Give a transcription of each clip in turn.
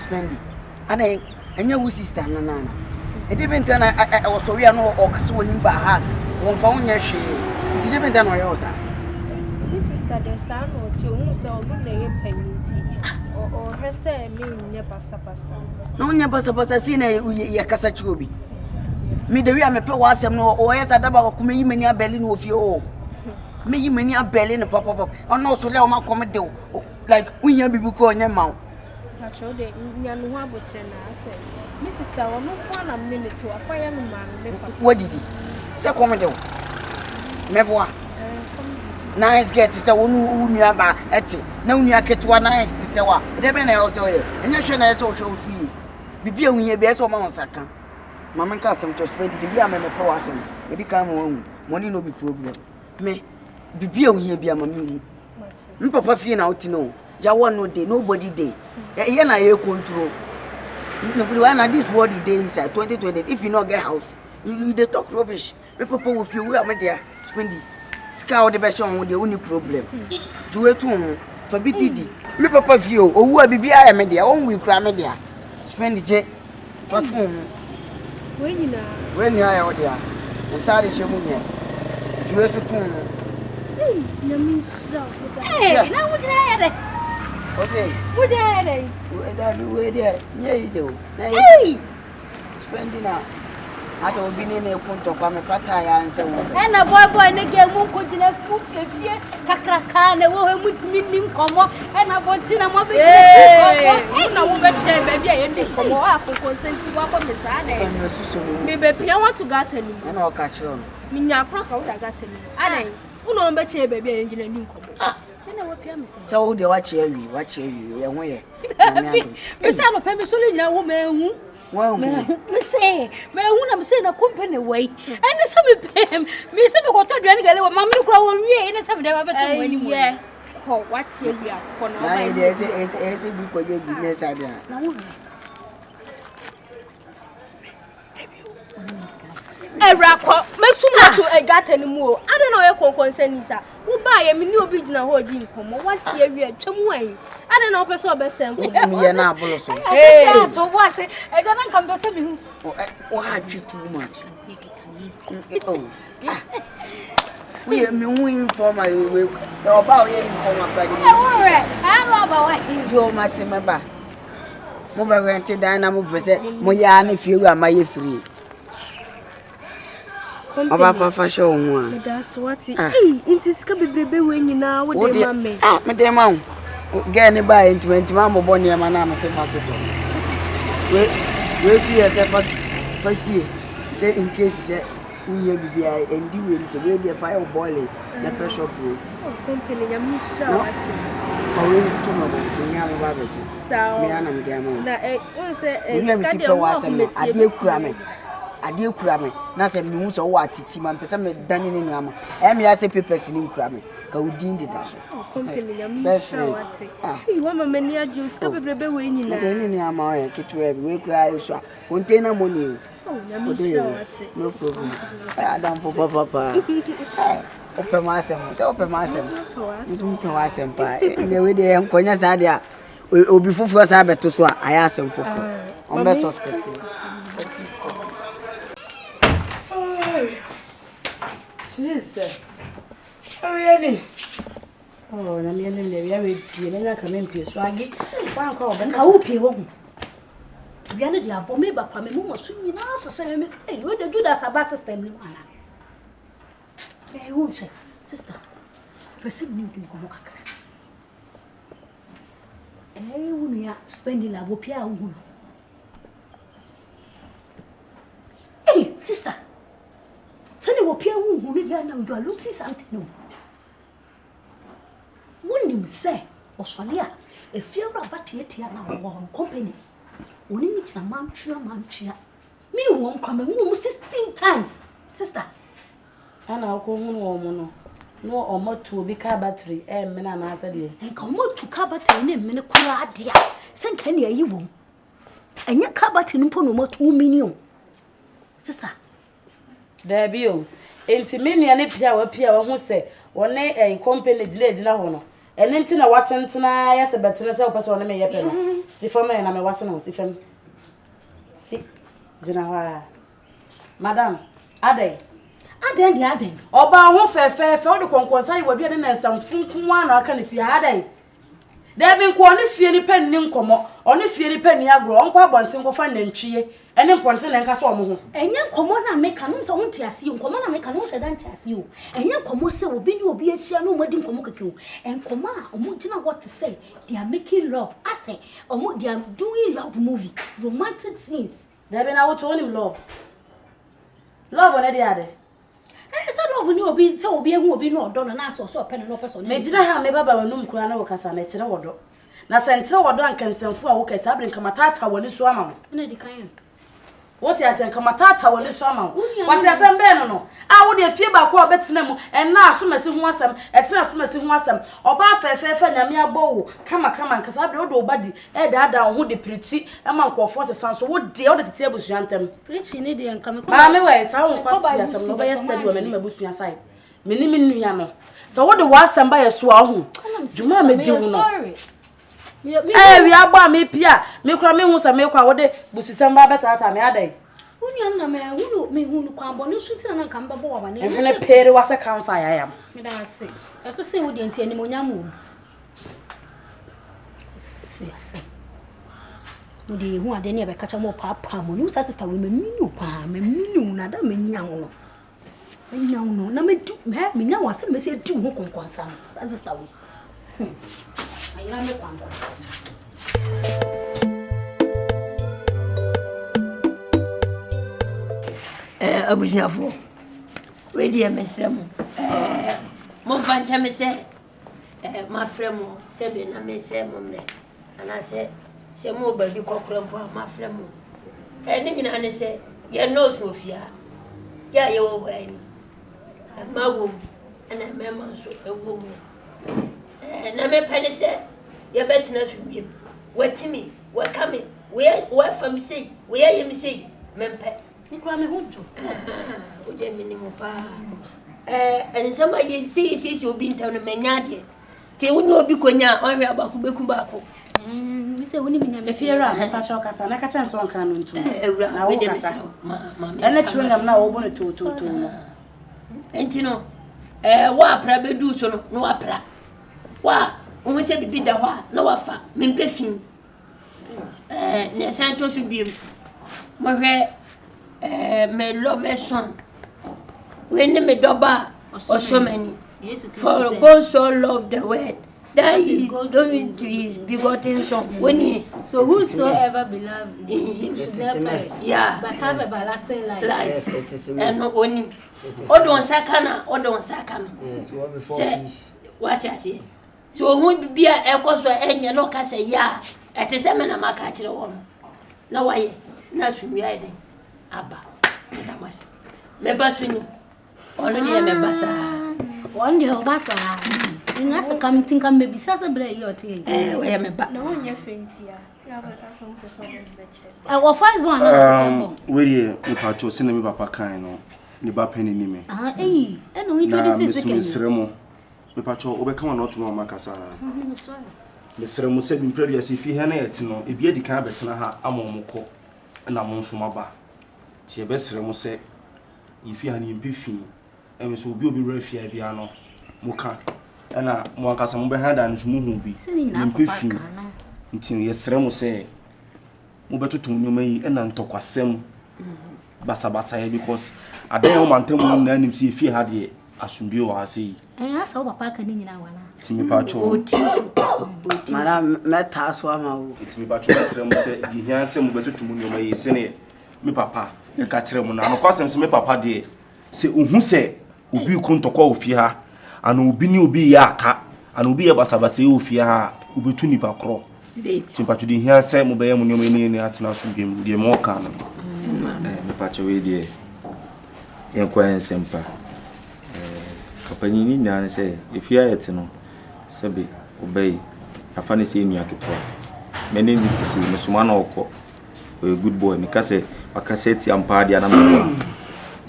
Spendy. And I sister Nana. It didn't turn I was so we are no or so in by heart. One found your shame. It didn't turn on yours. This sister, the son or two, so good they pay or her say me near pasta. No, near Passa seen a Casachubi. Me the way I'm a was no or as a double of me many a belly of you. Me many a belly in a pop up. Oh no, so let my commando like when you be going your mouth. I told you, Yanuabu, I said, Mrs. Tower, no 1 minute to acquire man. What did he say? Commando Mebois. Nice get to say one who knew about it. No, you get to a nice to say what. There been also here, and you should not social free. Be on here, best of my second. Mamma custom to spend the year, I'm a person. Maybe come home, money no be problem. Me be on here, be a mammy. Papa feel out to know. Ya one no day, nobody day. Here na you control. Nobody want this world day inside 2020. If you not get house, you dey talk rubbish. Me papa will feel we are there. Spendy. Scout the best on the only problem. Do it to forbid Didi. Me papa feel oh who be I am there. On we cry me there. Spendy J. For whom? When you are out there. And that is your money. Do it to Hey, Yamisha. Hey, now what did I have? What Where there? Yes, Hey! Spending now. I told be in a point of Pamapata and so on. And a boy in the game won't continue to fear Kakrakan, and will put me in common, and I want to know what I will bet you, baby, and they come up for consent to walk on the side. Maybe I want to get him, and I'll catch on. Mina Crock, I got him. I don't bet you, baby, and you so they watch you, and where? Miss Allo Pemisoli, now woman. Well, say, may I want to say a company way, and the summer pay him. Miss Got to drink a little mamma crow on me, and some never anywhere. What you are, there's a book of your business idea. A racquet makes you not to a gat anymore. I don't know a concern is that. Who buy a mini original holding come once year we are Chamway. I don't know if I saw best and with me and Apollo. Hey, to was it? I don't come to say me. Oh, I treat too much. Oh, we are moving for my way about you for my body. I don't know about you, Martin, my back. Mobile rented dynamo visit Moyan if you are my free. Papa fashion one. That's what it is. It is coming baby when you now with the mammy. Ah, Madame, get any buy into 20 mamma bonnie and my name is a factor. We'll see a first year. Say in case we be and do it to ready a fire boiling the pressure crew. Oh, company, I'm sure. For we tomorrow, we have a babbage. So, me and I'm gamma. I dear cramming. I deal cramming. Nothing news or what team and person done in Yama. And I say papers in cramming. Go deem the dash. Oh, company, I'm sure. You want a many Jews cover the baby when you know. Then in Yama, Kitweb, we cry shop. Container money. Oh, I'm sure. No problem. I don't for papa. Open myself, open myself. You don't tell us and pie. And the way they am Conasadia will be full for Sabbath to swap. I ask him for on best hospital. Jesus. Oh, really? Oh, I'm in the very tea, and I come in to swaggy. One call, and I will pay one. The other day, I bought me back from a woman swinging us the same as a way to do that about the same. I won't say, sister. President Newton come back. Eh, we are spending a whoopia. Hey, sister. Sunday will appear who did now do a Lucy something. Wouldn't him say, Australia, a fear about it here now, company. Only meet a mantra. Me won't come and 16 times, sister. And I'll go home, no, or more to be car battery, and men and answer you. And come more to car battery in a minute, dear. Send Kenny a you won't. And your car battery in Pono more 2 million. Sister. There be you. Ain't many and a pia who say, one a company delayed in a honor. and then tina watentena yes betena say opese one me yepe no si fam na me wase no si fam si jina wa madam adai oba ho fefe o de konkonsa yi wabi de na nsamfunku ana aka ne fie adai de bi nko ne fie ni pen ni nkomo one fie ni pen ni agro onko abonten ko fa nantwie ene mponte na nka so omo ho enye nkomo na meka no so wonte ase nkomo na meka no so dante ase o enye nkomo se obi ni obi achia no omadi nkomo keke o enkomo a omo gina what to say they are making love I say omo they are doing love movie romantic scenes de bi na wo to onim love one dey ade so love ni obi se obi ehu obi no odo no na so pen no person me gina ha me baba wanum kura na wo kasa na kire wodo na sentre wodo ankansemfu a wo kasa abren kamatata woni so ama na di kan what you say kamatata woni so ama wase asem be no a wo de fie ba ko obetena mu enna asomasi ho asem etena asomasi ho asem oba afefefe nyame abowo kama nkasa abre wo de obadi e da ho de prechi e ma nkofo se sanso wo de tete abusua ntem prechi ni de nka me ko ma me we sa wo kwasi asem no ba yesterday wo me ni mabusua side me ni nua no so wo de wa asem ba yeso a ho djuma me di wo no we agba me pia me kura me hu sa me kwa wo de busisem ba betata me adai unya na me hunu kwa bonu suti na nka mbabo wa bana ene pere wase Confion yam me da se eso se wo de nti ani monyamu se mo de hu ade ne be kacha mo papa mo nu sa sister we me minu na da me nyawo no na me du me nyawo ase me se du ho konkonsa no sa sister we ayira me kwanga abunyafo we die mesem mo vanta me se ma fremo se be na me se mo mre ana se mo ba bi kokoro mpo ma fremo ni nyina ne se ye no so fia ya ye wo wa ni ma wo ana me ma so ewo mo na me pene se ye betina so bi watimi wakame we fam sei we ye mi sei mempe nikura me hojo o de minimum pa ensama ye si obi ntam no manya de te woni obi konya onhwe abaku beku bako mi se woni minya me fiera ta sho kasa na kacha nso nkan no ntu ewura na wo kasa ene chwengam na wo bono to no entino wa pra bedu so no wa pra wa wo se bibi da ho na wa fa mempe fin ne santo so biem mo hwe me love son when me doba or so many for God so love the world that is going to his begotten son when he so whosoever believes in him should never perish but have everlasting life it is and no only odon sakana say what I say so who be a ekoso enye no ka say ya etese me na maka kire wo na waye na sumi aide aba ndamas meba suni ono ne meba sa one day obasa ina se kam tinka mebi sasa bre yote we meba na wonya fentia ya ba afon ko so be wa first born na second we dey ipacho se na me papa kan no ni ba pani ni me eno introduce second na sremo ipacho obeka wa no to no makasa me sremo se bi mpre si fi he na yete no ebi edi kan betena ha amomko na mo nso maba ti ebe sremo se ifi ha ni mpe fi eme so obi refia bia no muka na mo akasa mo be ha da nso mu hu bi mpe fi nti ye sremo se mo betotum nyoma yi na ntokwasem basa ya because adan o mantam na anim si fi ha de asumbi o ha sei asa o papa kan nyina wana ti me pa cho mara meta so ama wo ti me pa cho sremo se di hia se mo betotum nyoma yi se ne me papa e ka kire mo na no kwasem se me papa de se ohu se obi ku ntokwa ofi ha ana obi ni obi ya aka ana obi ya basa ya ofi ha obetu ni pa kro ti pa cho di hia se mo be ya mo nyoma ni atena so bi mo de mo ka no me pa cho we de yen kwa ensempa Kompany ni na say if you are yet no sabe obey afane say nua ketwa mene ni tisi mesuma na okọ a good boy me ka say akaseti ampa dia na me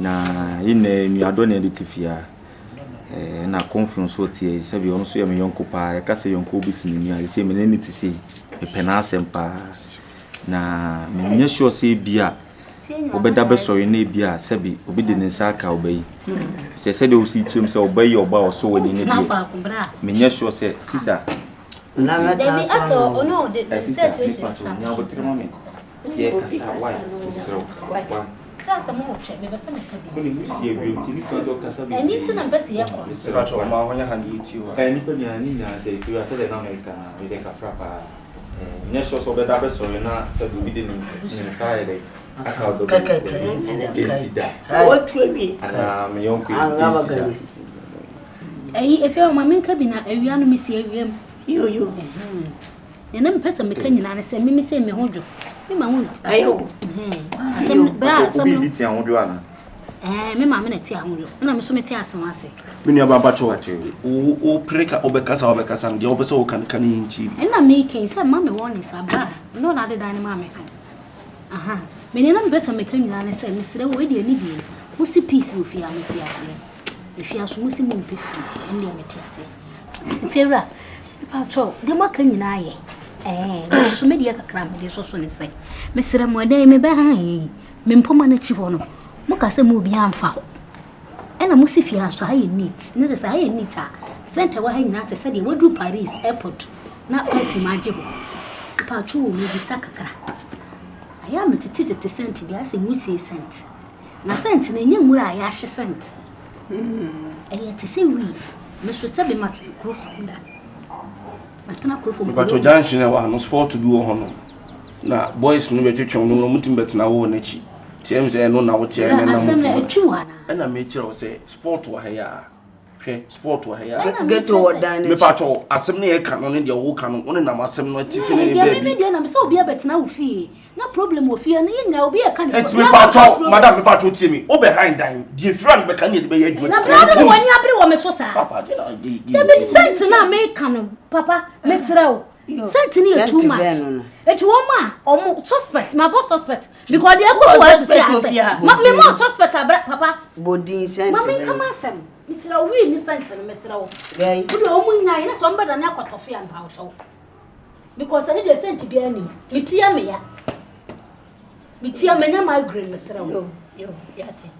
na ine nua do na editifia na Confion so tie se bi ono so ye me yonko pa e ka se yonko obi sinini a se me ne ti se me pena asem pa na me nya sure se bia obeda be sorry na bia se bi obi de nsa aka obayi se de o si chim se obayi oba o so wani ne bia me nya sure se sister na Debbie aso ono de research na bo 3 moments ye kasa why isro why Sasa mo check me besa me kabi. Kuni musi e bi ti ni kan do kasa bi. Eni ti na besa ye ko. Sira cho ma honya handi ti wa. Ni pa ni na se fi wa se de na America na we de ka fra pa. Nya so be da be so na se do bi de ni sa de. Aka do. Ke sida. O tuebi. Ana me yonku. Anga bagani. Efi o ma men kabi na awia no me si awia Yo. na mpesa me kan nyina na se me se me hodwo me ma hu Ayo. asem bra asem Obi ti an do ana. me ma me na ti ahudwo na me so me ti asem ase Mini aba ba cho o preka obekasa ndi obese o kan nchi. na me kan se ma me won sa bra no na de dan ma me kan aha me ne na mpesa me kan nyina na se me sere wo de ni bi wo si peace wo fi am ti ase e fi aso mo si mo mpe fi ndi me ti ase fira pa cho de ma kan nyina ye so me dia kakra me so so ne sai me sere mo dai me ba ha yi me mpoma na chi ho no mo ka se mo bi amfa ho ena mo si fia so ha ye neat ne de sa ha ye neat a center wa ha nyina te se de wadu Paris airport na perfume age ho pa cho mo bi sa kakra aya me titi de cent bi ase mu si cent na cent na nya mura aya hye cent te se weave me so se be mat krofunda matana krofo Me pacho junction wa no sport bi wo hono. Na boys no be twetwe no mutim betina wo na chi. Tiem se no na wo tie na na. asem na atwi wana Na me kire wo se sport wa ha ya. Hwe sport wa ha ya. Get to what dine. Me pacho asem na ye ka no ne de wo ka no one na masem no tifi ne dia be. dia na me se obi abetina wo fie na problem wo fie na yin na obi e ka ne Enti me pacho madam me pacho tie mi. O be high dine. Die friend be ka ne de be ye na brother woni abere wo me so sa Papa je na di. da be sent na me ka no papa me srew sent ni e too much et wo ma omo suspect my boss suspect because they go for suspect me mo suspect abra papa Bodin sent. ma me come asem me srew we ni sent no me srew Guy. wo do omo nya na so mbada na akotofia mpa wo because ani de sent bi ani me tia me ya me tia me na migraine me srew Yo, yate.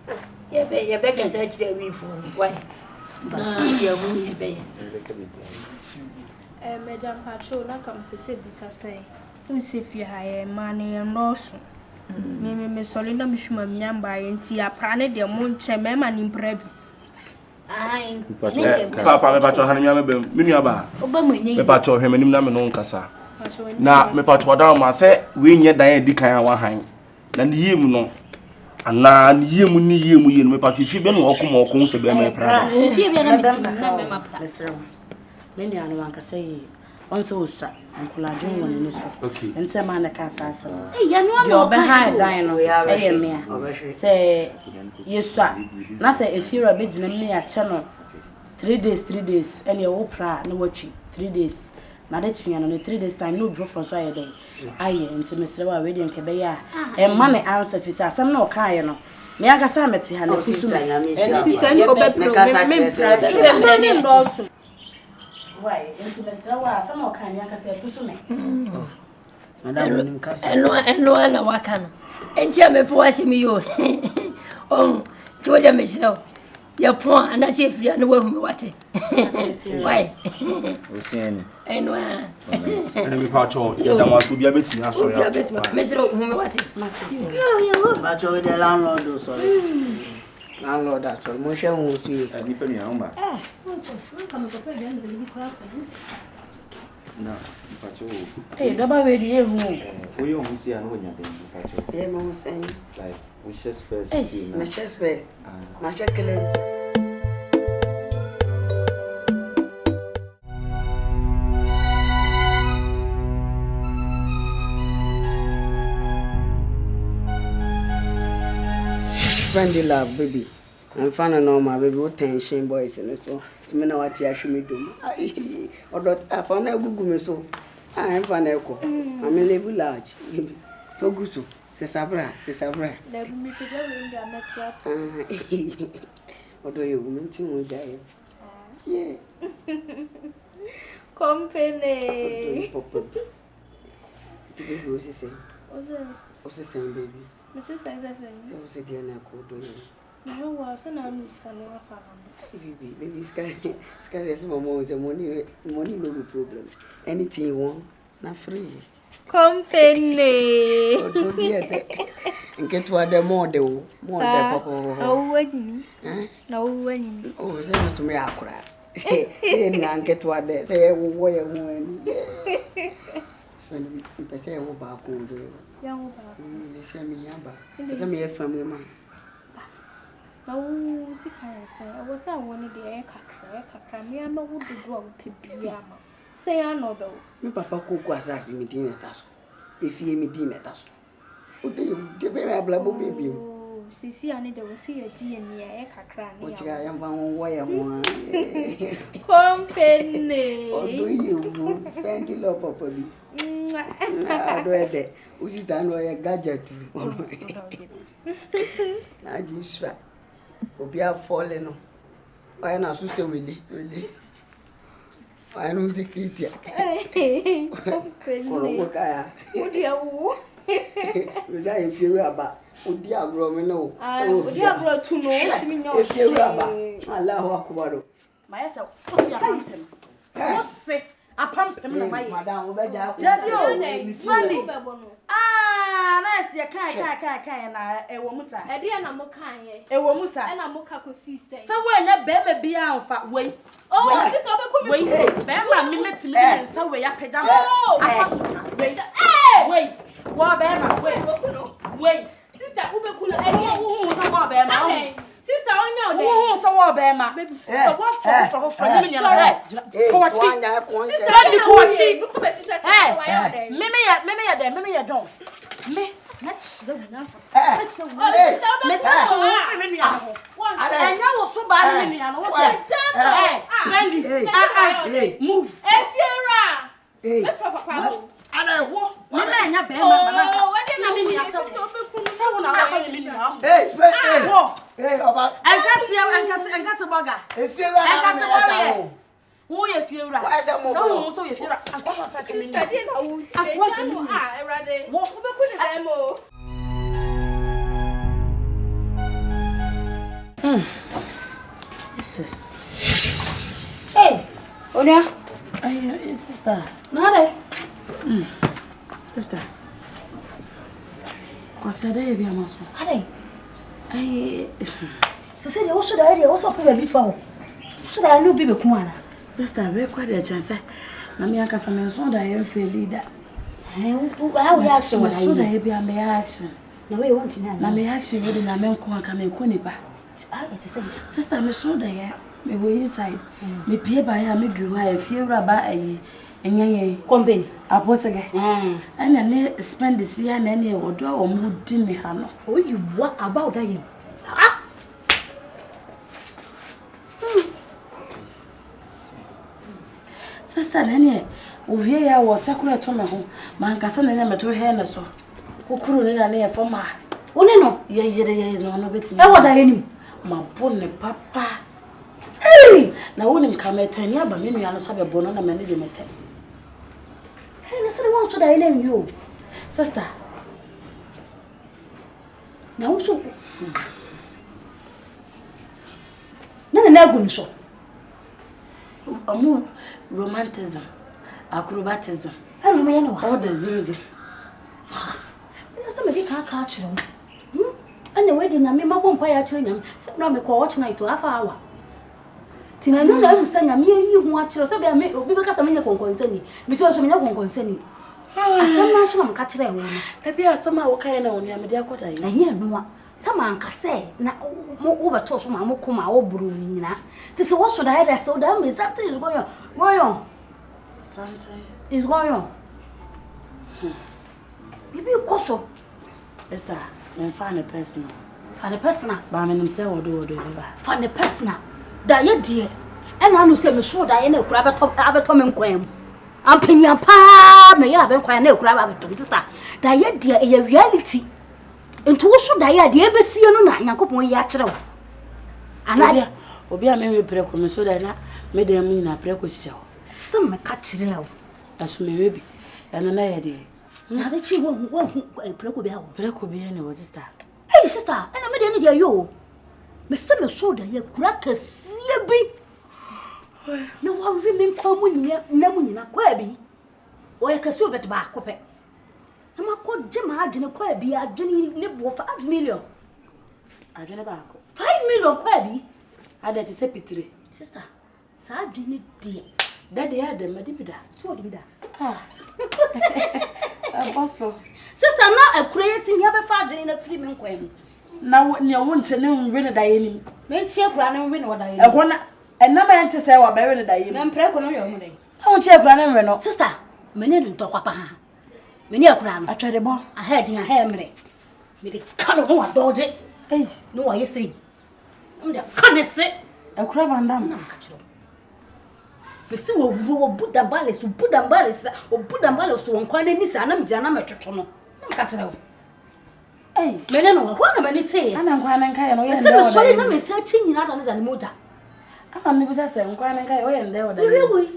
Ye be ka sa chire wi fu. Why? Na ye wu ye be. Major Patrol, na kampese bisasai. Unse fi haye mane enroso. Me solida mishuma myamba enti aprane de monche mema ni mprebi. ai Papa me pacho hanu me be minu aba. oba mo nyi Me pacho hwe manim na me no nkasa. Na me pacho da ma se we nye dan edi kan wa han. Na ni yim no. Ana ni yim ye no me pacho fi be no okoma se be me pra. fie bia na mitim na be mapra Mesrem. Menu anu anka say onso usa ankola dwen woni ni so. Okay. Ente ma na ka asase. ya no Yo be ha dan no ya be e me a. Say yesua. Na say efira be gina me ya che no 3 days ene wo pra na watwi 3 days. Na de chinya no 3 days time no bro for so aye dey. Aye ente mesre wa we dey nke be ya. E ma ne answer fi say asem na o ka aye no. Me aga sa meti ha na kusu me. Sister ni obe problem me brother. Why? Enti mesre wa asem o ka nya ka say kusu me. Madam nim kasa. Eno na waka no. Enti a me po wasi mi yo. Oh, to de me sino. Ya po ana se firi na wa hu me wate. Why? O se ani. Eno Ene me pacho ya da ma so bia betini aso ya. me sino hu me wate. But you the landlord do sorry. Landlord that's all. Mo share won si. Ni pa ni an ba. Na, pacho. Eh, doba we di ehu. O yo hu si an wo nya den pacho. Eh mo say. Like we just first Hey, see My na. chest space. My chocolate. Spendylove baby. I'm fan no my baby what tension boys and so to me na what ya hwe dum. Odo afa na gugu me so. I'm fan eko. I'm a level large baby. Foguso. Sesabra. Na bi mi peja we ndia metia. Odo ye woman tin wo jaye. Yeah. Kompany. The baby was saying. What's the same baby? Mrs. saying. So was it the cold? No, was an unscanner Baby, Sky is more money no problem. Anything you want, not free. Kompany. And get to other more the papa. Oh, when no, when oh, say to me, I cry. And get to other say, where when say, oh, back on young. They say me, Yamba. Say me a family man. Oh, sick, I was I wanted the air crack. Me, I'm a wood to draw Pipiama. Say, I know though. My papa cook was asking me dinner task. If you me dinner task. Oh, the baby, I blabber baby. Oh, see, I need to see a G and me a crack. What I am one way one. Kompany. Oh, do you Spendylove, Papa? I do it. Who's is done by a gadget? I do swear. We are falling. I am not so willy. I know the kitty. What do you was I if you were about? Would you grow me know? Would you grow to know? If you were about, allow Aquaro. Myself, what's your pumping? What's say? A pumping, Madame, nice, you can't, a woman's a dear Namoka, a woman's and a mocha could see. So when a baby be out, wait. Oh, sister, wait, Bama, me met me, so we are paid down. Wait, what Bama, wait, sister, who was a war Bama? Sister, I know who's a war Bama. So what for giving your right? Mimi, you don't. Me, let's the answer. Let's the so bad. Move. And I walk. Who if you're right? So if you're right, Jesus. Hey, Onya. Hey, sister. Nade. Sister. Kwasi ade bi amaso. Ade. Ay. Se se de wo so da ade wo so pe bi fa wo. So da no bi be ku ana. Sister, we kwa de chance. Na me akasa me so da ye fe leader. How ya action wa so da ye bi am action. Na we want to na me action we na me nko aka me ko nipa. Ah, it is. Sister, me so da ye me go inside. Me pie ba ya me duru ha e fie wura ba ayi. Enyenye Kompany. Aposege. Ana ne spend this year na ne odo a omu di me ha no. Oh, you what about that him? Sister, nene ovie ya wo sekura to me ho. Man kasa nene meto he ne so. Okuru ne na ne fama. One no. Ye no betimi. E woda henim. Ma bonne papa. Hey! Na wonim kametani aba me nua no so be bono na me ne de mete. Hey, listen, I want to die in you. Sister. Now, so. No, good show. Amu romanticism, acrobatism. I don't know all the zimzi. Somebody can't catch them. And the wedding, I mean, my one pie actually, no, me call watch night to half hour. Tina, no, I'm saying, I'm you watch or something, because I'm in the concern. Because I'm not concerned. I some catching a woman. Maybe I somehow kind of only a media quota. I hear no. Some man can say, now over toss my mokuma or brewing. This is what should I so damn is that is going on. Sometimes it's going on. Maybe you caution. Is that when find a person? For the personal, but I mean, himself or do for the personal. That you dear. And I know say me sure that you know grab a top and quam. I'm paying your pa, may have been quite no grab to sister. That you dear a reality. Into what should I the embassy no na yakopon ya kire wo. Ana dia obi a me pere ko me so da na Me dem ni na preko shisha ho. Some catch now. Aso me webi. Eno na ye de. Na de chi wo preko be ha wo. Preko be ne wo sister. Hey sister, and I made any day yo. Me say me shoulder ye crack a see bi. No one remain come when you never in a quabi. Or you can so bet back cope. I'm a called Jim Hardin a quabi, a Jenny nibble for 5 million. I don't back. 5 million quabi. I that is a pity. Sister, Sardine dear. That they had them, I did that. So did that. Ah. Also. Sister, now a creating your father in a free man quabi. Now what you want to know, really dying. Make check run and win what I want. And no man to say what burying dying. I'm pregnant on your money. I won't check run and Sister, many don't talk about her. Many a crown. I tried the ball. I had in a hair me. With the color of a dodge. Hey, no, I see. I'm the can't say. A crab and dam. We see what put the balance to put the balance or put the balance to one corner. Miss Anam Jana Metrotono. I'm catching. Hey, Melano, what am I saying? And I'm going and kind of sorry, let me searching in out than motor. I'm never saying, going and kind of there. Really?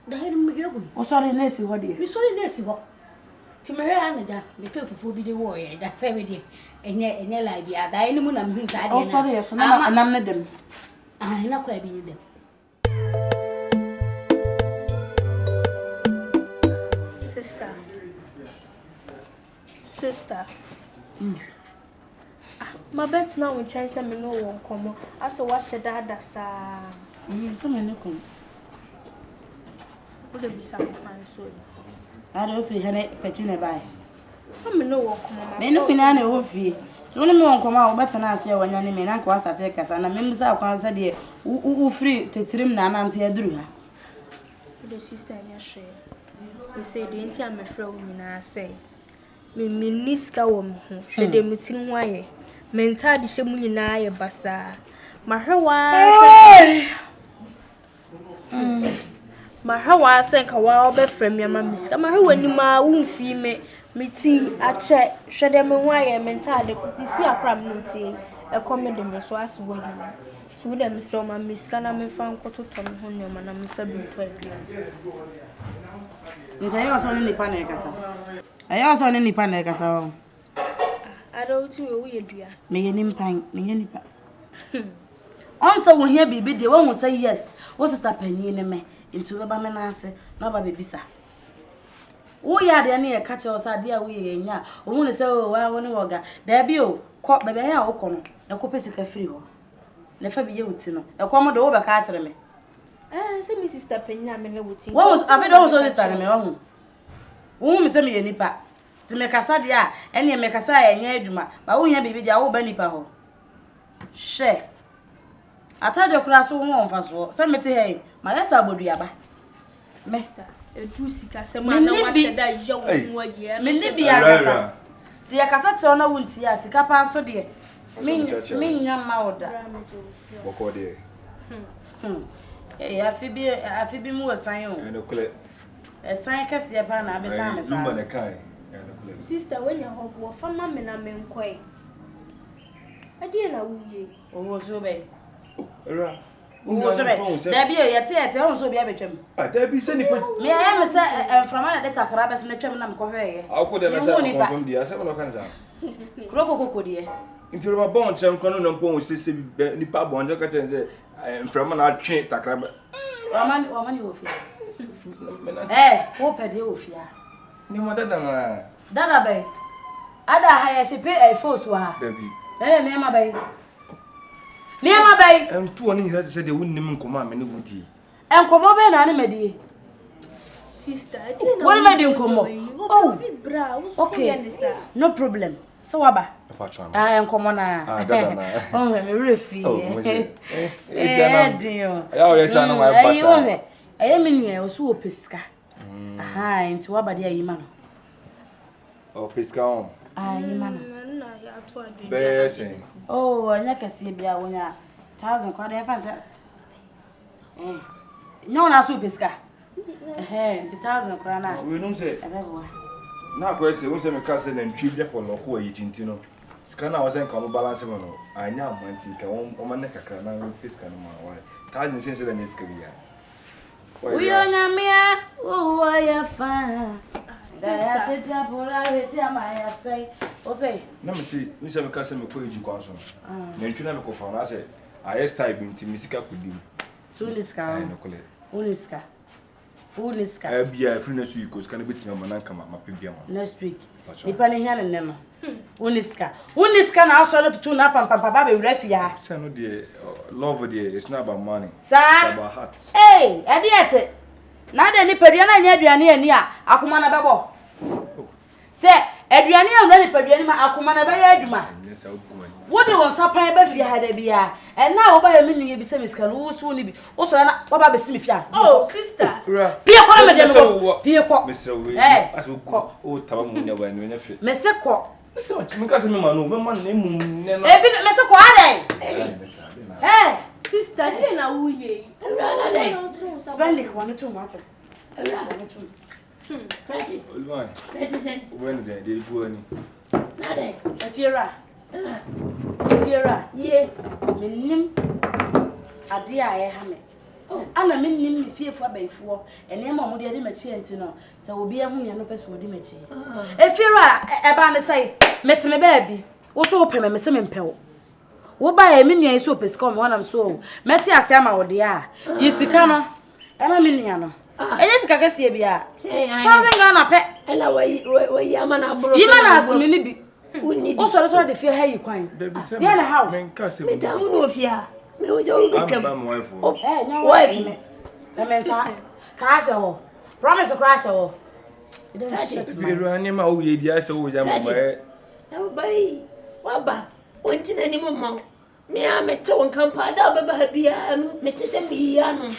The head of me. Oh, sorry, Nancy, what do you? We sorry, Nancy. To Maria Anna, we pay for be the warrior. That's every day. And yet, I be a diamond. I'm who's I. Oh, sorry, yes, and I'm not them. I'm not quite being them. Sister. My bet now in China, me no one come. I saw what she dad sa. Some men come. Would it be some so? I don't feel any petting by. Some me no one come. Men no pinane over fee. To only one come out better than say when your name and cost to take us, and a member of council dear who free to trim Nan and see a drew her. The sister in your share. We say the entire me friend in our say. Me niska wom ho hwede metin waye menta de hyemu nyina ye basa mahwa sen ka wa obefrem ya ma miska mahwa ni ma wumfi me metin ache hwede me waye menta de kutisi akram no tie e komede me so aswo nyina so de me so ma miska na me fa nkototo me ho nyoma na me fa bi to adua ntaye oso ni nipa na ekasa ayo so ni nipa na ekasa o adouti we ye dua me ye nimpan me ye nipa onso wo hia bibi de wo say yes wo sister panyin ne me into we ba me na ase na ba bebisa wo ya de na ye ka che o sa de a wo ye nya o hu ne se o wa wo ne woga da bi o ko bebe ya wo ko no e ko pesika free ho ne fa bi ye uti no e ko mo de wo be ka kire me say me sister panyin me le wuti wo was abi do so sister ne me ho wo me se me ye nipa ti me kasa dia ene me kasa ya nya adwuma ba wo hia bibi dia wo ba nipa ho she atade kura so wo onfa so se me te he ma yesa aboduaba Mister edu sika se ma na wa sheda yawo nwa ye me ne bia kasa si ya kasa che ona wunti ya sika pa so de me nya ma oda boko de afibi mu osan o ene kule esan kase ya pa na abesa mesa lumba ne kai ene kule sister when you hope wo fama me na me nkoi ade na wuye owo so be era owo so be da bi o yete ho so bi abetwam da bi se nipa me ya me se enframa na de takara bes na twam na me kohweye akode na se confirm dia se no kan sa kroko kokodie intiro ma bon chen kwano na mpon se nipa bon je ka chen se enframa na atwe takara ba wamani wo fi wo pede wo fi a ni mo dada na dada be ada ha ya shepe force wa da bi ne ma be Niema bay. Tu oni nyira se de wonni min koma me ne wudi. Enkomo be na ne medie. Sister, I didn't know. What made you come? Oh, bra, okay. No problem. So waba. Enkomo na. Dada na. Oh, me refi. Dio. Ya o yesa na my pasa. Aye me nua osu o pesika. Aha, nti waba de ayi ma no. O pesika on. Ayi ma no. Besen. Oh, anya kase bia wonya 1000 kwa de fansa. No na so pesika. 1000 kwa na. We no say. Ebebo. Na kwa say, we say me ka say na ntwi bia ko loko ayi tinti no. Sika na wo say nka mo balance mo no. Anya amanti nka wo ma ne kakra na pesika no ma wa. Cousin says the next career. We are Namia. Oh, I am fine. Na me see, we say me ka say me ko eji kwanso. Na ntwi na me ko fa na say ayes type nti misika kodim. Tuniska. Ai no kole. Uniska. Bia free next week cause can be tima mananka ma pebia ma. Next week. Nipa ne hia ne no. Uniska na aso no tutu na pam ba be refia. Say no dey love dey it's not about money. It's about heart. Hey, adiete. Na de nipa dua na nya aduane ani a akoma na bebo. Se aduane a na nipa duane ma akoma na be ya aduma. Wo de won sapan ba fie ha da bia. E na wo ba ya menu ye bi se miska no wo so ni bi. Wo so na wo ba be si me fie. Oh, sister. Pie ko na me de no. Pie ko. Mr. We. Aso ko o taba mu nya ba ni nya fe. Me se ko. Mr. Me ka se me ma no, me ma na mu ne no. E bi me se ko adai. Sister, you na wo ye. Ewura dey. Spendylove one to matter. Ewura. Prati. Olwan. Let us say. When dey go ani. Na dey. Efiera. Ye. Menim ade a ye ha me. Ana menim ni fiefo abaifo. Ene ma mo de machi enti no. Se obi ehun ye no pese odi machi. Efiera e ba ne sai. Metime ba bi. Wo so opeme me se me mpewo. Wo ba ya menua so pese ko me wonam so. Meti ase ama wo de a. Yi sika no. E ma menua no. Enye sika kase bia. 1000 Ghana pe. Ela we ama na bro. Yi ma na asme ni bi. Uni O so de fie ha yi kwan. Dey na how? Men ka se. Me ta unu ofia. Me wo je wo betwam. I'm my wife. No wife me. Na men sa. Ka she ho. Promise crash ho. You don't shit me. Ru ani ma wo ye di ase wo ja ma ba. Na bai. Wa ba. Wonti na ni mama. Me a me te won kampa da ba ba bia me te se bi ya no.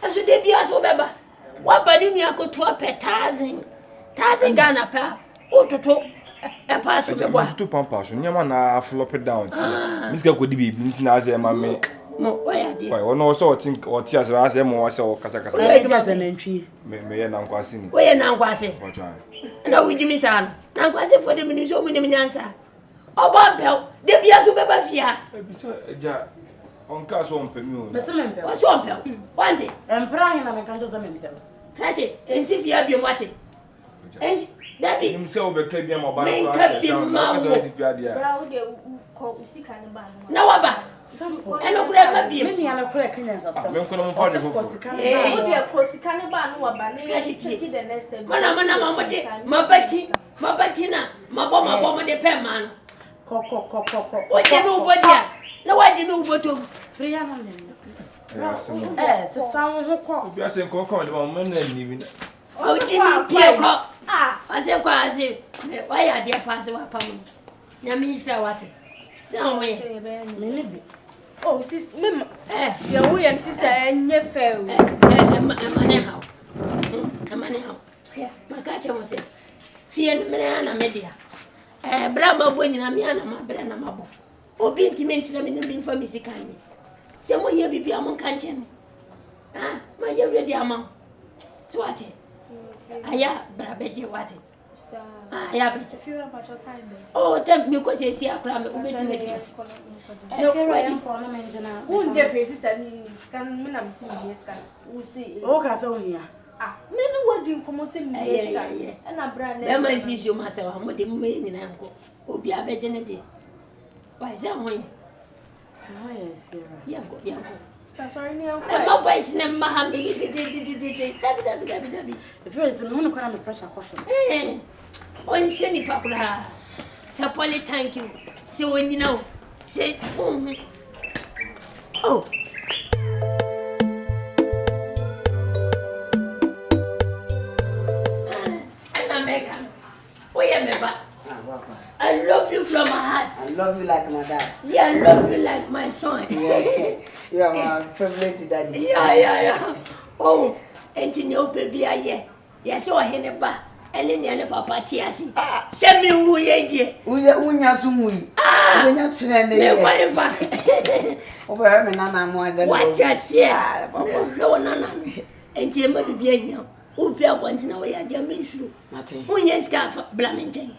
Aso de bia so beba. Wa ba ni akoto pe 1000 Ghana pa. Ototo e pass me boa. Stu pampas, nyama na flop it down. Miska ko di bibi nti na ase ma me. Mo why dey? Why ono so think o ti ase ase mo ase o kasa kasa. Why dey ase na ntwi? Me ye na nkwase ni. Why na nkwase? Watcha. Na wuji mi sa na nkwase for dem ni so mu nem nyansa. Oba mpel, de bia so beba fia. E bi se eja onka so mpemi o. Me se me mpel. Wa so mpel. Wante. Empra hin na me kan to se me mpel. Krache, ensi fia bi mwate. Ensi Dabi. Nim se obeka bia mo ba na ko ase. Bra wo de ko usika ne ba no. Na waba. Eno kura ma bi. Me nia na kura kanya sasa. Me nko no mpa de fofo. Wo de ko sika ne ba no waba ne take the next step. Mana mamode. Mabati na. Mabo mo de pe man. Ko. O je mi ubodia. Na wa je mi ubotom. Freya na me. Se san ho ko. Bi ase nko de ba mo na ni bi. O je mi pie ko. Ase kwa ase. Wa ya de pass wa pam. Nyami sha wate. San we. Me ne bi. Oh, sister, me ya wo ya sister enye fe o. Amane ha. Ya, makache mo se. Fie me na media. Bra ma bo nyina me ana ma bra na ma bo. Obi ntime nchira me na me mfa me sikanye. Se mo ye bibia mo kan che me. Ma ye ready ama. So ate. Aya bra beje wate. Ya beje. Fie ba cho time. Oh, tem me ko se si akra me obetime de. No, ready ko na me njana. Unde pe sister ni scan me na me si scan. Wo si. O ka se ohia. Me no wadi nkomo se me scan. E na bra na. Be man si so ma se wa mo de me nyina nko. Obi abeje ne de. Wa se ho ye. No ye fira. Yanko. Sorry ni anko. E ma boys ne ma ha me de. Dabi. The first no no kwa na pressure ko so. On se ni pa kura. Sa pole thank you. Se wonyina o. Se oh. American. Where you member? I love you from my heart. I love you like my dad. Yeah, I love you like my son. You are my favorite daddy. Yeah. Oh, and you know, baby, yes, you are here, ba. And then you papa tiasi. Send me who ye dear. Unya sumui. Unya trende. Me wife. Over me nana more than what you say. No, nana. And you may be here. Who pay one in a way, I don't mean true. Nothing. Who yes, got for blaming.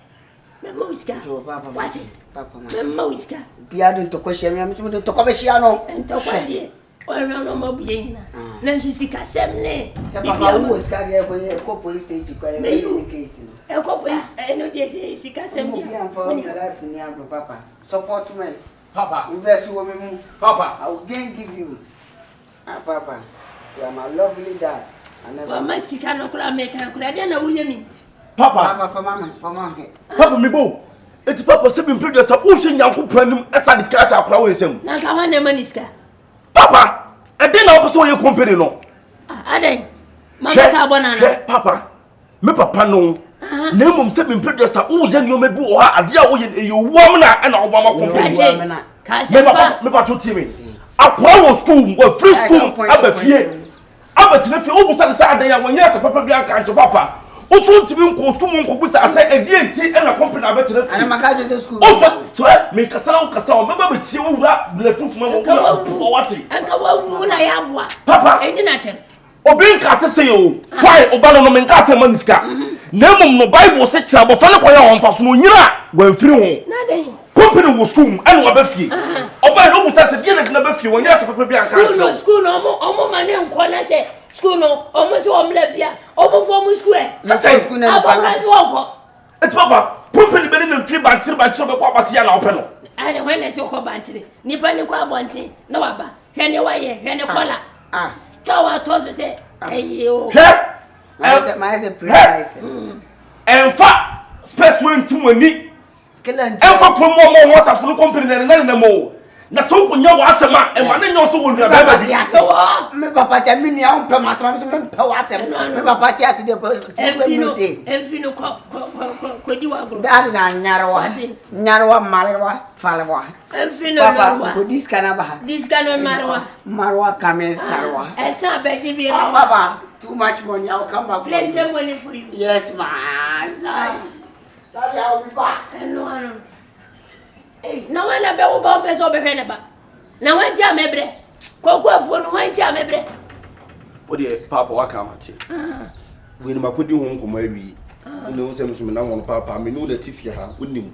Memoska. What? Papa. Memoska. Biadun to question me to Comesiano. And to what dear. ɔhwɛ no ma bie nyina na nso sika sɛm ne sɛ papa wo sika ge ko police station kwa e case no ko police no de sika sɛm dia for life ni agro papa support me Papa invest wo me Papa I will give you papa you are my lovely dad wa ma sika no kura me kan kura de na wo yemi Papa for mama Papa me bo eti papa se bi producer wo hwe nyanko pranim esa de kra sha akora wo ensem na ka wa na ma ni sika Papa e dey na wo so ye company no adan mama ka bona na Papa me papa no na mum se bi producer wo je ni o me bi o ha ade a wo ye e wom na na wo ba ma company ka se pa me pa to ti me akora wo school wo free school abafie abatine fi wo busa de adan ya wonya se papa bi aka nche papa oso ntimi nko school mo nko busa ase edi enti na company abatine fi ana maka je school oso so me kasa o kasa o meba betie wo wura bulletproof mo wo wati anka wa wu na ya boa papa enyi na tem obi nka sese yo try oba no me nka se maniska na mum no bible se kira bofa ne koya won fa so no nyira wa mfiri ho na den company wo school ene wa ba fie oba no busa se die na ba fie wonya se papa bi aka school no omo mane nko na se school no omo se omo lafia omo fo mo school e se school na ba France wonko et papa company be ne mfiri ba tire be kwa kwase ya na ope no ane when na se ko ba ntire nipa ne kwa bonte na waba hwe ne waye hwe ne kola to wa to so se ayo my say precise enfa space when timoni enfa ko mo whatsapp no company na mo na so ko nya wa asema e ma ne nyo so wo nua ba bi me papa tia mi nia on pe ma so me pe wa asem me papa tia se de ko enfino ko di wa gro dad na nyarwa malwa falwa enfino papa ko diskana marwa kame sarwa esa be di bi papa too much money I'll come back plenty money for you yes man daddy I'll be back no na wana be wo ba peso be hwe ba na wanti amebre koku afuo no wanti amebre o de papa waka mate we ni makodi ho nkoma awi ne wo sem so me na won papa me no da tifie ha onim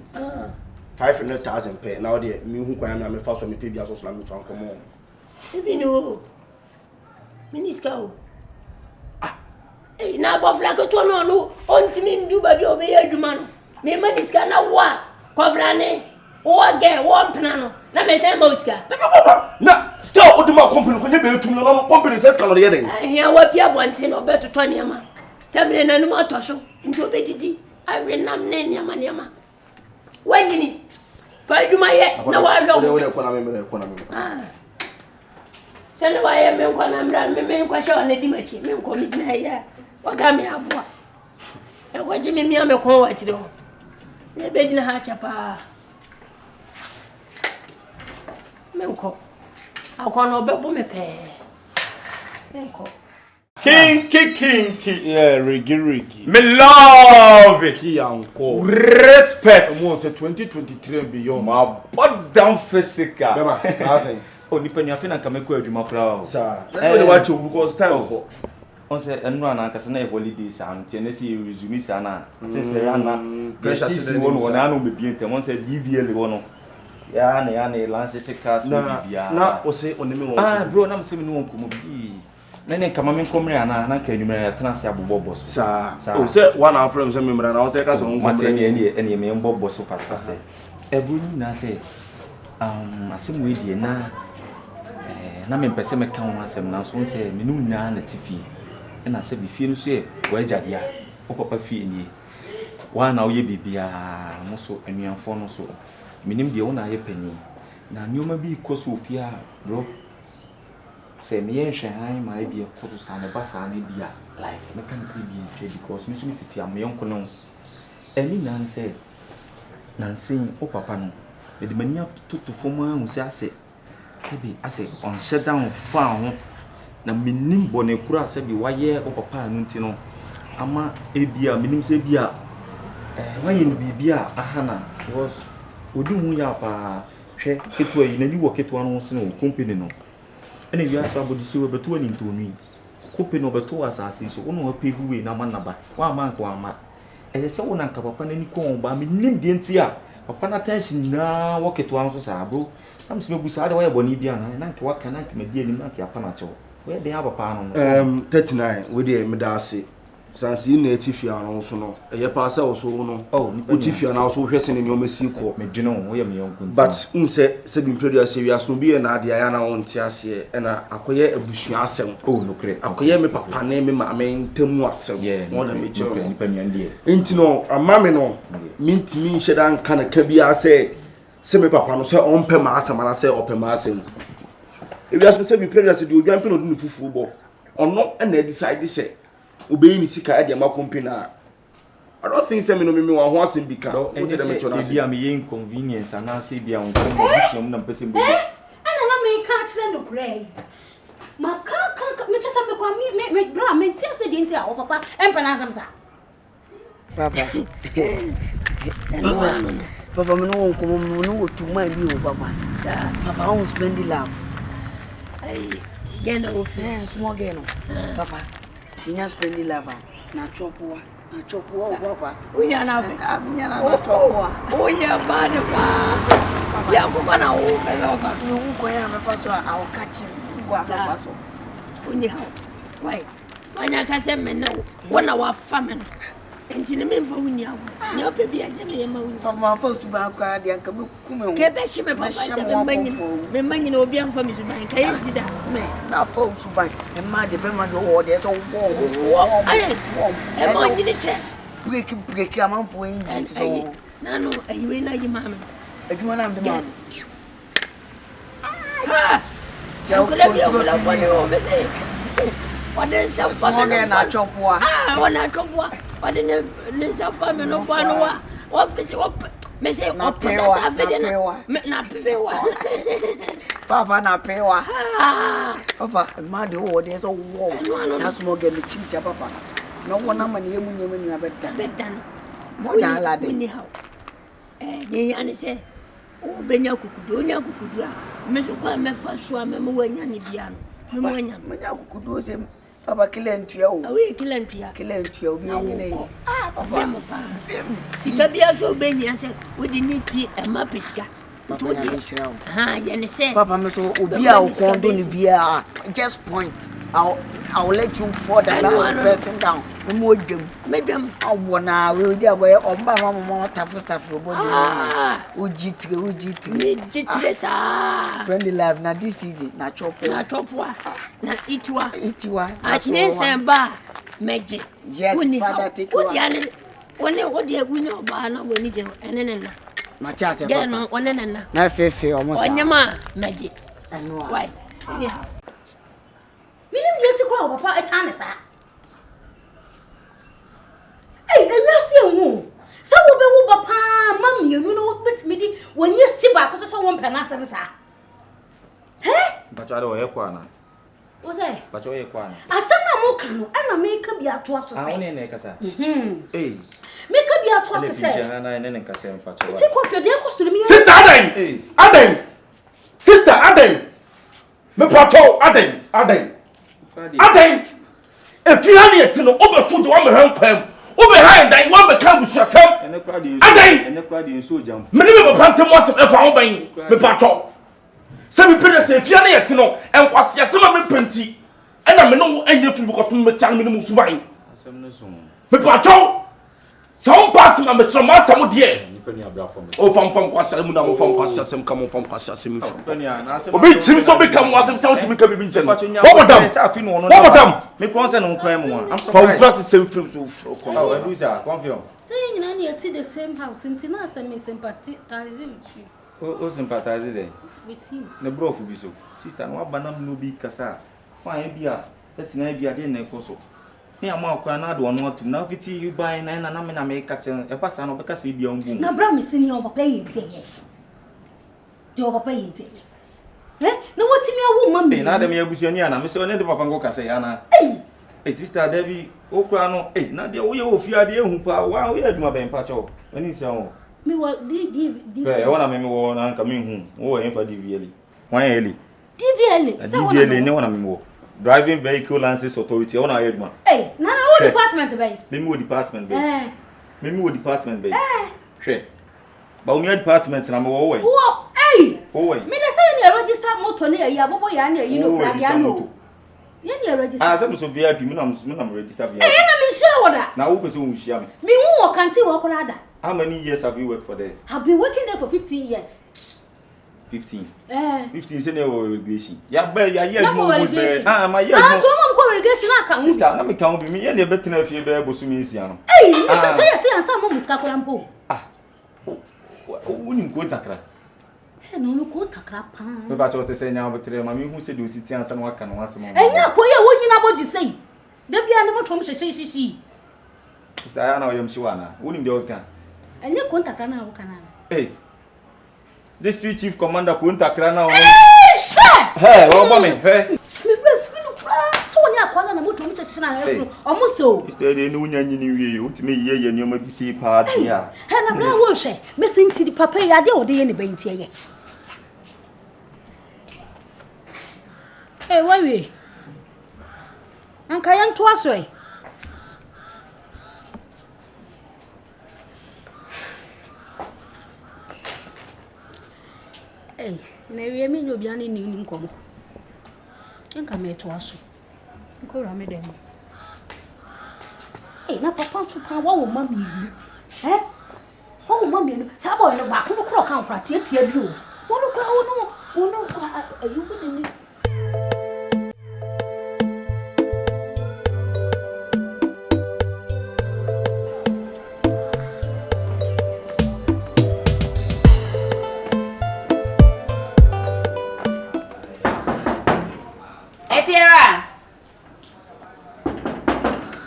500,000 pe na o de me hu kwan na me fa so me pe bia so so na me fa nkomo ibi no miniska o na bo flag to no ontimi ndu ba bi obe adwuma no me maniska na wa kobrane Oge one plano. Na me say moska. Papa, na still oduma company ko nye be etum no company say scale ye den. Ahia wa pia bonte no be toto niam. Sabre na no atosho. Nti obedidi. Awe nam ne niam. Wanyini. Pa adwuma ye na wa hwe. Ode ko na me. Sene wa ye me ko na mra me ko sha na di machi. Me ko mi na ya. Wa ga me aboa. E ko ji me ame ko wa kire ho. Ne be gina ha chapa. Menko. Akono bebo me pe. Menko. King. Yeah, Rigi. Me love it. Kianko. Respect. Mo say 2023 and beyond. My body down physical. Bema, asen. Oh, nipa nya fe na kameko adwuma kra. Sir. Let me watch you because time go. On say enro na kase na holidays and na see resume sa na. Say na pressure say won na no me bi ntem. On say DVL wono. Ya na lance se class bia na o se onemi won bro na mse me no komo bi na ne kama me komre ana na ka enumere ya transe abobo boss sa o se one and from se memra na o se ka so nko ene me mbo boss fatfate ebru ni na se asem we die na me pese me kan asem na so se me nu nya na tifi na se bi fie no so e wa jadia o papa fie ni wa na o ye bibia mo so anuanfo no so minim de wona ye pani na nyoma bi ko Sofia bro se me yenhwe han ma bi ko so sa ne basa ne bia like me kan see bi because me so me tifia me yonko no eni nan se nansin o papa no de mania toto foma hu se ase se bi ase on shut down fa ho na minim bone kura se bi waye o papa no nti no ama ebia minim se bia waye no bibia ahana was odi hu ya pa hwe ketua yi na ni wo ketua no se no company no ene wi asa bodi se we beto ani ntoni company no beto asase so wono pave way na manaba wa man ko ama se wo na nka papa na ni ko ba me nim de ntia papa na tension na wo ketua no so sa bro I'm so busy. Why Bonibia and what can I make dear Nimaki Apanacho? Where they have a pan 39 with the Medasi. Since you native and also no, a pass also no. Oh, Utifia and also dressing in your messy court. But say, said producer, we are so be an Adiana on Tiasia and acquire a bush yourself. Oh, no, acquire me papa name my main Temuasa, yeah, more than me, dear. Intino, a mamma mint me, Shedan can a cabia say, semi papa no say on Pemasa, and I say open massing. If you ask me, producer, do you jump in football or not, and they decide to say. Obey ni sika ade ma Kompany. I don't think say me no me wan ho asem bi ka. What dey me chona say am inconvenience and na say bia on condition na person be. Ana na me ka kire no pray. Ma ka me chesa me kwa me bra me tia se di nti a o papa empa na asem sa. Papa. Papa me no ko me no to my bi o papa. Sa papa on Spendylove. Ai gena o small geno. Papa. Minya Spendylove na chopoa papa unya na minya na chopoa unya bado pa ya kwa na u pesa papa uko ya mefaso au catch kwa papa so unya how why wanya ka se me no wona wa fame no enti ne me mfa unya wo ne ope bia se me yema unya papa fa su ba kwa dia ka me kume ke be shi me papa se me manyi na obi amfa me su ban ka yesi da me na fa su ba e ma de be ma do wo de so wo aye e mo nyi ne che break amanfo enji so na no ayiwe na yi mama adwuma na de mama ha ja ko ko be se waden sa fa me na chopoa wana chopoa waden ne sa fa me no fa no wa pese wa me se o pese sa fe na pewa papa na pewa papa ma de wo de so wo sa small girl chicha papa no wona ma ne yemu nyemu ni abedan mo da ala de ni how ni ani se o benya kukudu onya kukudu a me so kwa me fa so a me mo wanya ni bia no me wanya kukudu se papa kilentua o awe kilentua obi enyi ne papa mo pa sika bia so benya se wodi ni pi e ma pesika ha ya ne se papa me so obi a o kondo ni bia just point I'll let you fall that person down. Mo medam awona we di aboye omba mama tafu body. Ujitire sa. Spendylove na this easy na chopoa. Na itwa. Atne semba meje. Yes, father take you. Woni agunyo ba na woni je enene na. Matia se papa. No onene na. Na fefe almost. Onyama meje. Anwa. Why? Minim yeti kwa papa etane sa. Ewasi enwu. Sa wo be wo papa mam yenu no wo betimi di woni esi ba ko so won pena asem sa. Bacha do ye kwa na. Wo say? Bacha ye kwa na. Asem na mo ka no na me ka bia to aso say. Woni na kasa. Me ka bia to aso say. Pinche na ne kasa em facho. Ti ko pio de ko so mi. Sister Aden. Sister Aden. Me pato Aden. If you are to know over food, one hand crime, over behind that one become yourself. And the crowd is so jump. Many people phantom was if I obey me patrol. Some people say, if you are to know, and was your summer plenty, and I know any of you because me tell me to move swine. Me patrol. Some pass my Mr. Master, dear. Oh, from Quassamuna, from Quassam, come on from Quassam. Obi so become was himself to become in general. What madam? Me pronouncing on crime one. I'm from the same film so Confion. Saying you are the same house, and Tina send me sympathy with you. Oh, sympathize there. With him. The bro for be so. Sister, no banam no be kasa. Fine beer. That's an idea, then also. Me am out na do no to na fiti you buy na na me na make catch e pass na obeka se bia ngum na bra me sini o papa yente jo papa yente na woti me awu mama na dem yabusuani ana me se one de papa ngo kase ana sister Debbie o kura no na de wo ye ofia de ehu pa wa wo ye aduma ben pa cho ani se ho me wo di wona me wo na nka me hu wo ye fa DVL wan eli DVL ne wona me wo driving vehicle license authority on our head man. Na what department bay? Me department bay. Me department bay. Sure. But we department na me wo we. Hey! Oh, me dey say you register motor na ya bobo ya na you know brag ya no. You register. Ah, say so VIP me na register VIP. Eh, na me share woda. Na who person who share me? Me who work anti work rather. How many years have you worked for there? I've been working there for 15 years. 15. 15 say no relegation. Ya ba ya year no relegation. Ah, my year. Ah, so mom go relegation aka. Sister, na me kan be me ye na betina afie be bosu me nsia no. Hey, say ansa mom muska kola mpo. Ah. Woni ko takra. He no ko takra pa. Me ba chote say nya obetre ma me hu se de ositi ansa no aka no asem. Enya ko ye wonyina body say. Da bia ne motom hyehyehyehi. Sister, ya na oyem shiwa na. Woni de oka. Enya ko takra na wo kana. Hey. District Chief Commander Kuntakra na. Hey, share. Hey, what about me? Hey. Me be feel so when ya kwala na motom hyehyehye na efro. Omuso. Sister, de no nya nyini wie. Utime ye nyoma bi si pa dia. He na bra wo hwe. Me senti di papa ya de ode ye ne bentie ye. Hey, why we? Anka yan to aso e. Hey, na wie me no bia ne ni nkomo. Anka me to aso. Nko ra me dem. Hey, na papa tu pa wa wo mami ni. Eh? Wa wo mami ni. Sa boy no ba ko no kro kan fra tie bi o. Wo no kwa wo no ayu bi ni.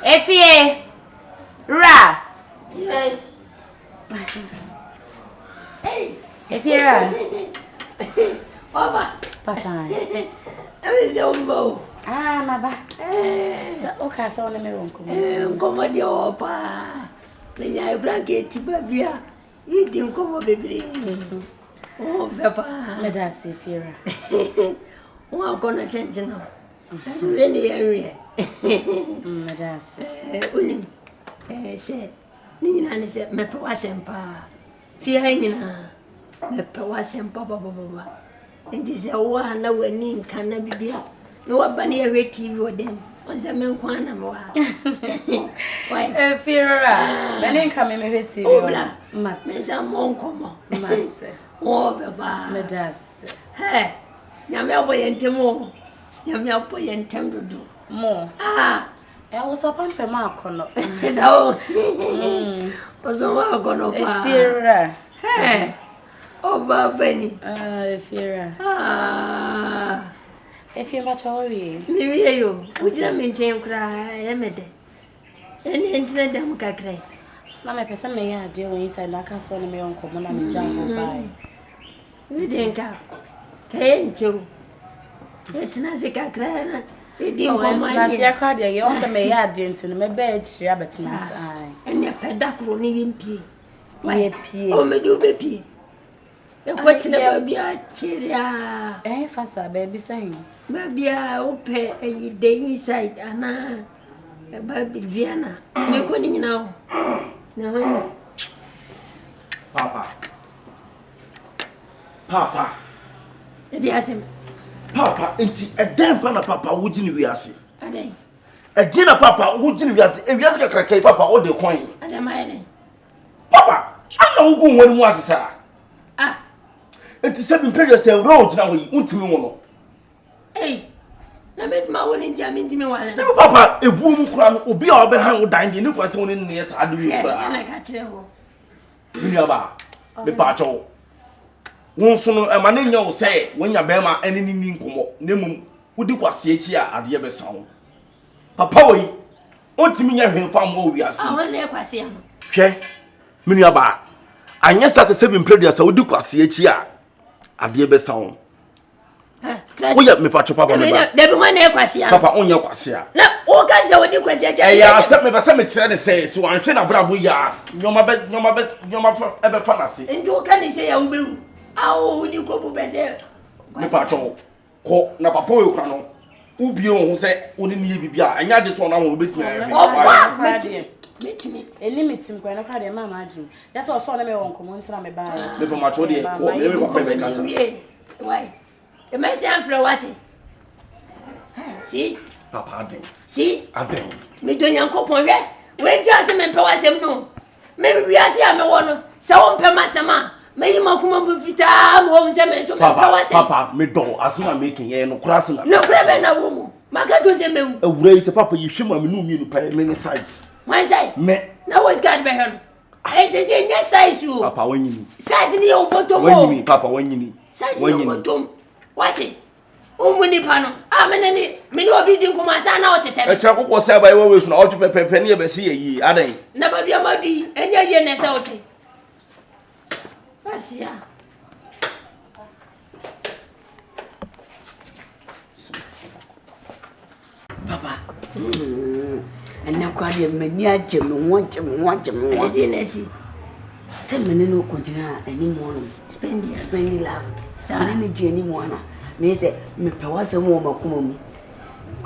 Efie Ra. Yes. Efie Ra. Baba. Pachai. Ebe umbo. Ah, maba. Sa oka sa ona me wonko. Nkomo de opa. Nenya blanket babia. Yidi nkomo bebre. Oh, papa. Me da se Efie Ra. Wa kona change na. Really area. Madasi. Unim. Se ni na se me pa wasempa. Fi hanyina. Me pa wasempa baba. Ndi se wa na wani nka na bibia. No wa bani e TV odem. Onse me nkwa na mo ha. Why? Fira. Bani nka me hwe TV. Obla. Mat. Me sa mo nkomo. Mat. Oh baba. Madasi. Hey. Nyame aboye ntemo. Nyame aboye ntem dudu. Mo. Ah. E wo so pampe ma akono. So. Ozo wa akono pa. Fira. Hey. Oh baba ni. Fira. Ah. Efie ba chori. Mi wie yo. Ujira me nchen kra yemede. Eni entina dam kakra. Na me pesa me ya de won inside na ka so na me onko mo na me jan ho bai. Mi denka. Kayen chu. Etina se kakra na. Edi nkomo na se akra de ye on se me ya de ntino me ba e chiri abetina sai. Enya peda kro ni yempie. Ye pie. O me do be pie. E kwatina ba bia chiri a. Fasa baby say. Ba bia ope e de inside ana. Ba Viviana. Me ko ni nyina o. Na ho. Papa. Edi asem. Papa, enti eden pa na papa wugini wiase. Aden. Eden na papa wugini wiase. E wiase ka krakai papa o de kwan. Aden ma eden. Papa, ana wugu wani mu asesa. Ah. Enti se bi period se road na hoyi, untimi wo no. Hey. Na met ma woni ntia mi ntimi wala. Te papa, ebu mu kura no obi a obe han wo dan de ne kwase woni ne sa adu wi kura. Ana ka kire ho. Ni aba. Me pa cho. Wonso no e ma ne nya wo se wonya be ma ene ni nkomo nemum wodi kwase echi a ade be san wo papa woyi ontimi nya hwen fam wo wiase Ah wana e kwase ya no hwe menu aba anya sa 7 period sa wodi kwase echi a ade be san wo wo ya me pa cho papa me ba debi wana e kwase ya papa onya kwase a na o ka se wodi kwase echi ya se me ba se me kire ne se so anhwe na brabo ya nyoma e be fa na se nti o ka ne se ya ubewu awo di ko bu bese me pa cho ko na papa wo kwa no ubi o ho se woni ne bibia anya de so na wo betimi ahwe Meet me. A limit in Grana Cardia, Mamma Jim. That's all son of my uncle, once I'm a buy. Little much what Why? The messy and flowati. See? Papa, see? I think. Me doing your coupon, wait just a man, power some no. Maybe we are seeing a one, so on Pemasama. May you mock Vita, home, some Papa, me do, as I'm making no crossing. No, Craven, a woman. Margaret was a man. A race, Papa, you should have knew me to pay many sides. My size, me. Now what's God behind? I say, yes, size you. Papa, when you size in the old bottom. When you mean, Papa, when you mean. Size when you bottom. What it? Muni pano. Ameneni, me no be din kuma sa na otete. E tira kokko se ba we so na otu pepepe ne be se yi adan. Na ba bia madi, enya ye na se ote. Asia. Papa. And now kwa de me ni aje me ho E di na si. Se me ne no kontina ani mo no. Spendylove. Sa ni je ni mo na. Me say me pe wase mo makuma mu.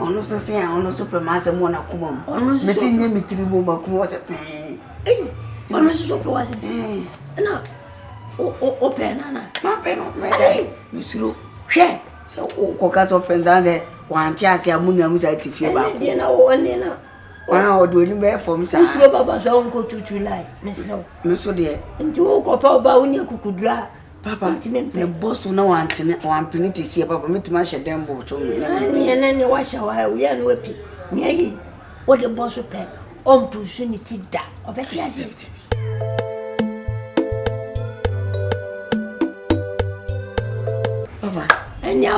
Ono so say ono so pe ma se mo na kuma mu. Me say nye mitiri mo makuma wase. Ono so pe wase. Na o pe na. Ma pe no me dai. Me suro. Hwe. So ko ka so pe nzanze wanti ase amunu amu sa tifie ba. Di na o ne na. Wana o do ni be form sa. Suro baba so onko tutu lai. Me suro. Me so de. Nti o ko pa ba woni akukudura. Papa, me boss na wantene wampiniti sie papa metuma hye dembo to me. Ne washa wa we ya no wapi. Ne ayi. Wo de boss pe. Opportunity da. Obeti ase. Papa, enya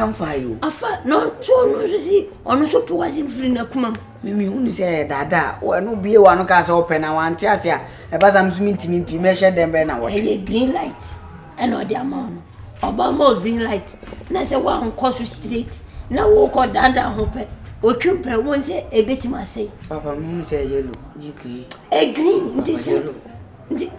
afa yo. Afa no so no so si ono so pe wase mfiri na kuma. Mimi hunu se dada wo no bie wa no ka se open na wanti ase a e ba zam zumi ntimi pi me hye dembe na wo. Eye green light. And all the amount. Obama green light. Na say one course straight. Na wo ko danda hope. O twumpe won say e betima say. Papa me say yellow, ni green. E green ndi ndi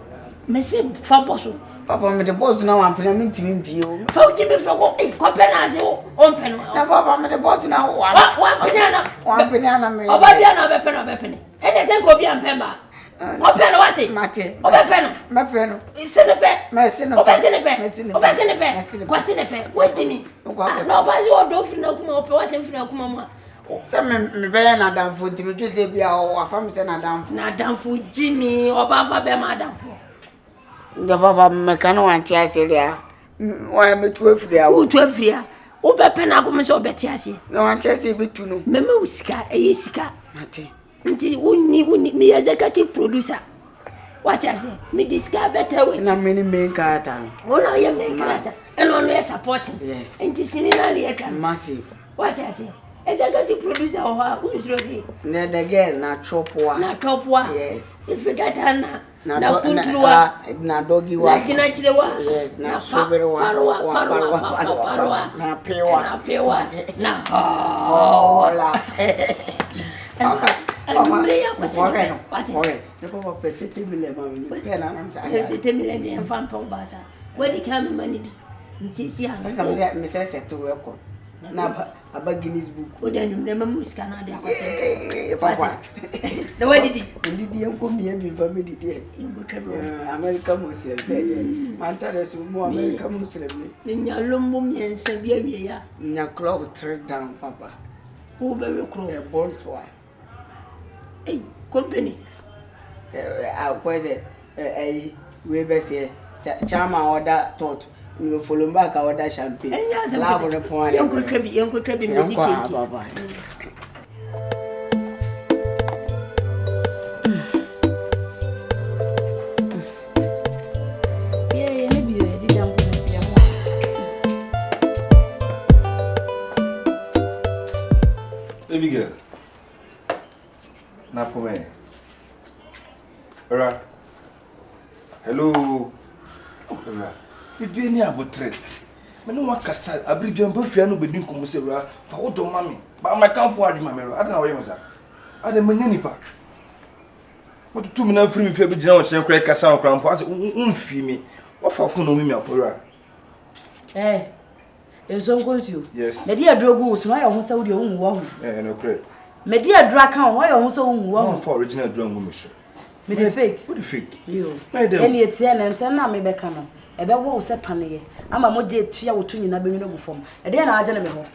me say fa boss. Papa me the boss na wan pena me ntimi pi o. Fa uti me fa ko ko pena say on pena. Na papa me the boss na wan pena na. Wan pena na me. Oba bia na be pena. Ene say ko bia mpemba. Kompany wati? Mate. Obefeno. Mefeno. Senepe. Mesino. Obesenepe. Kwa senepe. Wetini. No bazi odo fina kuma ope wase fina kuma ma. Se me be na damfo ntimi twese bia o afa me se na damfo. Na damfo Jimmy oba fa be ma damfo. Nga baba me kan wanti aseria. Wa me tu afiri a. Wo tu afiri a. Wo be pe na kuma se obeti ase. Na wanti ase betu no. Meme usika, eye sika. Mate. Nti woni me executive producer. What I say? Me discover better way. Na me ni main character. Ona ye main character. And on we supporting. Yes. Nti sinina le massive. What I say? Executive producer or who is ready? The girl na chopwa. Na chopwa. Yes. If you get her na kuntruwa. Na doggy wa. Na kina chilewa. Yes. Na sobero parwa. Na pewa. Na hola. Mreya kwa sini. Oye. Nepo petete mile mami. Pena na msa. Petete mile de mfam pong basa. Wedi kama mani bi. Nsisi anga. Saka me se setu weko. Na aba Guinness book. Odi anumre mamu iska na de akwase. Papa. Na wedi di. Ndidi enko mi emi family di. America Muslim de. Mantare su mo America Muslim. Nya lombo miensa bi awie ya. Nya club 3 down papa. Who be club? E bon toi. Hey, Kompany. Akwese we be say chama order tot. You follow back order champagne. Labo ne pon. Yanko trebi me dikeki. Baba. Baby girl. Na pome. Ora. Hello. Ora. Bibi ni abotre. Me no wakasa abribian ba fia no bedin komo se ora. Fa wo do mami. Ba ma kan fo adwuma me ora. Adana wo yemza. Ada manya nipa. Mo tutu me na firi me fia bi gina wo chen kra kasa wo krampo. Ase unfi me. Wo fa fo no mi afora. Enso nkonsu. Yes. Me dia drogu so na ya ho sa wo de wo nwo ho. No kra. Me di adura kan why you so hu wo. For original adura ngum so. Me the fake. What the fake? Yo. Any etie na nsem na me be ka no. E be wo se paneye. Ama mo je etua wo tu nyina be nwina gu fom. E de na aje na me ho.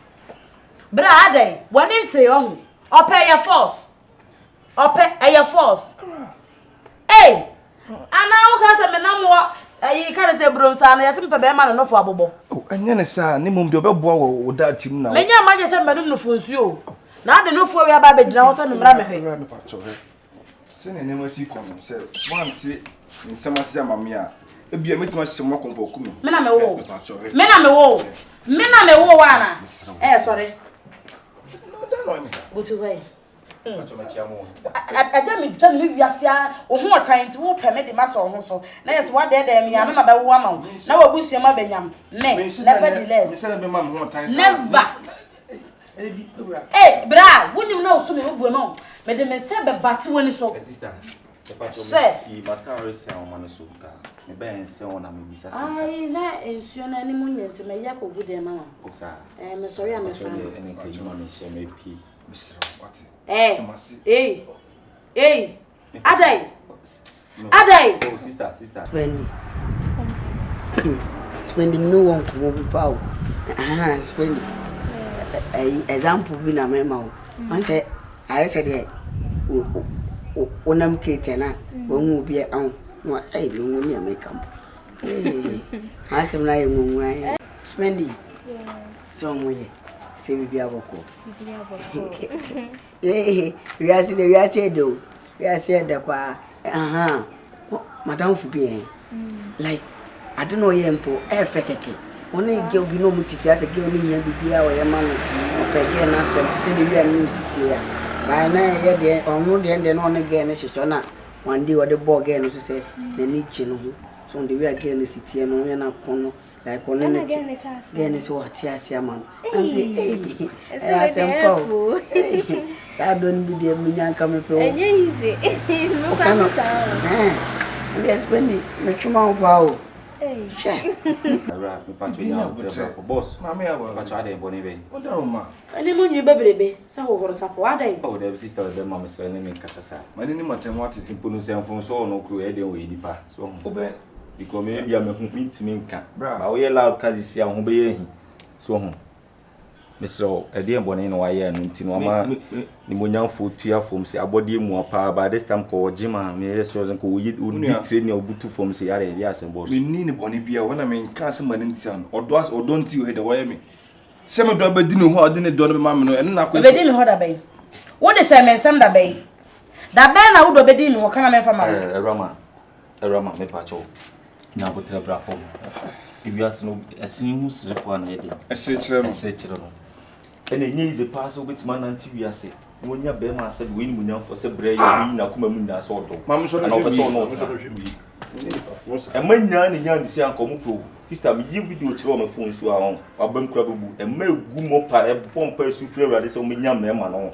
Bra adai, woni nte yo hu. Ope your force. Ope your force. Hey! Ana wo ka se me na mo ayi ka se brom sa na yesi mpe be ma no fo abobo. Oh, anya ne sa ne mum de obeboa wo da chim na. Me nya ma je se mbadum no fo nsuo. Na ade no fo wi aba be gina wo se me mra me hwe. Se ne ma si kono se wanti nsema se amame a ebia metuma se mo konfo ku me. Me na me wo. Me na me wo. Me na me wo wana. Sorry. Go to where? Aja me twa me wiasia wo ho otan ti wo pɛ me de ma so ho so na yes wa de me ya me ma ba wo ama wo na wa busu ma benyam me nevertheless me say be ma ho otan never eh bra wonim na osu me bu no me de me se be bate woni so sister si matari se o ma so ka me ben se ona me bisa se ai na ensuo na ni munyenti me ya ko gude ma o sa me sorry am fa ene ka juma me she me pi Adai. Adai. Oh, sister. Spendi no one come over power. Spendi. Example bi na mema o. Man say I said here. Onam kete na won bi an. No no me make am. Asem na yemu nwan. Spendi. So mo ye. Se bibi aboko. We are do. We are said the pa. Madam for being. Like, I don't know yempo, fekeke. Only girl be no mutifia as a girl in here be our man or pay again as to say the real new city. By now, here or no, then on again, she shall not. One day, or the ball again, to say, the need chino. So the way again the city and only na kono. Like on again is what Tiasia man. And say, I simple. I don't be the million coming to easy. No, and they spend it, make your mouth out. Share. For boss, Mamma, but I didn't believe what the Roma. And the moon you baby, so horse up what day. Oh, the sister of the mamma saying in Casasa. My name is what you put on from so no crew, anyway, so obey. Because maybe I'm a meet me can. But we allowed Cadis young obey him. So, Mr. A dear bonnet in wire and Tinoma, the Munyan food to your form, say a body more power by this time called Jima, may yes, wasn't cool, you wouldn't train your boot from say, yes, and boss. We need a bonny beer when I mean, Castle in town, or does or don't you hit away me. Some double dinner who didn't do mamma and not with didn't hold a bay. What is I mean, some da bay? That man I would be dinner or come from a Rama, me pacho. Now go to the bravo. If you ask no, a scene who's the one heading. A searcher. And it needs a parcel with man until we are said. When your bear said, we will for separate your Kumamuna sort of. Mamma, so and when young is young come pro, this time you video to my phone so on, a bum crabble, and may boom up a form person flavor this on me young man.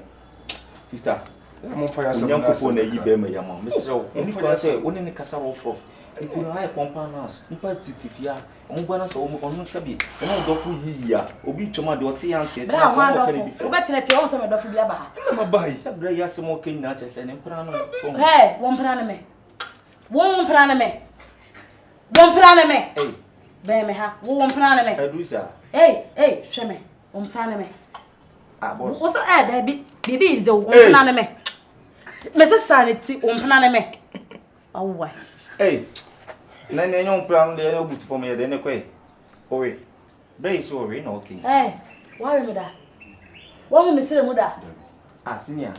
Sister, I'm on fire some young people, you bear my young Mr. Only for I say, only in the castle for. You could hire companions, Nipa Titifia, Omubanas or Sabi, and all the full year, Obi Choma, the Otianti, but if you also made of Yaba, I'm a buy some gray Yasimo King Natchez and Emperano. Hey, one praname. One praname. One praname. Bemeha, one praname. Hey, Sheme, one praname. What's so add, baby is the one praname. Mrs. Sanity, one praname. Oh, why? Hey. Then they don't plan the no good for me, then a quay. Oh, very sorry, no king. Eh, why me that? What will Mr. Muda? Ah, senior.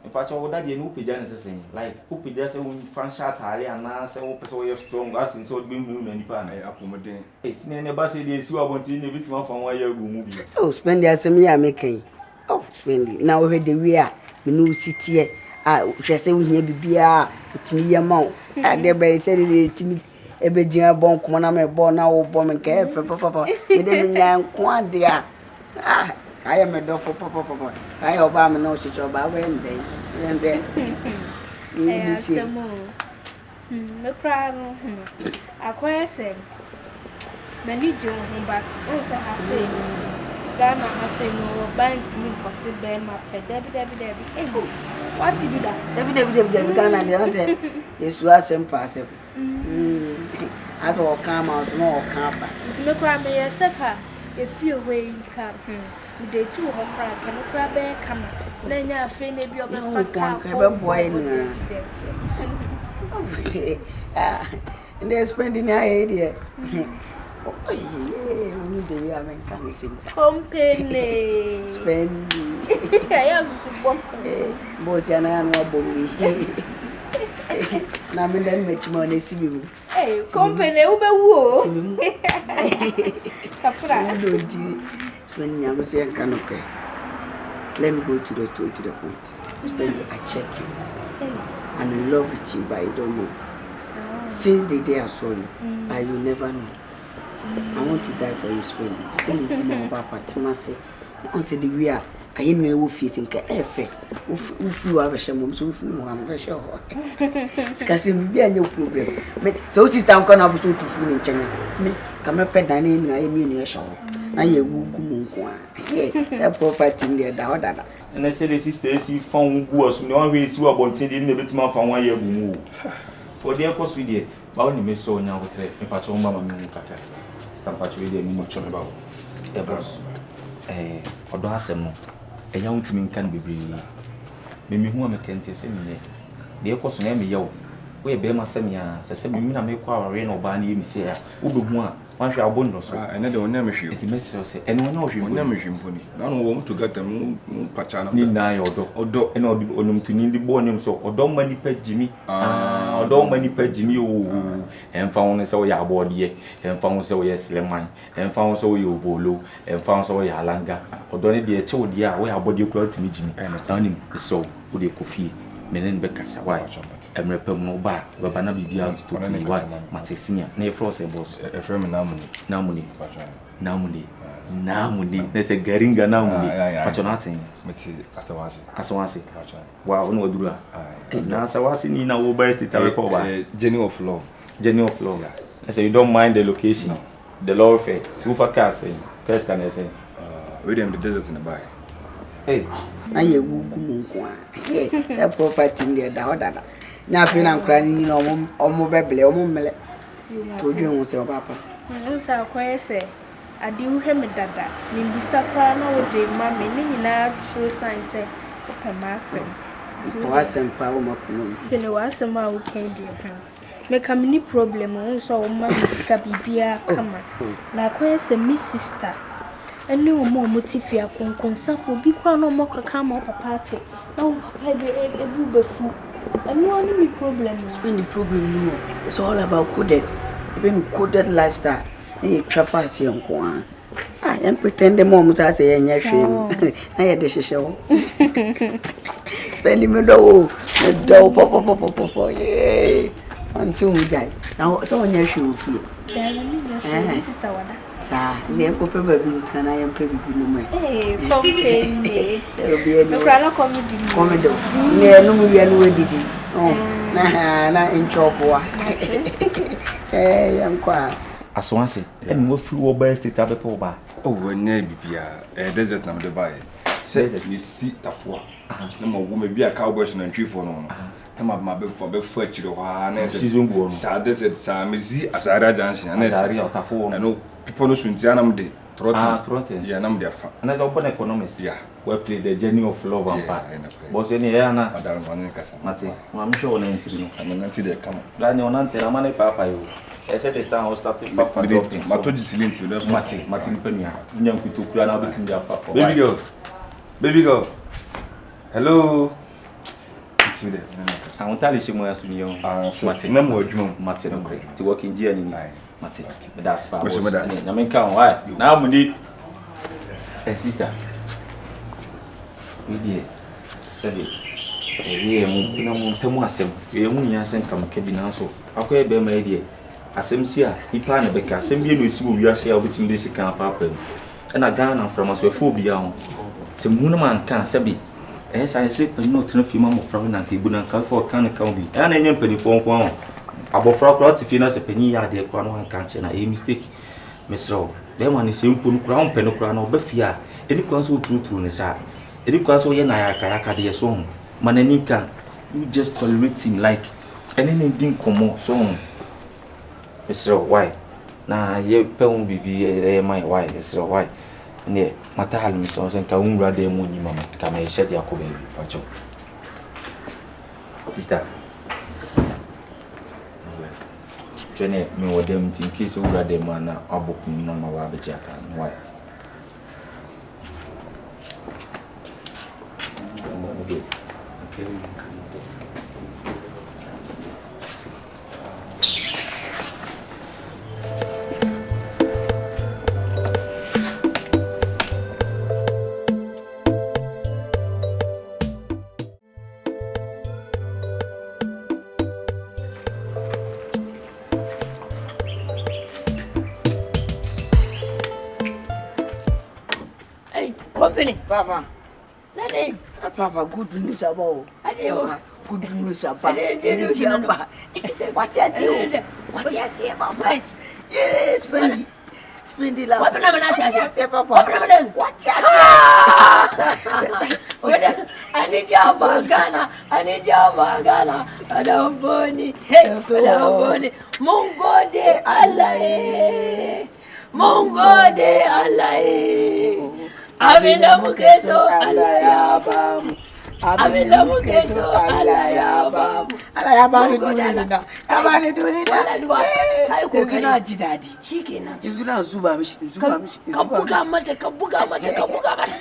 If I told that you know, Pijan's like who Pijas and fan shot, and answer, open your strong gas and so being many pan. I accommodate. It's never say they see about in the victim from why you movie. Oh, spend the assembly making. Oh, spendy. Now we the we are, we know city. Just say we here be with me amount. And they said it to me. Ebe jia bon kuma na me bon na wo bon me ke fe papa me de me nyan kwa dia kaya me do fo papa kaya oba me no se choba we ndey you see me cry no akoya se many do but also have say Ghana has no banting possible, my pet, Debbie. What did you do? Debbie, Ghana, the answer is was impossible. As all come out, no camper. It's me cry me a sucker. If you way you come, they too home crack and crab bear come. Then you're afraid of your boy. And they're spending our idea. Oh, yeah, we need the young can sing. Kompany. Spend. I have Both and I know Bombi. Now, I'm then much money. See me. Hey, Kompany, woo. Spend yam say and can okay. Let me go to the story to the point. Spend I check you. I'm in love with you, but I don't know. Since the day I saw you, but you never know. I want to die for you, Spend. Tell me about Patima. Until the we are. Can you know face in cafe? If you have a shame, so I'm very sure. Scarcely be a new problem. So, sister, I'm going to be to feel in China. Me, come up at Danny, I mean, show. Now you go, that property in there, the and I said, the sister, she found was no way to about sending the bit more from 1 year move. For the course we did, but only me so now with a patch on Mamma Mucata. Stamp patch with a much about a boss. Or do some. A young team can be brilliant. Maybe who am I can't say me. The course name me yo. We bear my semia, says me, I make our rain or banny, me say, Ubu one shall bonus. And I don't name you. It's a message, and one of you name him pony. None want to get them patchana, need nine or dog, and or to need the bonum so, or don't money pet Jimmy, or don't money pet Jimmy, and found so ya body, and found so yes, lemon, and found so you bolo, and found so ya langa, or don't be a child, yeah, where body clothes to me, Jimmy, and down him so, would a coffee, men Becca's wife. I'm repel no bar, but Banna be out to any white, Matixia, near Frost and Boss, a firm Namuni, that's a Garinga Namuni, but you're nothing, as I say. Wow, no, Dura. Now, Sawasi in our best, it's a Jenny of love. I say you don't mind the location, the law fair, 2 for casting, first can I say, read them the desert in the bay. Hey, now you go, that property in there, the other. Nothing I'm crying, you know, almost babble, almost mellow. Told you was your papa. Also, quite say, I do him a dada. Mean be surprised no day, mammy, now true signs say, Pamassing. Was and power macron. You know, as a man who can't dear him. Make a mini problem, also, mammy scabby beer, come on. Like, where's a miss sister? And no more motifia con suffer, be crowned no more come up a party. No, I be a boober fool. And no only problem. Spend the problem, no. It's all about coded. You've been coded lifestyle. And you travel as young one. I am pretend the moment I say, and yes, I had the show. Spending me though, the dough, pop, yay. Until we die. Now, so on your shoe feel. Sister, what? Sir, near Copper Binton, I am pretty good. Hey, Kompany. There will be a no comedy. Near no, we are ready. Oh, nah, in chop. Hey, I'm quiet. As once, and what flew over state up a poor bar. Oh, when be a desert number by. Says you see Tafua. No more woman be a cowboy and tree for no. I'm my bed for bed for children. And season born. Sad desert, Sam, see as I dancing, and as I know people no Suntianam de Trotting, Yanam de Fa. And I open economists, yeah, where play the journey of love and part. Was any Anna, Madame Vanica, Mati, I'm sure an entry. I'm an anti there come. Plan your answer, I'm a papa. I said this time I was starting for adopting. Matodi Silent with Martin Pena, young to plan out between their papa. Baby girl. Hello. I won't tell you more as you Martin, no more Martin, great to work in Gianni. Martin, that's far. I mean, come why? Now we need a sister. We did. Said it. We are no Tomasem. We are only asking come cabin so. Okay, be my idea. Asemsia, he planned a becker, assembly will see we are share between this camp happen. And a gun from us were full beyond. So Moonaman can't say. As I said, but not enough female from and he wouldn't come for a can county. And I am penny for one. About frog lots if you know a penny yard, dear Quano and can't, and a mistake. Miss Rowe, Be man is simple no kura on pe no kura na obafia. Eni kwan so true ne sa. Eni kwan so ye na ya de so. Mananika, you just tolerate him like any didn't come so. Mr. Why? Na ye pe un bibi my why, Mr. Why? Ne mata hal mi so ka unra de mu ni mama ka me she dia ko be pacho. Sister. Jene me wo dem tin case unra de mu na aboku ni mama wa be jaka. Why? Okay. Hey, Kompany. Papa. Daddy. Papa, good news about. Good news about. What you say, Papa? Yes, Spendylove. What happened to say, Papa? What happened? What you say? I need your bagana. I need your bagana. I don't bunny. Hey, I don't bunny. Mungo de Allah. Mungo de Allah. Abina mukeso Allah ya bam. Abina mukeso Allah ya bam. Allah ya bam ni dole na. Ya bam ni dole na. Kai ko kana ji dadi. Shikenan. Yanzu na zuba mishi. Ka buga mata.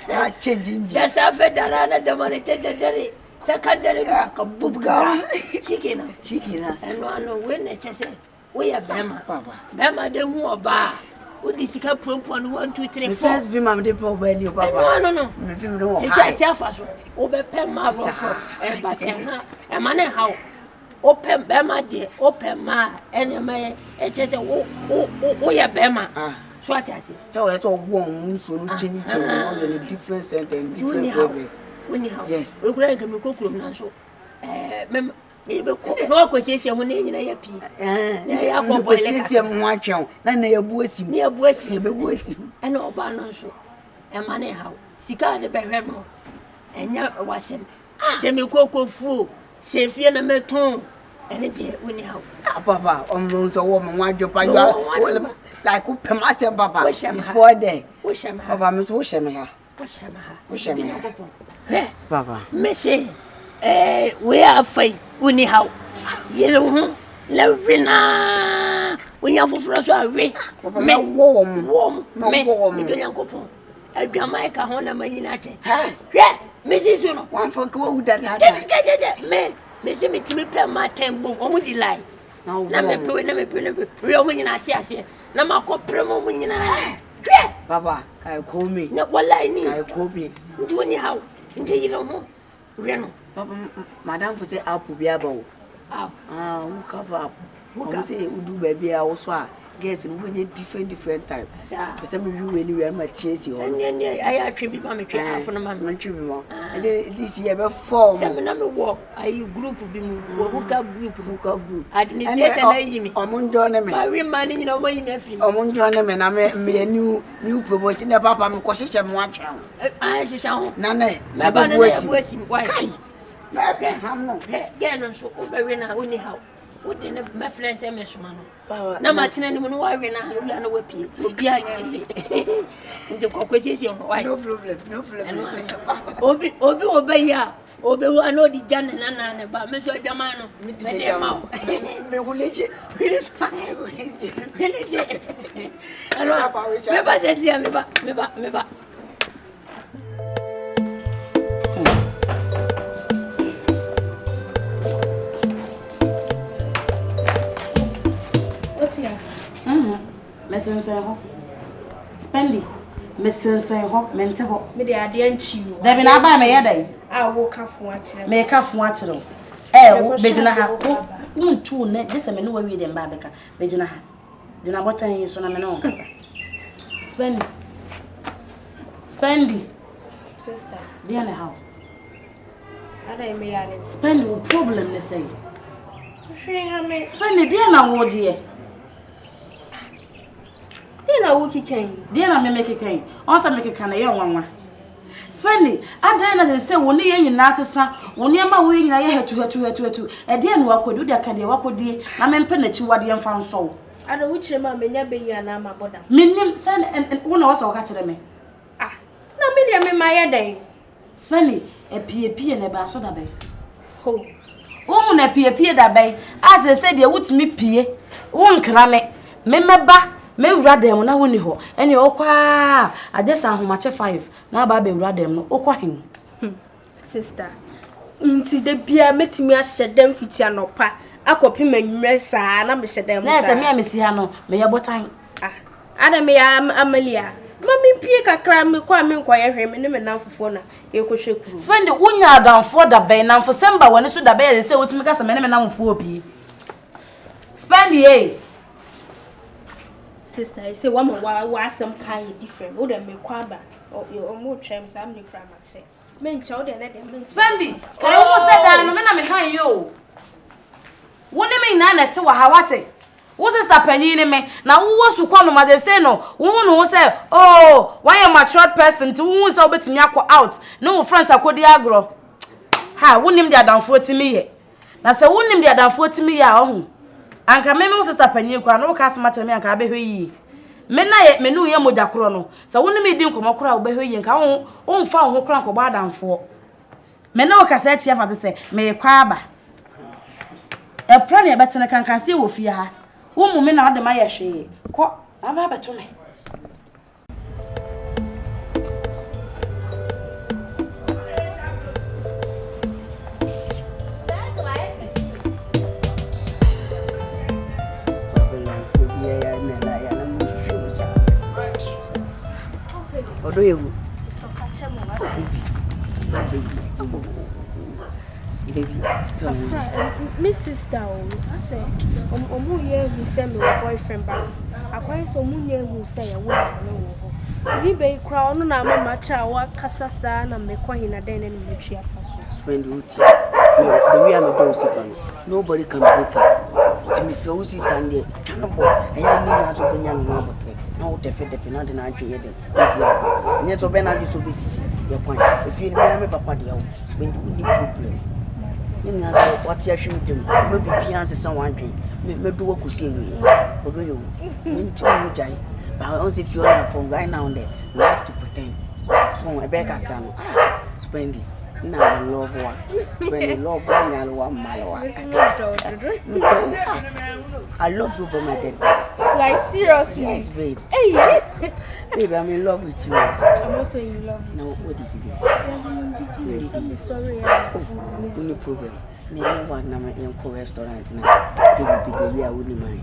Ya change inji. Da safe da rana da maraice da dare. Sakandare ka buga. Shikenan. Ano wenne chese. We ya bema. Bema de hu oba. Odi sika prompon 1 2 3 4. First film am dey for belly papa. No. Me film dey. Se sai tia fa so. O be pem ma ro so. E ba te ha. E ma ne ha. O pem be ma de. O pem ma ene me e che se wo ya be ma. So atiase. So we to won so no change all the different scent and different flavors. When you have. Yes. We go can me kokuro na so. Me be ko no ko siesie ho na nyina ya pi. Ya ko boy le siesie mo atwen na ya bu asim. Na ya bu asim. Ya be bu asim. Ena oba no so. E ma ne hawo. Sika de be hwe no. Enya wasem. Se me kokko fu. Se fie na meton. Ene de woni hawo. Papa, on so wo mo adwen pa you like who pem asem papa. It's for there. Wo shema. Papa me to wo shema ha. Wo shema. He. Papa. Me say we are fight woni hawo. Yele ho. Levina. When you have for so away. Me warm. Me yankopon. Adwama ka ho na manyina che. Hwe, me si so no. Wan fo ko uda na. Me se me timi pe ma tembo omu di lai. Na me pe. We omu nyina ati ase. Na makopre mo omu nyina. Hwe. Baba, kai ko me. Na wallahi ni. Kai ko me. Ndi woni hawo. Ndi yiro ho. We no. Papa, madam for say apple bi abawo. Who cover? Who say we do baby also? Guess we need different type. But some you really my tears you. And I attribute my trip on my tribute. And this year before. Some me walk. I group be hook up group. Administrator me. Among John me. I remind you know my nephew. Among John me na me new promotion. Na papa me kwahye me watcha. I shall. Nane. My banner was why. No. Get on so over now only how. What in my friends and Miss Mano. Now, Martin and Moon, why we now we are no whippy. Be I the conquisition. Why? No problem. Obi obey ya. Obi I know the Jan and Anna, but Monsieur Jamano. Me will let you. Hello, says here, me back. Messensen ho. Spendy. Messensen ho, mente ho. Me de ade anchi wo. Da bi na ba me yedai. Wo kafo akire. Me kafo akire. Wo bejina ha. Untu ne, dese me no wa wi dem ba beka. Bejina ha. Dina botan yi so na me no kasa. Spendy. Sister. Dia na how. Ada me yale. Spendy wo problem ne say. Hwe ha me. Spendy dia na wo je. na wo kikan. Dear na me make kikan. Onsa make kikan na ye nwanwa. Spendy, adan na say wo ne ye nyina asesa, wo ne ma wo ye nyina ye hetu. E de no akodu de aka de wakodi na me mpe na chi wade mfa nso. Ada wo kire ma menya beyi ana ma boda. Minnim sen wo na wasa waka kire me. Ah, na me de me ma ye den. Spendy, e pie na ba so da be. Ho. Wo na pie da be. As say de wutimi pie. Wo nkra me meba me wura dem na woni ho ene okwa agesa ahomache 5 na ba be wura dem no okwa hen Sister nti de bia metimi a hyedem fiti anopa akopi manwure saa na me hyedem na se me amesi ha no me ye botan ada me ya amalia mami pie kakra me kwa me nkoye hwe me ne me namfofo na ye kohwe kuru Spend unya adamfo da be namfo semba woni so da be se wotimi ka se me ne me namfo obi Spend ye Sister, I say one more some kind different. Would make kwaba or your more trams. I'm the crime. Say, men child and let them Spendy. Can you almost say that? No man, I'm behind you. What do you mean, Nana? To Hawate? What is that penny in me? Now, who was to call them? They say no. Woman who say, oh, why am I short person to who is over to me out? No friends, I could diagro. Ha, wouldn't him down 40 me. Now, so wouldn't him down 40 me ya home. Anka meme sister panyi kwa no ka smata me anka abehwe yi me na ye me nu ye moja kro no so woni me di nkomo kro a obehwe yi nka wo mfa wo kro anko ba adamfo me na wo ka sa chia fa se me kwa aba e pra ne betene kankan se wo fie ha wo mu me na ade ma ye hwe ko aba beto me Odo yewu. Baby. So, Miss Sister, I say, Omuye who send me a boyfriend, but I quite so Munya who say a woman. To be bay crown, no match our Casasa and make one in a den and make you Spend the way I'm a dose, nobody can break it. To Miss Rosie stand there, cannonball, and I need not to be young no definitely not an idea. And yet, when I used to be your point. If you know me, Papa, dear, spend the problem. You know what you should do. Maybe Pians is someone dream. Maybe what could see me. Or do you? Need to jai. But I don't feel like from right now and there. We have to pretend. So I beg I can spend it. Now love one. Spend the love one and one mile. I love you for my dead. Like seriously? Yes, babe. Hey, babe, I'm in love with you. I'm also in love with you. Now, what did you do? I'm sorry. No problem. Never one number in a restaurant now. People be the way I wouldn't mind.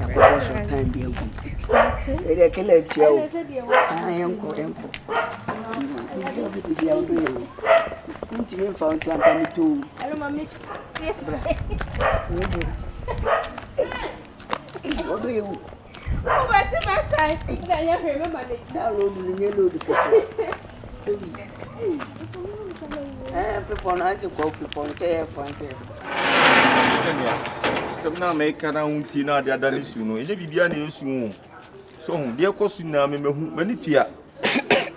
I was some time be a week. They can let you. I am going to love it with you. Intimate found company too. Hello, mommy. What do you? Oh, what's my side? I remember it. Download the yellow. People nice to go people say fun. Some now make an untina the other soon. It be an soon. So, dear Cosina, Menitia.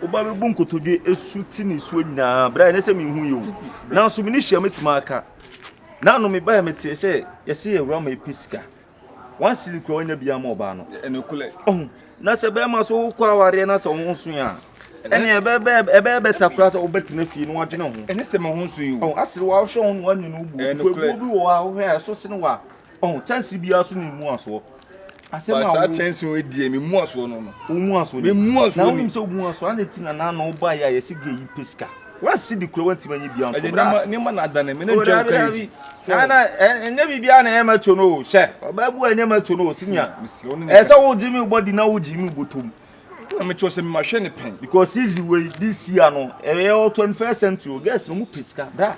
Oba bunko to be a suitin is na Brian SM who you. Now, so many met marker. Now, no me buy me say, you see a rum a pisca. One silly growing a biamobano. And you oh, Nasa Bama so quite arenas on Monsuya. And a better craft or better if you want to know. And it's a Monsu. Oh, I see I've shown one you know, and who are so sinwa. Oh, Chancy be out in Mosso. I said, I chance you with me once one. Once now him so once one thing and I know by a ciggy pisca. What see the cruelty when you be on the Niman had done a minute. And never be an amateur no, chef, or babu and amateur no, senior. As old Jimmy body now, Jimmy Butum. I'm a choice in machine pen because easy way this year no, a 21st century, guess no pisca, bra.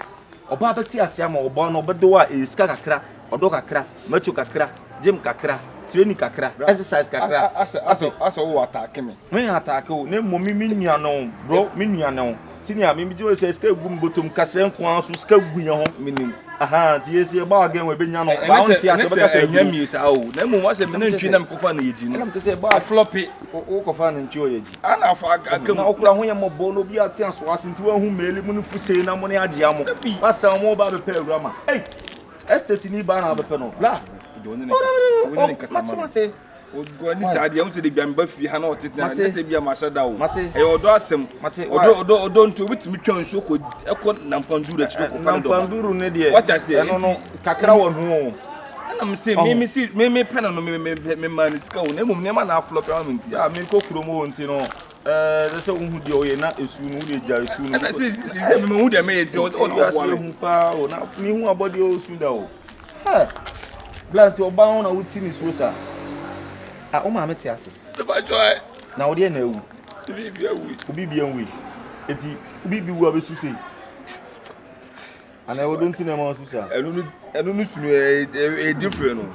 Or Baba Tiasiam or Bono, but do is Kakra, or Docakra, Macho Kakra, Jim Kakra. Training kakra, exercise kakra. Asa what attack me. When attack, name mommy miniano, bro, miniano. tinia me do say ska gum botom kase nko so ska gunya ho minim aha ti yesi ba again we benya no ba on ti ase ba kase enya mi sa o na mu wa se me ntwi na me kofa na yeji no na me say ba floppy o kofa na ntwi o yeji ana fa akam na okura ho ye mobo no bi ate aso ase nti wa hu meli mu no fuse na mo ne age amo ba sa mo ba be pe Awurama estate ni ba na be pe no la do ne kasa mate o go ni sa de unto de bia me ba fi ha na otetna na se bia ma shada o e odo asem odo nto bitimi twan so ko eko na mpanduru akiro ko fa do mpanduru ne de what I say no kakra won ho ana me say me pena no me man ska o na mum ne ma na flop ya minti ya me ko kromo nti no de se hu de o ye na esu no de ja esu no ana say me hu de me nti o ya se hu pa o na me hu abode o su da o ha blanti o ba won na wuti ni so sa o ma meti ase ba joy na o de na ewu bibia wi eti bibi wu abesu sei ana wo don't na ma su sa enu nu sunu e different no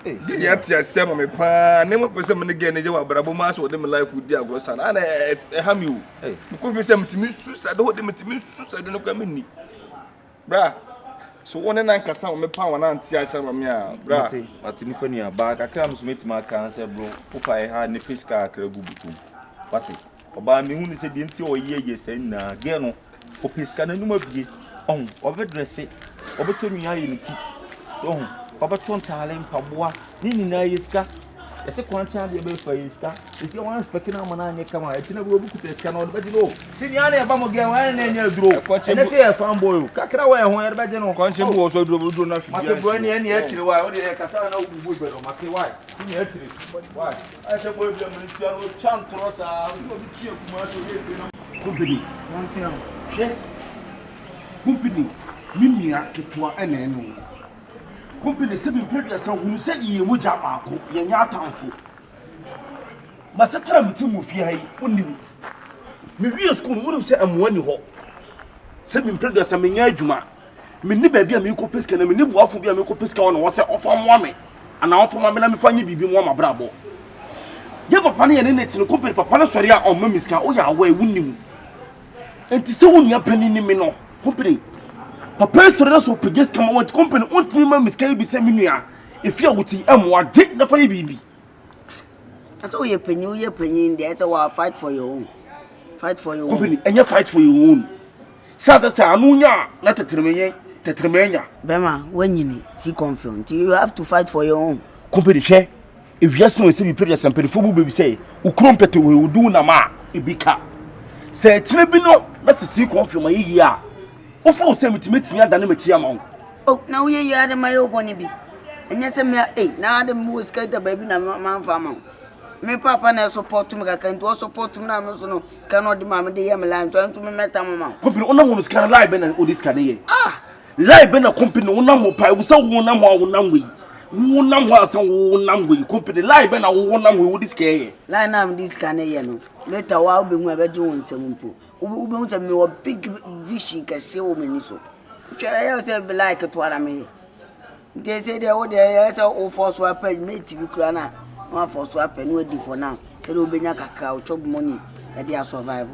di ya ti ase ma me pa ne mo pese me ne ge ne je wa brabo ma so de me life di agro sa na e ha mi o ko fi se mtimi su sa de ho de mtimi su sa de no kwa me ni bra so one na nkasa o me pa wona anti ase ma me a bra ati ni pani aba kakra am so metima kan se bro popa e ha ne fiska akra gubutu wati oba me hu ni se de nti o ye se na ge no o fiska na numa bie on obe dresse obe to nua ye nti so obe to ntale mpaboa ni na yeska ese kwanta de be fa yeska ese wan speki na mana anye kama eti na obu kuta yeska na obe di no sini ana e ba mo ge wan na nya duro ene se e fan boy kakra wa e ho e be je no konche bu wo so duro na fi bia mate bro ni ene e chire wa o de kasa na obu boy be no mate why sini e chire why I say boy bia me ti anu chan trosa o bi ti kuma so ye ti no Kompany Confion she Kompany mimia ketwa ene no Kompany se bi producer hunu se ye mu ja baako ye nya atamfo masetara mtimu fi hai onim me wie school wonu se amwa ni ho se bi producer me nya adwuma me ni ba bia me ko peska na me ni buafo bia me ko peska wona wo se ofa mo me ana ofa mo me na me fanye bibi mo ma brabo ye papa ne ye ne net no Kompany papa na sori a o ma miska o ya awa e wonim enti se wonu apani ni me no Kompany papa sori na so peges kama want Kompany ontimi ma miska bi se menua efia wuti amwa de na fanye bibi. So you penny there to fight for your own. Fight for your Kompany, own. and you fight for your own. Sada sa anunya na tetremenya. Bema, when you need see Confion, you have to fight for your own. Kompany share. If you no say be president and perifubu baby say, ukrompete we do na ma ebika. Say tinebi no, na see Confion my year. Ofo say metimeti anda na metia ma. Oh, now you are the my own be. And yes, me now the moose get the baby na man farmer. Me papa na support to me ka nto support me na me so no ska no de ma me de yam line to nto me meta mama Kompany ona wo ska lie be na odi ska de ye lie be na Kompany ona mo pa wo sa wo na mo wo nam we wo nam ho asa wo nam we Kompany lie be na wo nam we odi ska ye lie na me dis ska na ye no later wa obi hu ebe ju won sem mpo obi hu me wo big vision ka se wo me ni so twa ya say be like to ara me they say they wo dey say o force wa page me tv kura na one for so happen we di for now say do benya kakra o chop money e dey survive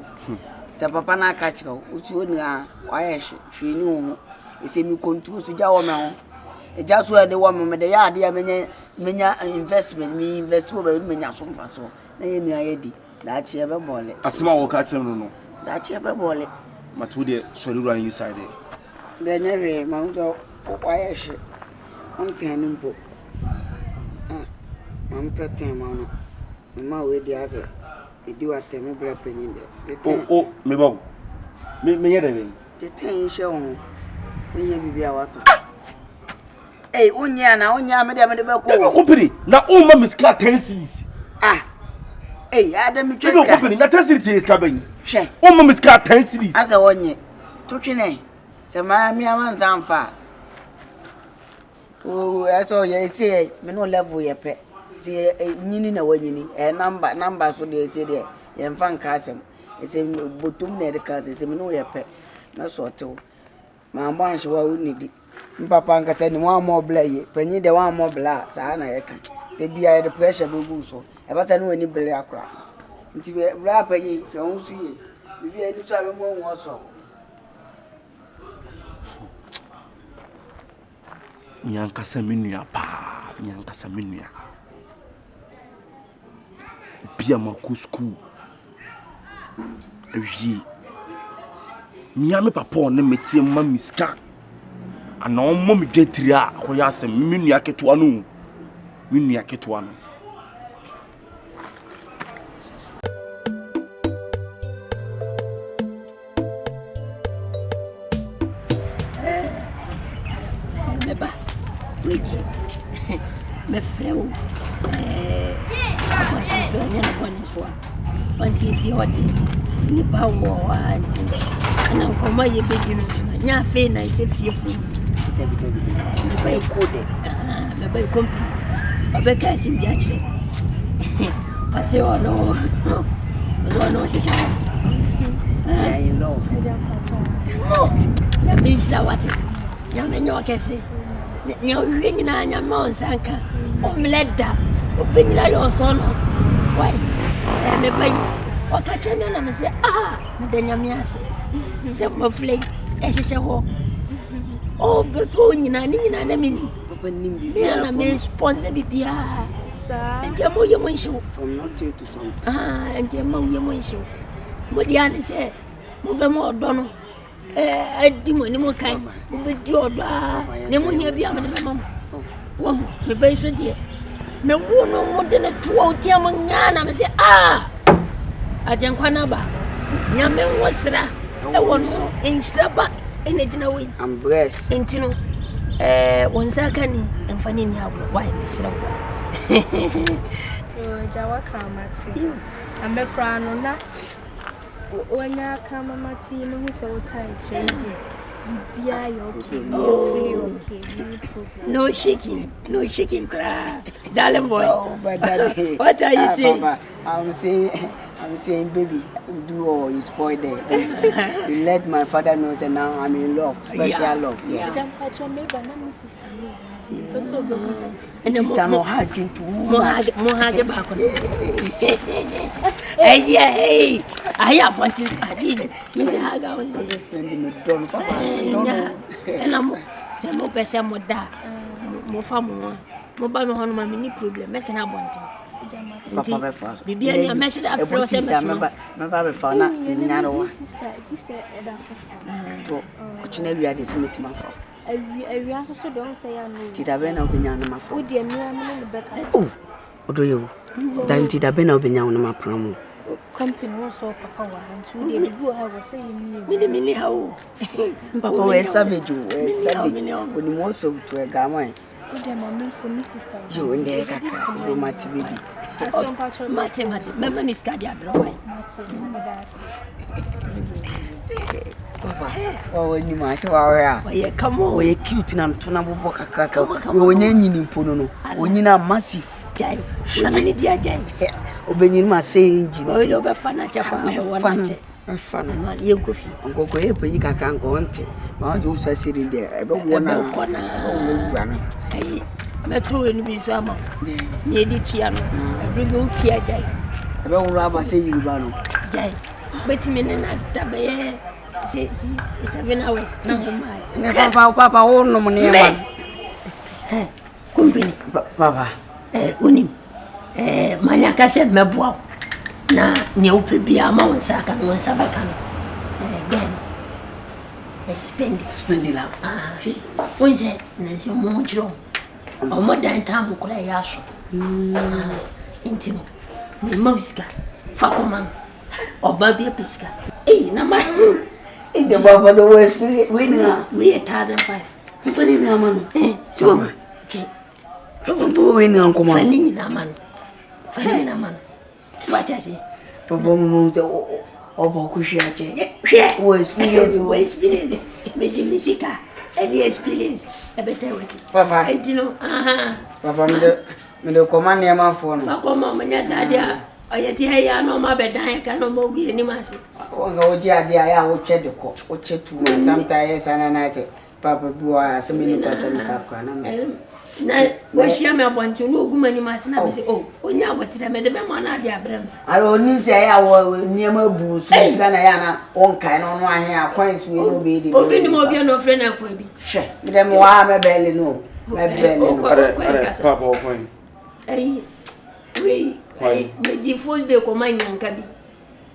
say papa na catch go uti oni a why hwe ni ho e say mi control so ja wo me ho e ja so e dey wo me dey ya dey menya investment mi invest wo be menya so mfa so na ye mi ayedi da chi e be bole asema wo ka chem no da chi e be bole matu de sori ran inside be never ma ndo why hwe on kan mpo I'm petting mama. Mama we di ase. E di wa temi bla penyin de. Oh, me bawo. Me yere be. The ten she won. We ye bibi a wato. Eh, onya me de be ko. Kompany, na o ma miska 10 cedis. Ah. Eh, adam mi No tweska. Kompany, na 10 cedis is ka ben. Hwe. O ma miska 10 cedis. Asa wonye. To twene. Se ma mi amanza mfa. Oh, aso ye say me no level ye pe. See nyini na wanyini number so dey say there ye mfa nka asem say botum na de ka say me no ye pe na so tew ma mba anhwe wa unidi mpapa nka say ni wa mo bla ye panyi de wa mo bla sa na ye kan de bia ye de pressure be gu so e ba say no ani bla akra nti bra panyi hwe ho su ye Bibi any so I'm more also. Nyankasa menua pa, nyankasa menua. Bia mako school. Ewie. Miame papa on metie ma miska. Ana on mo medwetiri a hoya asem menua ketewa no. Menua ketewa no. Meba. Wiki. Me freu. Aponto anya na bone so. Once if you odi ni pa wo anti. Ana nkoma ye begino so. Nya fe na ise fiefu. Bite. Me ba code. Me ba company. Abeka sim bia kire. Pase ono. Ono shisha. In love. Ya bisha wati. Ya menyo kese. Nya wi na nya monsanka. O mleda. O binyina yo sono. Why? Me bay. O ka cheme na me say me denya me ase. Se mo flay. E hye ho. O be to nyina ni nyina na me ni. Papa nimbi. Me na me sponsor bibia. Sa. Enti mo ye mo show. From nothing to something. Enti mo ye mo show. Mo dia ni say mo be mo odo no. Edi mo ni mo kan. Mo be di odo a. Ne mo hia bia me de be mam. Wo me bay so die. Me wo no mo de na tuo tia mo nya na me say ajenkwa na ba. Nya me wo sra. E won so enhira ba ene gina we. I'm blessed. Intino wonsa kani emfani ni abo why sra wo. Jawa kamati. Amekra no na onya kamamati no hu se wo tai trade. Bia yo okay. No shaking cry. Darling boy. Oh, but daddy. What are you saying? Papa, I'm saying, baby, you do all you spoil there. You let my father know that now I'm in love, special love. Yeah. Sister, no hugging too. More hug back. Hey, I have wanted. I did. Mr. Haga was spending me done, Papa. And I'm some more person more da. More fun. More by my many problem. Better not wanting. Papa, first. Bibi ani amesho da fro se mesmo. My Papa found out nyaro. Sister, you said that to ochina wi ade smith ma fa. Awi aso so don say ya no. Ti da be na obenya na ma fa. Wo de mi amene ne beka. Oh, odo yewu. Dan ti da be na obenya na ma pramu. Kompany wo so papa wa ntu de bi wo ha wo say mi. Me de mini ha wo. Papa we savage we savage. Oni mo so to e ga man. Ode mama ko mi sister. Yo nde kaka wo mati baby. Asom pacho. Mate. Mama ni skadi abro wai. Papa, ni ma che wa ya. Oye come on. Oye cute na ntona bobo kakaka. Onye nyini mpono no. Onyina massive. Jai. Onye dia jai. Obenyi ma say engine. Oye obefana chapa wona che. Fana no ye gofi. Nkoko ye peyi kakra nko nte. Ma o so asiri de. Ebe wo na. Ai meto enu bi so ama. Ni edi tia no. Ebru bi o tia jai. Ebe wo aba say Yoruba no. Jai. Betimi ne na tabe 7 hours na kumai. Ne papa wo no mo ne ma. Kompany. Papa. Unim. Manya ka se meboa. Na ne opebia ma wonsa ka no wonsa ba ka no. Again. Spendylove. Wonse na se mo jiro. O mo dan tam kula ya so. Intino. Me mauska. Fakoma. Oba bia pesika. Na ma. The baba no was winning. We 1,500. Fani na mano. So. Papa winning uncle man. Fani na man. What I say? Papa mo obo ku hwe ache. We experience. Me di misika. Any experience. E better with. Papa. Intino. Papa me de command e ma fo no. Fakoma manya sadia. Oyeti heya no ma bedan ka no mo wi ni mase. Onga oji ade aya o che de ko. O che tu ma sometimes ana na te. Papa boy, some in the na washia me abonti no ogumani masina be say oh onya abotire me de be mo na ade abrem aro ni se ya wo niam bu so tiga na ya na won kai no no ahe akwan su no be de obi ni mo bi no frɛ na kwa bi hwe me dem wa me bele no me bele no papa okwan ai we me ji fos be ko manyanka bi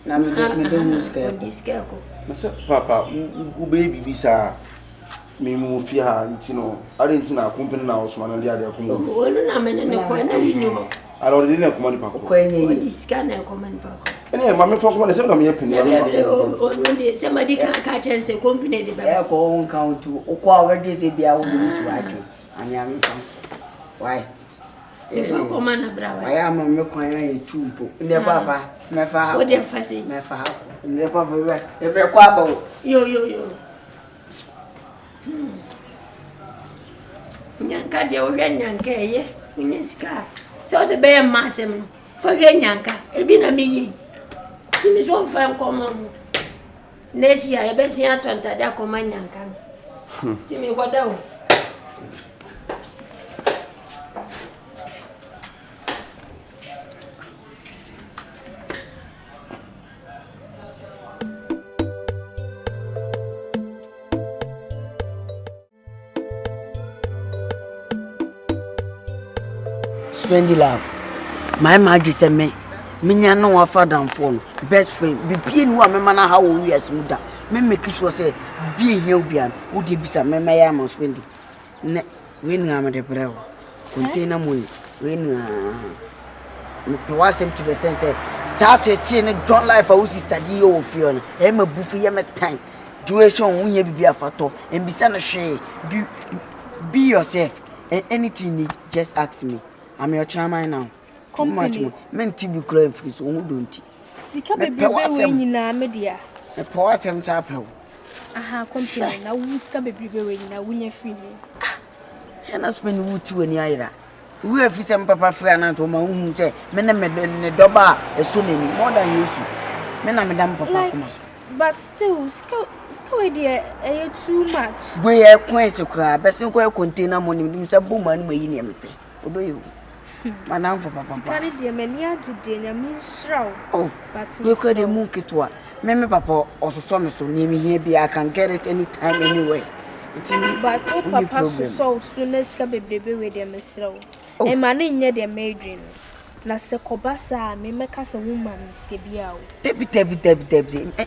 na me de muska ko masa papa u baby bi sa me mu fi ha ntino are ntina company na osoma na dia ko wonu na me ne ko na wini ho ara odi na ko mani pa ko enye di scan na ko mani pa ko ene ma me fo ko na se na me peni onu de se ma di ka chense company de ba e ko on count o ko already se bia wo bi su ake ani am fa why se fa ko mana brawa why am me kwan ya tumpo ne baba me fa ha o de fa se me fa ha ne papa we e be kwa ba yo nyanka de o hwe nyanka eye unyesika so de be masem no fa hwe nyanka ebi na meyi ti mi so fa nkoma mu nesia e be sia tonta da koma nyanka ti mi goda o Spendylove. My magic say me nya no wa father phone best friend be pie ni wa me mana ha wo wiase muda me make sure say be here obian wo de bisa me ya ma spendi ne we ni am de brew container money we ni me pe wa sem to the sense say that ne John life a wo sister di o fi on e ma bufu ye me time duation unye bibia afato en bisa no hwe be yourself and anything you just ask me. I'm your chairman now. Kompany. Men TV crime free so who don't. Sika bebe we nyina media. E po asem tapel. Aha, Kompany na wu sika bebe we nyina wunya free me. Ya na spend wu ti wani ayira. Wu afisem papa free na to ma hu se me na me ne doba e so nani more than yesu. Me na me dam papa kuma so. But still, sika we dey too much. We e kwen se kra, besin kwa container money dim se bo man ma yi ne mepe. Odo you. Manam for papa. Carry the many agide nya me shraw. Oh, but you could the moon kitwa. Me papa also saw me so near me here be I can get it anytime anyway. But papa so soon as ka bebe we dem shraw. E mane nya de medrin. Na se kobasa me meka se woman ske bia o. Debi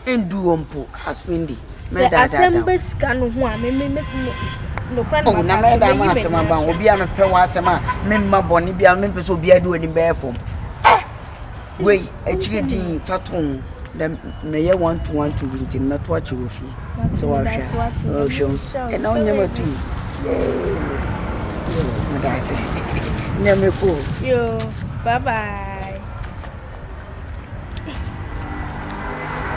endu ompo aspendi. Me da assemble scan ho a me no plan oh na me da ma asema ba obi a me pe wa asema me mma boni bia me pe so obi adu ani be fom wey echire din faton dem me ye 1 to 1 to win me to achi wo fi so wa hwa oh show e na onye matu me da se ne me ko yo bye bye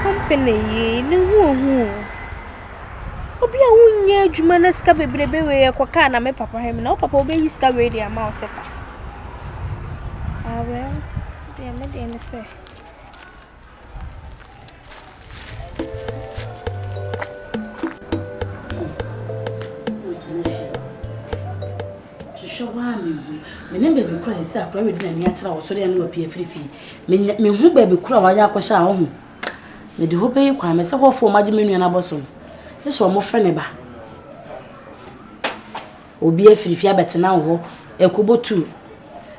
Kompany ni hu obi a wunya adwuma na sika bebrebe we yakoka na me papa hem na papa obe yiska we dia ma osefa well dia me dia se me ne bebe kura isa akura we dina ni akyera wo sori anu opie frifi me hu bebe kura wa ya akosha wo hu me de hope yi kwa me se hofo magye me nua na boso se so mo frene ba obi afirifi abetena wo ekobotu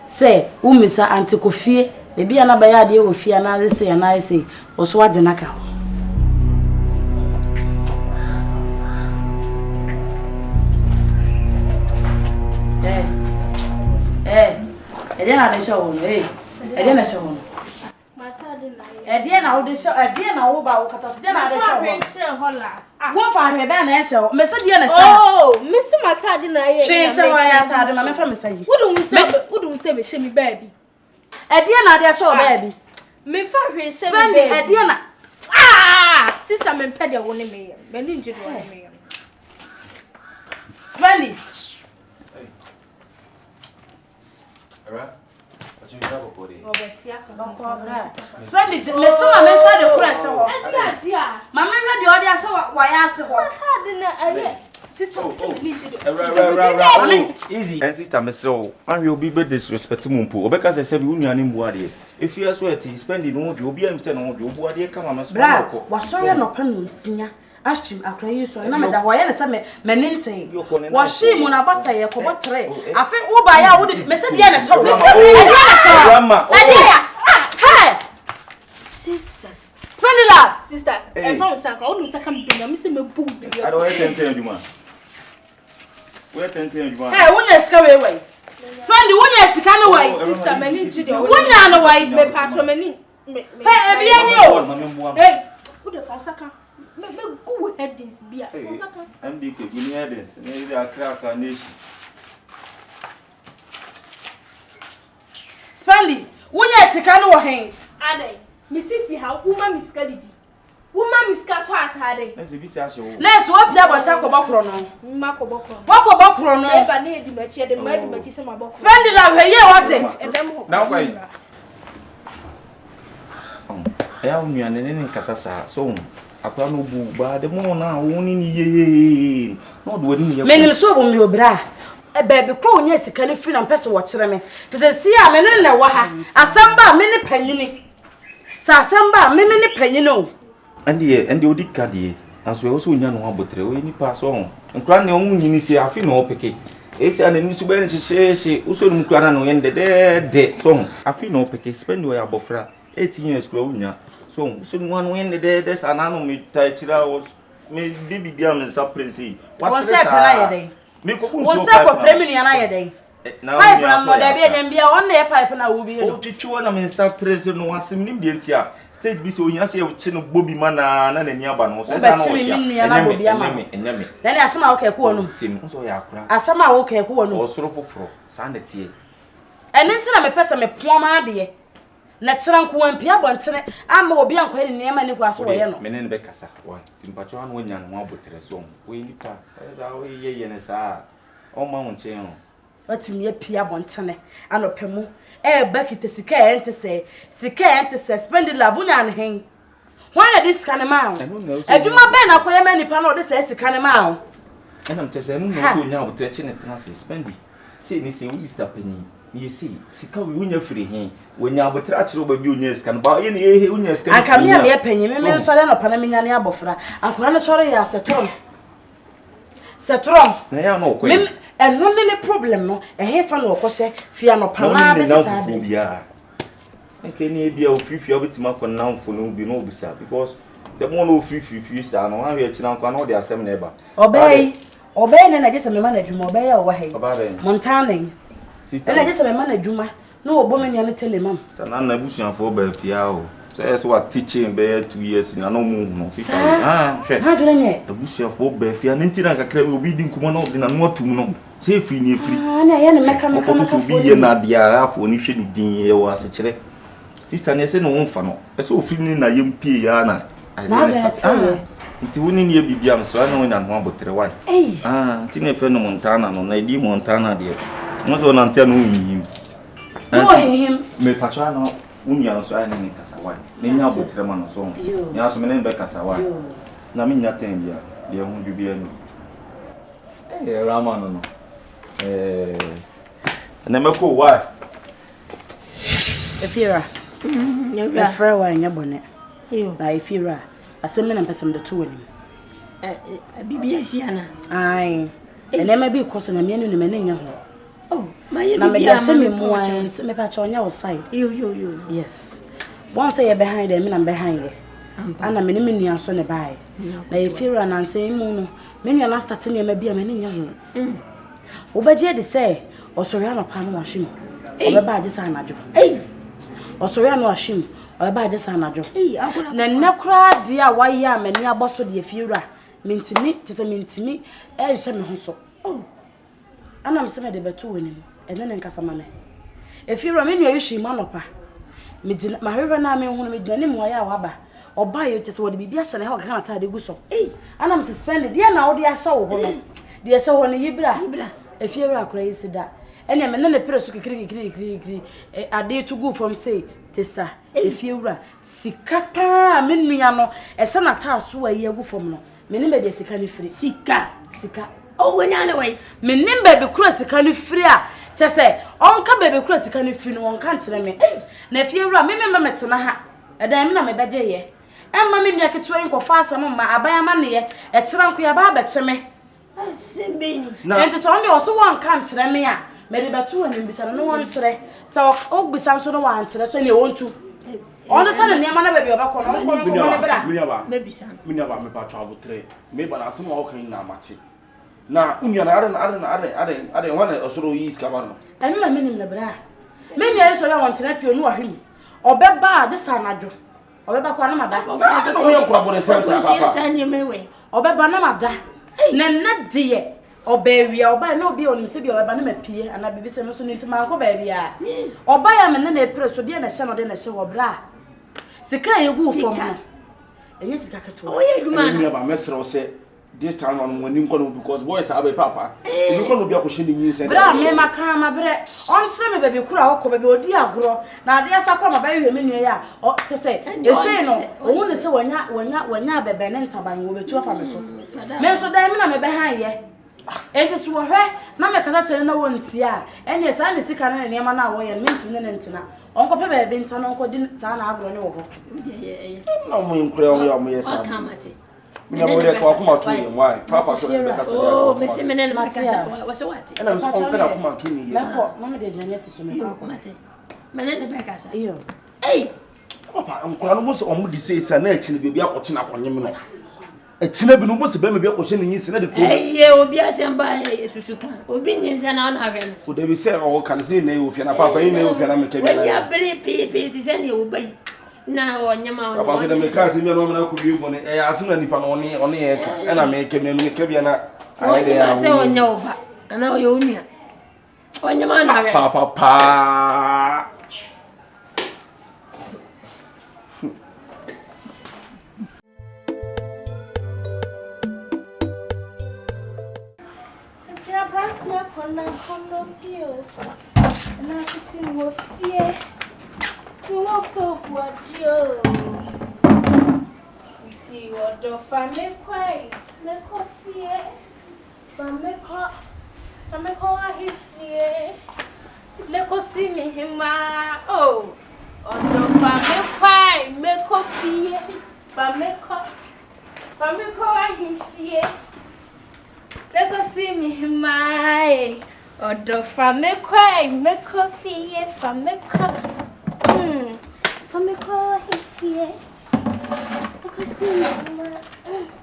se umisa antikofie e bia na ba ya de wo fie na se na se oso age naka ede na de show no ede na show no Ediana wo de show ediana wo ba wo kata so de na de show hola wo fa he be na show me se de na show oh me se matade na ye she show ya tade ma me fa me say wudun se be she mi baby ediana de show baby me fa hwe se spend ediana sister me pede wo ne me me ni njido wo ne me spend Spend it. Me so ma me share the crash ho. Edia. Ma me ready all dia so wa ya se ho. Matade na aye. Sister, easy. And sister, Miss So, I will be disrespectful. Obeka said, "We are in Buadi. If you are sweaty, spending on you, be sent on you, Buadi, come on, Bra, was sorry no penny, senior. Ask him, I cry you so. And I'm at the Hawaiian Summit, Meninte. Was she Monabasa, a cobot tray? I feel all by out with Mr. Diana. So, hey, Jesus. Spendylove, sister, and from Sanka, all the second thing, I'm missing my book. I don't attend to you, man. Wait until you want. Hey, when you scare away. Spend the 1 year second away. Sister, my need to do 1 year away. Me patro me need. Hey, be any. Hey, who the Fosaka? Me go head this beer. Fosaka. I'm big, we need this. Maybe a crack on this. Spendy, 1 year second away. Ade, me tiffy how woman miscarried. Woman miskato atade. Let's be sure. Let's walk there but talk about chrono. Mako boko. Walk about chrono. Eba na edi mechi de ma edi mechi se maboko. Spendylove here what it? Now why? Ya unu anene nkasasa so akwa no bu ba de mo na woni ni ye. No do woni ye. Menim so bo mi obra. Baby kro onye sika ne free na pese wo kire me. Pese si a me ne wa ha. Asamba me ne panyini. Sa asamba me ne panyino. Andi odi kadie aso e wo so nya no abotre o ni pa so nkra ne onwu nyini si afi na opeke esi ana ni suba ni hyehyehye wo so num kra na no ye de so afi na opeke spend wo ya bofra 18 years kra unya so wo so nwa no ye de sana no me ta chira wo me bibi bia me surprise wa se pela ye de me ko kun so wo se ko premier na ye de na pipe na mo de bia nyambia won na ye pipe na wo bi no o twitwo na me surprise no wasim nim de ntia state bi so nya se e chi no bobi mana na nani aba no so esa na o hia enyame na ni asema wo ke ko no tim so ya akura asema wo ke ko no o soro foforo sa na tie ene ntina me pese me poama de na kira nko wampia bontene ama obi anko ne nema ni kwaso wo ye no menen be kasa wa tim pacho anu nya no abotre so we nipa da wo ye ne sa o ma won che no Otim ye pia bontene anopemu bakite sika ente se Spendylove unya ne hen wana dis kan ma aduma be na koye ma nipa na de se sika ne ma enam tese no no so nya abotre che ne tena se spendi se ni se wi sta pani ni se sika we unya firi hen wonya abotre a kire obabi unya sika ba ye ne unya sika aka me panyi me nso le no pana me nya ne abofra akora ne chore ya setrom na ya no ko and no any problem no e hefa no okose fia no pana be sisa bia nke ni bia ofifia obitima ko nanfo no bi no obisa because the more no ofifia sa no ha we china kwa no de asem na eba obey ne na gese me ma na dwuma obey o wa he montana sister na gese me ma na dwuma no obo me nya ne telemam sana na busuafo ba fia o so what teaching be 2 years na no mu no sister hwe ha dole nye busuafo ba fia ne ntina kakra obi di nkumo na obi na no atum no se free ni free na ye ne meka so bi ye na dia afo ni hwe ni din ye wa se kire sister ne se no wonfa no e so free ni na ye mpie ya na nti woni ni e bibia am so na wona no abotre wai nti ne fe no montana no na di montana de mo so na ntia no yin me pacha no unya no so ani ni kasawa ne nya abotre ma no so nya so me ne be kasawa na me nya ten bia de ho dubia ni Rama no na meko wa Efira Efira wa nya bone na Efira asem na mpesem de to wani bibia siana ai ene ma bi koso na mienu ne mene nya ho ma ye na me ya se me mu an se me pa cha onya outside yo yes once you behind them me na behind you ana me ne me nua so ne bai na Efira na nsem mu no me nua na start ne ma bia mene nya ho obaje de say osori anopa no wahim obeba agesa anajo osori anu wahim obeba agesa anajo na nnekura de a waye amani aboso de Efira mentimi tese mentimi hye me ho so ana mse me de betu wani ene ne nkasa ma me Efira me nua yehwi ma nopa me gina ma hwehwe na me hu no me gina ne mo ya waba oba ye tese wode bibia hye na he o kana ta de gu so ana mse spend de na wode ahye wo ho no de hye ho no yibra Efira akura yisida ene me ne pere so kikiri ade to go from say tesa Efira sikata me nua no e se na ta so ayi agu from no me ne be de sika ne firi sika Oh, when you're away. Me nim baby cross can you free a che say onka baby cross can you free no on kan kire me na fie wura me metena ha edan me na me beje ye emma me nua ketewa nkofa asem ma abayama ne ye e kire nko ya ba beche me Simbini. enti so on de oso won kan kire me a me de beto anim bisa no won kire so o bisa so no wan kire so ne wontu on de sana ne ma na baby obakọ no ko no me bra Me bisa. Me pa twa botre me ba na asem o kan na mate na unya na are wana osoro yi iska ba no enu na menim na bra me nua so na won tena fie no ahim obeba je sanadwo obeba kwa na mada na no ye nkura bore sem sa papa obeba na mada na de obewia oba na obi onim se bi obeba na mapie ana bibi se no so ntima anko ba bia oba ya me na epre so de na hye no de na hye wo bra sika yegu fom no enye sika keto Oh, yeah, man. me ba mesro se this time on when you because boys are papa you can be a question in you bra me maka ma bre on kire me baby kura wo ko baby odi agro na ade asakwa ma ba yue me nua ya o te say e say no o ne se wanya bebe ne ntaban wo betu afa me so me so dan me na me be han ye enti so wo hwe na me kasa chere na wo ntia ene sa ne sika na ne ma na wo ye me ntine ne ntina onko pe bebe nta no onko din sa na agro ne wo ho no mo nkure o mo yesa Minha mulher com alguma tuia, mãe. Papa, só me casa. Oh, mas se menino Matia. Você what? Ela me compra alguma tuia. Lako, mama de janya se so me ko mate. Menino be casa. Iyo. Ei. Papa, nkura no mo so omo di sei sa na achi ne bebi akoche na kwanyem no. Achi na bi no mo se be me bi akoche ne nyinsi na de ko. Ei, obi asemba susuka. Obi nyinsa na ona hwe no. O David say o kan say na e ofia na papa e na e ofia na me ke bi na. Ya bere pipi ti se ne obai. Na onyama ona papa so me ka se me no na ko bi bone e ase na nipa no one e ka e na me ke me no me ke bi na aye de ya se onya oba ana oyo onua onyama na hwe papa Se abratia kono pio na kiti mo fie you want for what you see what the family quay le coffee family ahifie le ko see me hima oh the family quay me coffee family ahifie le ko see me hima the family quay me coffee family here. Because see,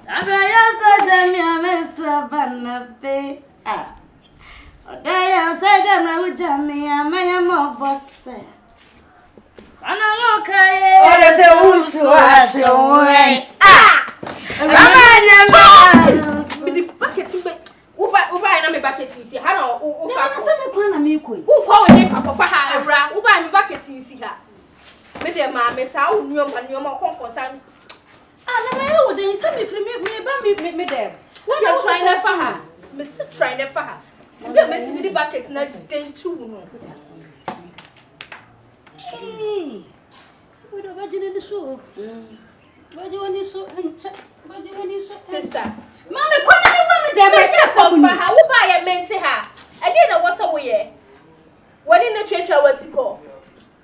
Abaya sajamia mesa banabe. Ah. Odaya sajamra ujamia maya mo bosse. Ana lokaye. Ora se usu acho. Ah. Amanya no. Be the bucket be. Uba na me bucket nsi ha na o fa ko. Na me kwa na me koi. Wo kwa we fa ko fa ha awra. Uba me bucket nsi ha. Me de ma me sa unyoma konkonsan. Ah na me wo den se me firi me ba me dem. Na you try na fa ha. Me se try na fa ha. Se be me se the bucket na den tu no. Eh. Se we do Virginity ni so. Virginity so encha. Virginity ni so. Sister. Mama kwa na me dem me se so fa ha. Wo ba ye mente ha. E dey na wo so wo ye. Woni na twetwa watiko.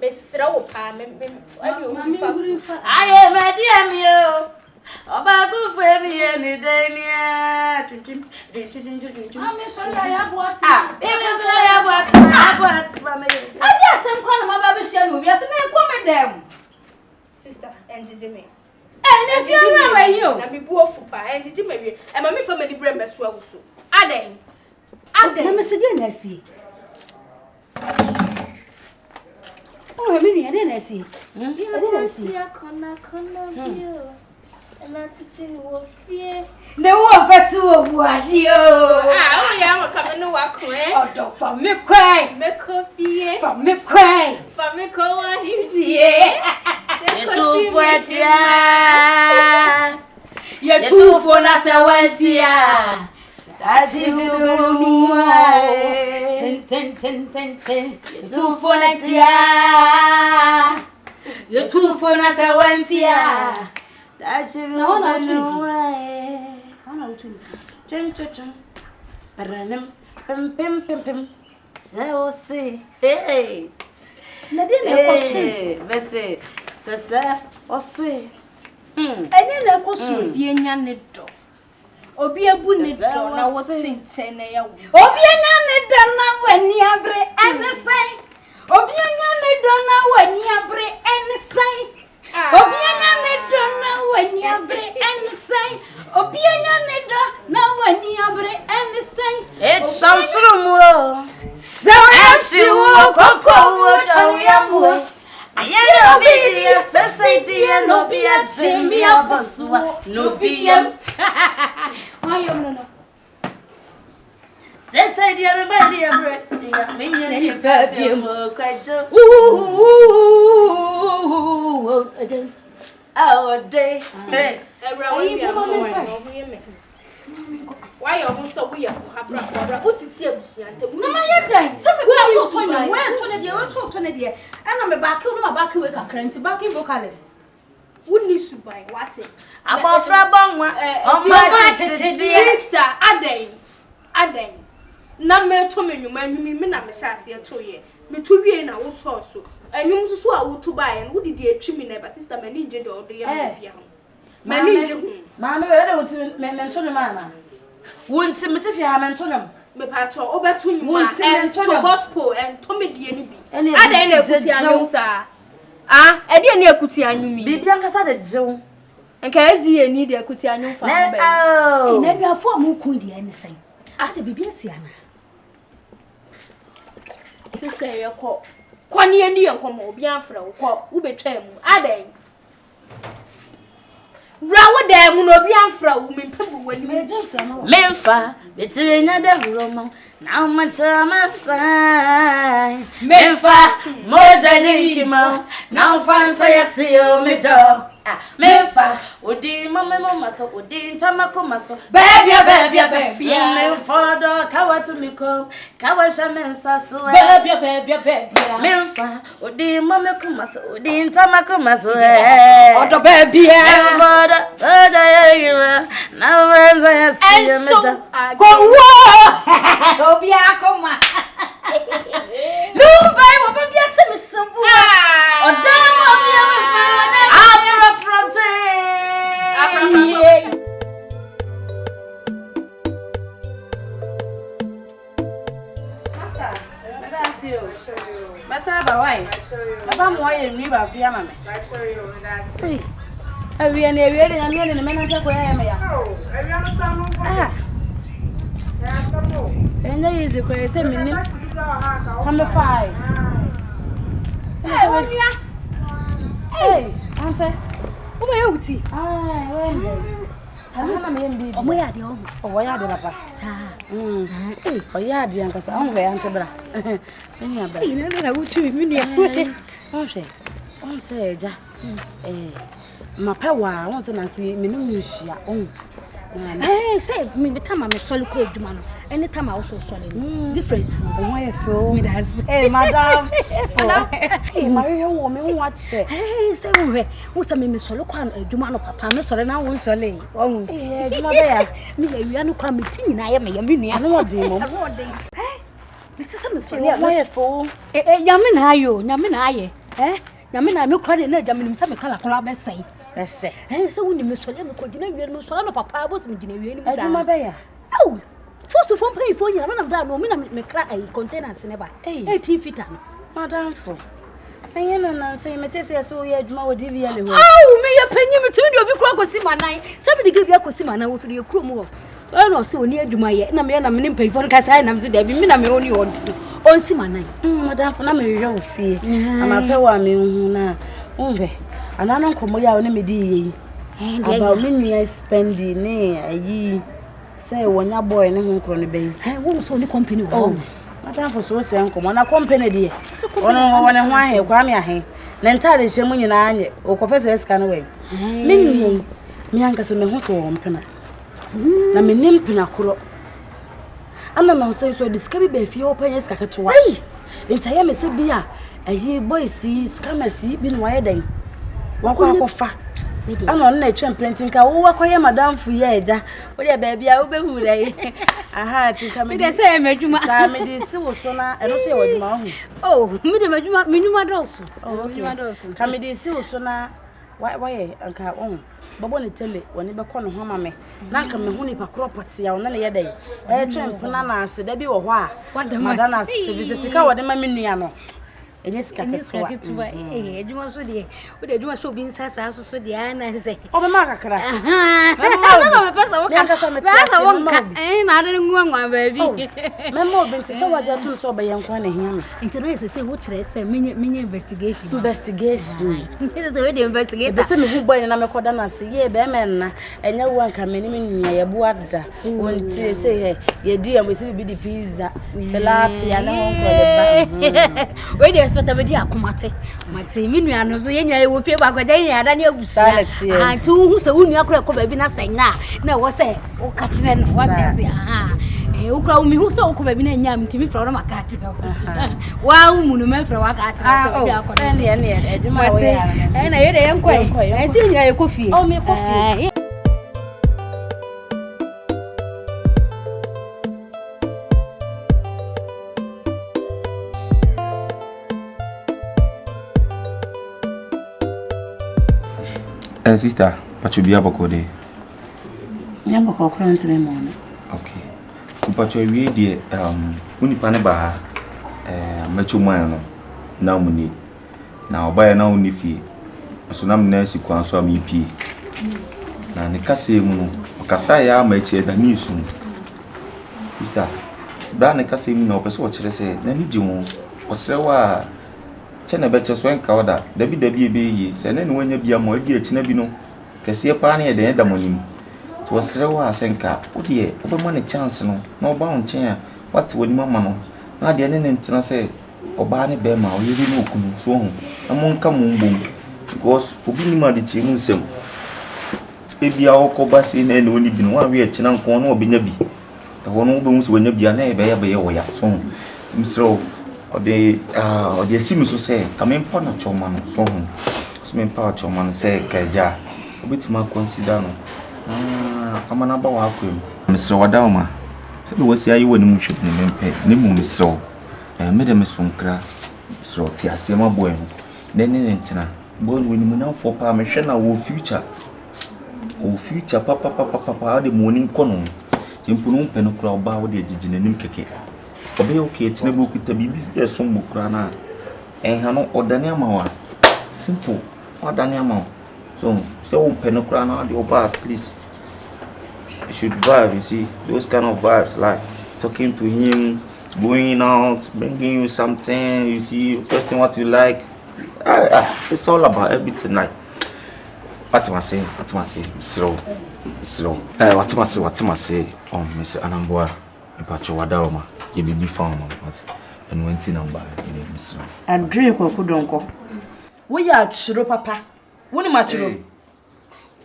Mesra wo pa me ani o fa aye me dia mi o oba ku fe mi eni denia tuntum ami so ya boati mi so ya boati mama adi asem kwa na maba be hia no bi asem me ko me dem sister enjeje me na fi ara wa yi o na bi bu ofu pa enjeje me wi e ma me fa me di brem be so aguso aden na me se dia na si oh, me ni ade na si. Ade na si. Kona bio. Na titi wo fie. Ne wo pese wo buadi o. Ah, o ya mo ka me no wa ko Odo fa me kwai. Me ko fie. Fa me kwai. Fa me ko wa fie. Tu fuetia. Ye tu fo na se wentia. Dachi buru ten. Tu fo na tia. Ye tu fo na se wentia. Dachi buru. Ona utu. Paranem, pim. Say, oh, say, hey. Nadine, Bessie, Sessa, or say. And then I go so be a nyanedo. Or be a bunny, now what's in Chennai? Or be a nyanedo now when you break and the same. Or be a nyanedo now when you break and the same. Or be a nyanedo now when you break and the same. Or be a nyanedo now when you break and the same. It sounds so so as you walk, Coco, I be a society and no be a Jimmy Abasua, no be a why you know. Says I dear everybody, a breath, minion, perfume, quite our day. Why you want so weird? What is your no, my day. Some people are told me where to the other 20 and I'm a back on my back with a current back in vocalist. Wouldn't you to buy what it? About Frabon, sister, Ade. Number 2 million, my women, I'm a sassy 2 years. Me 2 years and I was also. And you saw to buy and who did the trim never sister manager or the young manager? Mamma, I don't mention a man. Wouldn't see me if you haven't told him. Me patch over to you and to gospel and Tommy DNB. And I didn't know, sir. Ah, I didn't know Kutianu. Be Bianca said Joe. And Kazi need a Kutianu for oh, and then you are for Mukundi anything. After Bibiasiana. Sister, your call. Quani and the uncle, Biafra, who betrayed him. Ade. Rawa dem no Biafra women people when you major from Memfa, it's another room. Now much side. Memfa, more than him. Now France I see you me dog. Memfa, Udi Mamma so Udi Tamako so baby. Memfa do kawa to me come. Kawashaman sasso baby. Memfa, Udi Mamma so Udi Tamako so oh baby. Now I see you me dog. Go Obia come. No, by what baby at me so oh damn Master, that's you. Masaba, why? About why you knew about Yamame. I show you, that's it. I really and the men attack where I am. Oh, I am some. And there is a crazy minute. Number 5. Hey, answer. Oh, my outie. Ah, well, Sama me mbi. Omo ya de o. O ya de papa. Sa. O ya de anka sa. On ve ante bra. Eni aba. Na wutu mi nua. On hwe. On se eja. Mapewa, on se na si me no nhia. On. Say me the time I'm solid ko adwuma no. Anytime I also solid. Difference. Omo e fo. Me das. Hey, madam. Hey, Maria wo me watch. Hey, say wo say me solid ko adwuma no papa me solid na wo solid. Ohun. Eh, adwuma be ya. Me ya wia no kwa me ti nyina ya me ya me nua. No odin mo. Me sese me solid. Omo e fo. Nyame na ayo, nyame na aye. Nyame na me kwa na nyame nim say me kala kola be sei. Ese. Say wo ni me solid me ko gina wia no solid no papa boss me gina wia ni me. Adwuma be ya. Oh. First from pay for you, I'm not no, me cry a containers never. 18 feet. Madam for. I no say me say so ye adwuma wo DV le ho. Oh, me ya panyi me timi de obi kura kosi manan. Somebody give you kosi manan wo firi ekuro mu. I no say oni adwuma ye. Na me mpay for nka sai na me de bi me na me oni on si manan. Madam for na me hwe wo fie. Amape wa me hu na. Unbe. Anano nkomo ya oni me di ye. About me nua spendi ne ayi. Say wonya boy ne ho nkro ne bɛyi. Wo so ni company wo. Oh. Madam for so say nkomo na company de. Ono ho ahe kwa me ahe. Na ntare hye mu nyina anye. O confess eska no we. Me nwie. Me anka se me ho so wo mpena. Na me nim pena kro. Ana na say so diska bi ba fie wo panya ska ketewa. Ntaye me se bia ayi boy si scammers bi no waye dan. Wakwa akofa. Ano na etwa printing ka wo wakoye madam fu ye eja wo de baby a wo behu dai Aha, tinka me dey say medwuma. Sa me dey si wo so na eno so ye wadwuma ho. Oh, me dey medwuma, menwuma dosu. Oh, okay. Ka me dey si wo so na why anka on. Babo ne tele woni be kɔ no ho ma me. Na anka me hu ni pa property ya wona ne ye dai. Twempena na ase da bi wo hɔ a. Madana se sika wode ma me nua no. Enye sika ketewa. Adwuma so de. Wo de adwuma so bi nsasa so de ana se. Obe ma kakra. Na pesa wo kan. Pesa wo kan. Na ade nwa ba bi. Memo obi nti se waje atum so obe yankwa na hia me. Nti no se wo kire se menye investigation. Nti se we de investigate. Be se me hu boy na me koda na se ye be men na enya wo anka me ni me nua ye bu ada. Wonti se he ye di am se bi di pizza. Tilapia na ho ko de ba. We de Tabedi akomate mate me nua no so yenya ye wo fie ba gwaja yenya ada ne abusa ah ti hu se wo nua kora ko ba bi na senya na wo se wo ka kire no what is wo kora wo mi hu se wo ko ba bi na nya mti mi fra no maka kire wa wo mu no me fra wa ka kire se wo bi akora ne adwuma wo ya na ye de ye nkoi na se nya ye ko fie o me ko fie Sister, but you be able to do. Nyamba ko kura ntime mo no. Okay. But you we dey uni pane ba machu man no. Na muni. Na oba na uni fi. So na mna si kwan so am ipi. Na ne kase mu no. Okasa ya ma echi da ni su. Sister, bra ne kase mu na opeso o kire se na ni ji wo. Osre wa chene beche so enka oda dabi ebe yi se ne ne wanya bia mo adi achina bi no kase pa na ye den da monim to osre wa asenka odi obema ne chance no na oba on chen a what woni mama no na de ne ntina se oba ne be ma o yiri no okunu so ho na mo nka mo mbom because obi ni ma de chi mu nsem ebia okoba se na ne oni bi no wa we achina nko na obenya bi e ho no obehu se wanya bia na ye be ye wo ya so ho timsro ode asimi so say kamempo na choma no so ho so mempa choma no say kaja obetima consider no kama na ba wa akwem mesre wada ma se be wasi ayi woni mu hwep ne mempe ne mu mesre me de mesonkra mesre ti asema boy ho ne ntina bo woni mu na fo pa me hwe na wo future papa de morning kono impunu mpe no kura oba wo de gigine nim keke obe okay chine bu kita bibi esom bukura na enha no odane amawa simple odane amawa so mpe no kura na the oba at least you should vibe, you see those kind of vibes like talking to him, going out, bringing you something, you see question what you like. It's all about everything like what am I saying slow what am I say Mr. Anambwa Ipacho Wadaoma, you be found what and went in number, Miss. And drink or kudonko. We are true, papa. One my true.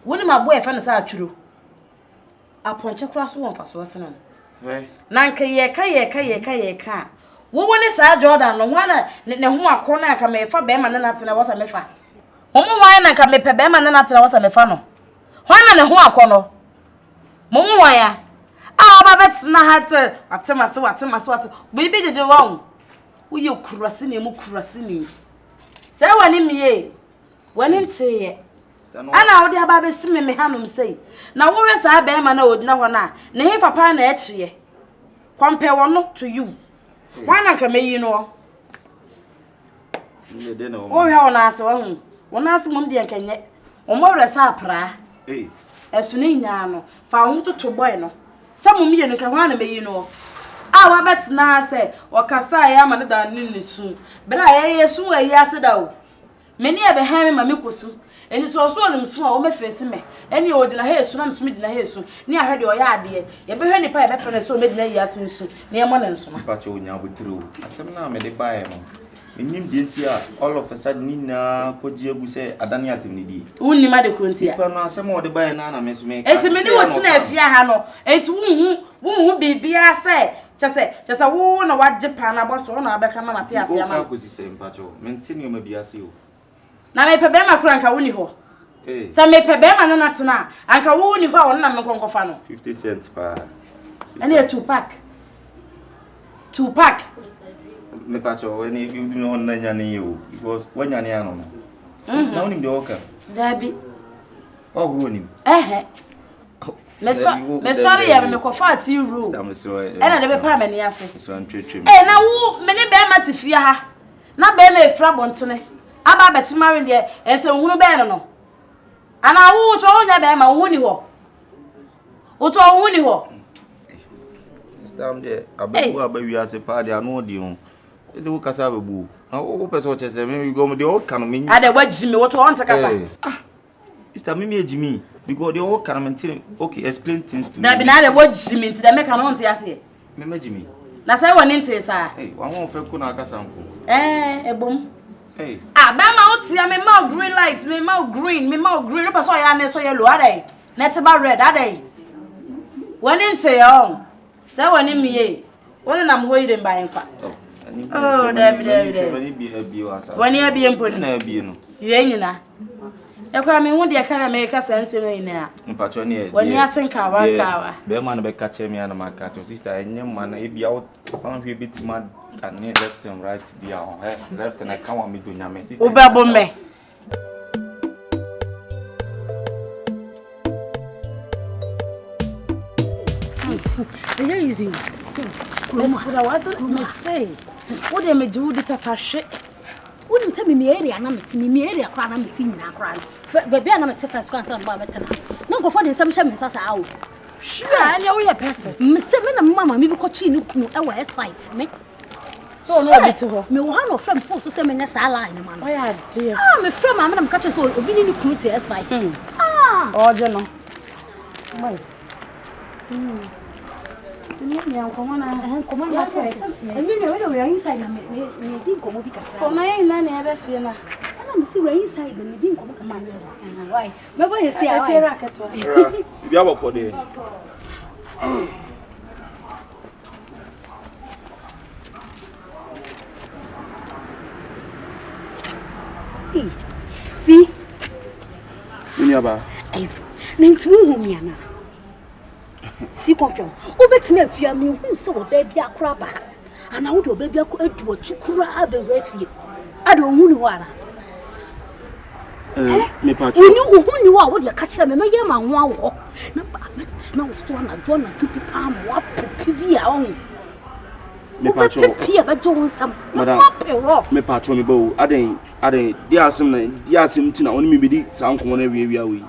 One my boyfriend is our true. A punch across one for Swasan. Nanka yeka. Woman is our Jordan, no one, no one corner can make for Bema and not was a mefa. Momo wine can make Bema and not was a mefano. One and a hoa corner. Momo wire. Babets na hat atema we be the wrong. We you kurasini. Say one in me, when in say, and now the Babes see me hanum say. Now, where is our bear man old no one? Na he papa na etche. Compare one not to you. Why not come you know? Oh, how on us one ask Mundi and Kenya. O more as a pra. As soon as found to boy no. Some me and Kawana may you know. Our bets now say, or Cassa am another nini soon. But I soon a year said out. Many are behind my mikusu, and it's also on small me face me. Any old in a hair soon, I'm smith in a hair soon. Near her your yard, dear. You behind the pipe and so midnight years soon. Near one and so. But you now with true. I said, now may they buy him. In him, dear, all of a sudden, Nina, Koji, say, Adania to me. Only Madame Kuntia. But some more the buy an anna, Miss May. It's a minute what's left, Yahano. It's who be I say. Just a woman, what Japan, I was on our back, Matthias. I was the same, Pacho. Maintain you may be as you. Na me pebe makranka woni ho. Sa me pebe ma na na tena. Anka woni ho a wona me konkofa no. 50 cents pa. And a 2-pack. 2-pack. Me pacho any you know nanya you because when you no. Now him the worker. Debbie. Oh him. Me sorry ya me ko fa ti room. E na de be pa mani ase. Na wo me ne be ma ti fia ha. Na be na efra bontene. Aba beti mari de e se hunu be no. Ana wo cho onya be ma wo ni ho. Wo to wo ni ho. Stam de abebu abawi ase pa de anu di ho. E de wo kasa abebu. Na wo peso chese me you go de o kan me. Ade wajimi wo to on ta kasa. Sister me ejimi because they all can maintain okay explain things to me. Da bi na de wajimi nti da me kan on ta ase. Me majimi. Na say woni nti sa. Wan won fe ko na akasa nko. Ebom. Ba ma o tia me ma green light, me ma green, no person ya na so yellow adai. Net ba red adai. Woni nti yo. Say woni miye. Woni na mho yire mba enfa. Oh, David. Woni e bi emponi. Na bi no. Ye nyina. Ekwa me hu de ka na me ka sanse me nyina. Mpacho ne e. Woni asenka wa. Be ma na be ka che me na ma ka cho sister enye ma na e bi out. Pan hwe bit ma can left and right be on left and I can't want me do nyame sister. Ubabo me. Where is you? Mesra was me say. What dem do de tafahwe. Wouldn't tell me area na meti me area kwa na meti nyina kwa. Baby na meti first class na ba metena. No go for the some shame sasa awo. Sure, and you are perfect. Me say me na mama me be ko chi ni kunu e wa S5 me. So no be to her. Me wo ha no friend for so say me na sala line man. Why are dear? Me friend mama na me catch so obi ni kunu te S5. Oje no. Why? Me am come na. Come on, my friend. I mean, we are inside na me think komo bi ka. For my na na be fie na. Me see we inside na me think komo ka man. Why? Me boy you see I feel racket wa. Bi aboko de. See? Unyaba. Ay, nintmu humiana. See Confion. Obetina fia me hu se wo baby akra ba. Ana wo do baby akra adu chukura abewafie. Ade ohun ni wara. Me pacho. Oni ohun ni wa wo de ka kira me meye ma ho awo. Na ba metina wo so na jo na tupi pa ma wa pepi bia ohun. Me pacho. Pepi ba jo nsam. Me pacho me bo aden dia asem tina oni me bedi sa nko na wiawia we.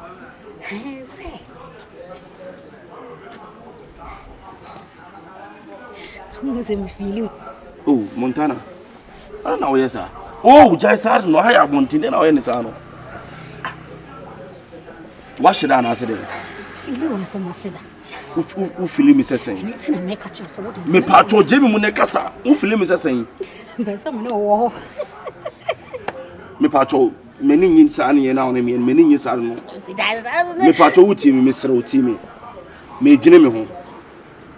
Oh, Montana. I don't know yes sir. Oh, Jaisar no hire Montana na we ni sa no. What should I answer them? Feel on some shida. Who feel me saying? Me patro Jamie Munekasa. Who feel me saying? But some no. Me patro many yin sani na on me many yin sani no. Me patro uti me Mr. uti me. Me dwene me ho.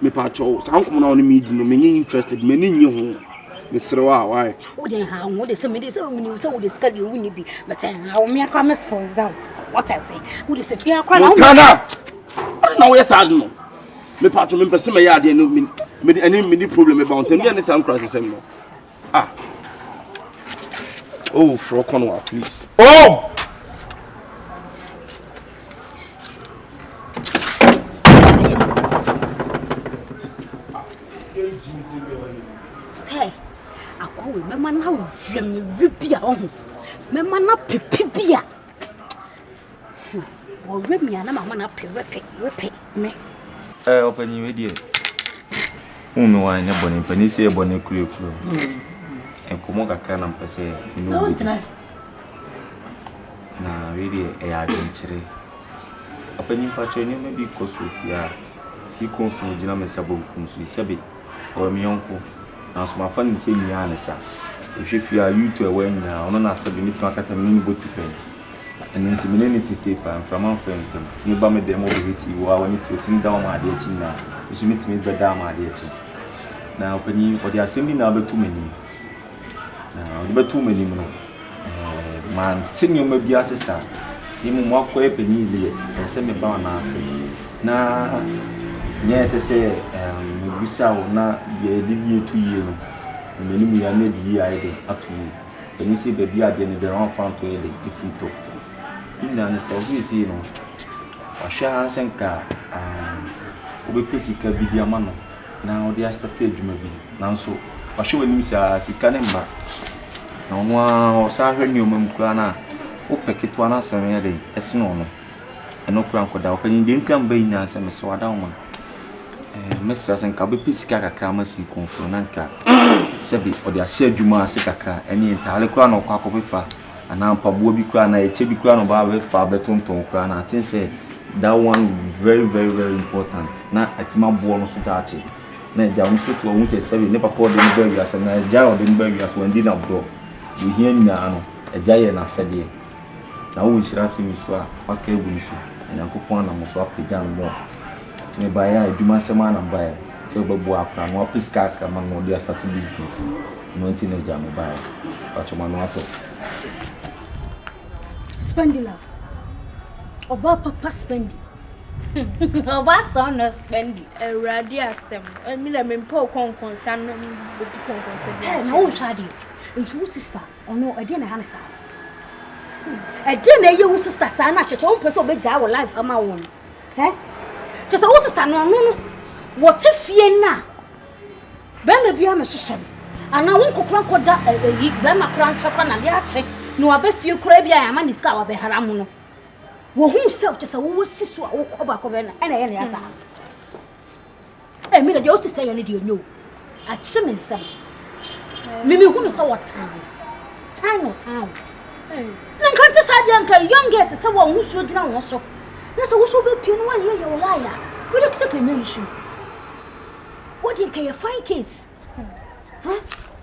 Me patro sankom na on me di no me interested many yin ho. Mr. Why? Oh, they have what they say me this when you so this can you win be. But how me come sponsor. What I say? Who is a fear cry? Montana. I don't know yes I no. Me patro me person me yard no me any problem about me and some crisis no. Ah. Oh, for Conway, please. Oh! Hey, I call me man how from Ripia on. Me man up pipia. Or rip me and I'm a repeat me. Open you dear. Uno wine a bonnet, Penny bonnet crew. And Kumoka Cranam per se, no, now really a adventure. Opening patron, you may be close with ya. See Confion, Jinam Sabo, Kumsu, Sabi, or my uncle. Now, so my friend is saying, Yanessa. If you are you to a way now, on a submit to a mini booty pen. And intimidate safe and from our friend to me by me demo with you, I want to think down my dear chin now. You should meet me by down my dear chin. Now, Penny, or the assembly now, but too many. Now, but too many, man, sing you may be as a son. You walk away penny and send me bound answer. Now, Yes, I say, Busa na be the year 2 years. Many me are made the year at 2 years. And you see, baby, I didn't be around found to if you talk to. In an service, you know, I shall send car, we pay sick a video man. Now they are started, maybe. Now, so I show him, sir, as he can back. Now, one or Sarah new Mumkrana, who pack it to an answer day, a snow. And no crown could open the Indian Baynans and Miss Wadama. Messrs and Kabi Piscaka Kamasi Confonanka, Sebi, or their shared Juma Sikaka, any entirely crown of Kakovifa, and now Pabubi crown, a chibi crown of our Fabeton crown. I think said that one very, very, very important. Now at my born Sudachi. Now, Jamusu to almost a 7 never poured in burgers and a jar of the burgers when dinner bro. We hear Nano, a giant as said ye. Now we should ask him, okay, and Uncle Pon and Moswap began more. Me buy a Dumasama and buy so Babuaka and what is Kaka among their starting business. No in jam buy, but you manato. Spendylove. Oba papa spendi. Oba son of spendi. A radiasem. I mean, I'm in poor concern with the concern. No, Shadi. Into sister, or no, I didn't have I didn't know you sister, son, at your own person, but our life, I'm my own. Eh? Just a horse stand on no. What if ye na? Ben be a musician. And I won't crank that a week, Ben my crown chapel and the archie. No, I bet few crabby I am and discover be haramuno. Well, himself just a woman sister or cobacoven and any other. I mean, I used to say, any do you know? At Chimin some. Mimi who knows what town? Town or town? Then can't decide young get to someone who should know also. That's a who be pin one year, you're a liar. We don't take an issue. What do you care? Fine case. Huh?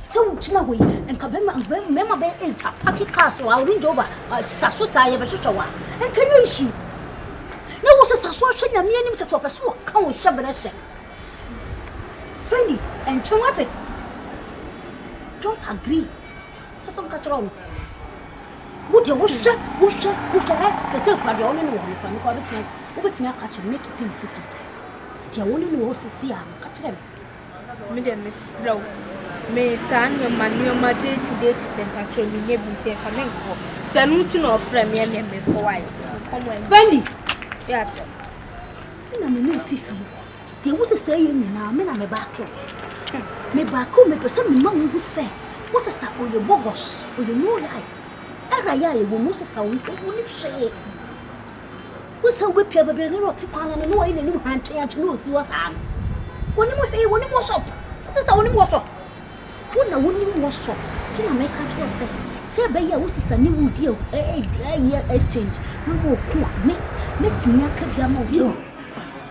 So, Chinawi and Kabema Bay 8 pocket castle, I'll read over Sasua, but you show up. And can you issue? No, was a Sasua, and me to stop a sword, come with Shabarasha. Spendy and Chawate. Don't agree. So, some cut wrong. Would you wish to have the silk by the only one who call it me catch and make a pin secret? The only knows to see I'm catching them. Madam Miss Slow. May son your man, your my day to day to send patrol in neighboring Flamenco. Sanutin or Frame and make Hawaii. Spendy! Yes, sir. I'm a new Tiffy. There was a stay in now, I'm a back. Me back home, me person, mamma who say, what's a start on your bogos or your no lie? I will most of we could say. Who's a whip your baby not to call and no in a new hand to know see what's on. One more wash up. What is the only wash up? One wash up. Tina make us say, by your sister new deal, a exchange. No more cool. Let me a cut your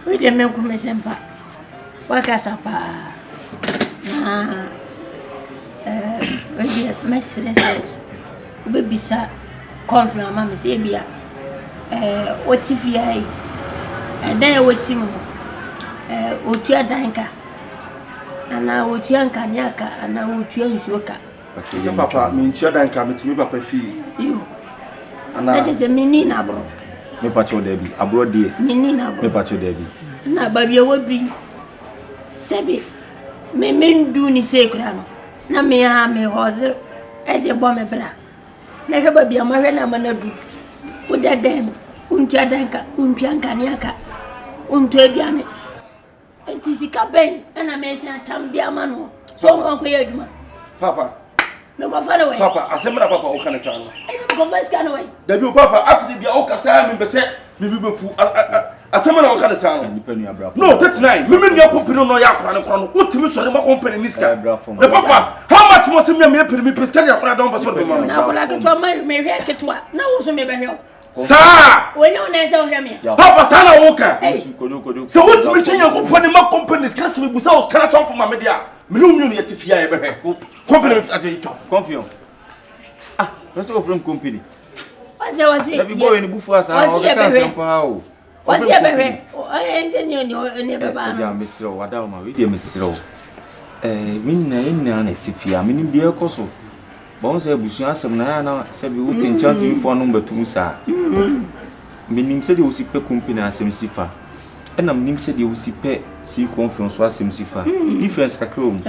Read the milk, Miss Empa. Work up. Message. Baby, sir, Confion, Mamma, Sabia. What if you are? And then what Tim? What you are, Danka? And now what young Kanyaka, and now what you and Shuka. But your papa means your Danka, it's me, Papa Fee. You. And that is a mini abroad. Me pacho Debbie, abroad dear. Mini abroad. Me pacho Debbie. Now, Baby, would be Sabi. Me men do ni sacred. Na me ha me hozer e de bo me bra na hweba bia ma hwe na manadu uda dem untia danka unpianka ni aka unto aduane etisika ben na me san tam dia ma no so nko ye aduma Papa me go fa na we Papa asemra papa o kana sa no e me go fa ska na we Dabi papa asidi bia o kasa me bese me bi befu asemra o kana sa no no 39 me nua company no ya akora ne koro no utimi sori ma company ni ska the papa how much mo se me pere me preska ya akora don baso be mama na ko la ke to ma me hwe ke to na wo so me be hwe sa we no na se wo hwe me papa sa na wo ka so utimi chenya company ma company ska se me busa o kana so for mama dia me no mu ye tifia ye be hwe company me ade Confion let's go from company what's it Dabi boy ni bufu asa o ka kan sampa ha o what's your behe ense ni beba ja mesro wada o ma we dey mesro minna na tifia minim de ekoso bon se busu asem na na se bi wutin chanti fo no batum sa minim se de o sipe company asem sifa and I'm said you see pet see Confion so as him see far. Difference kakrom.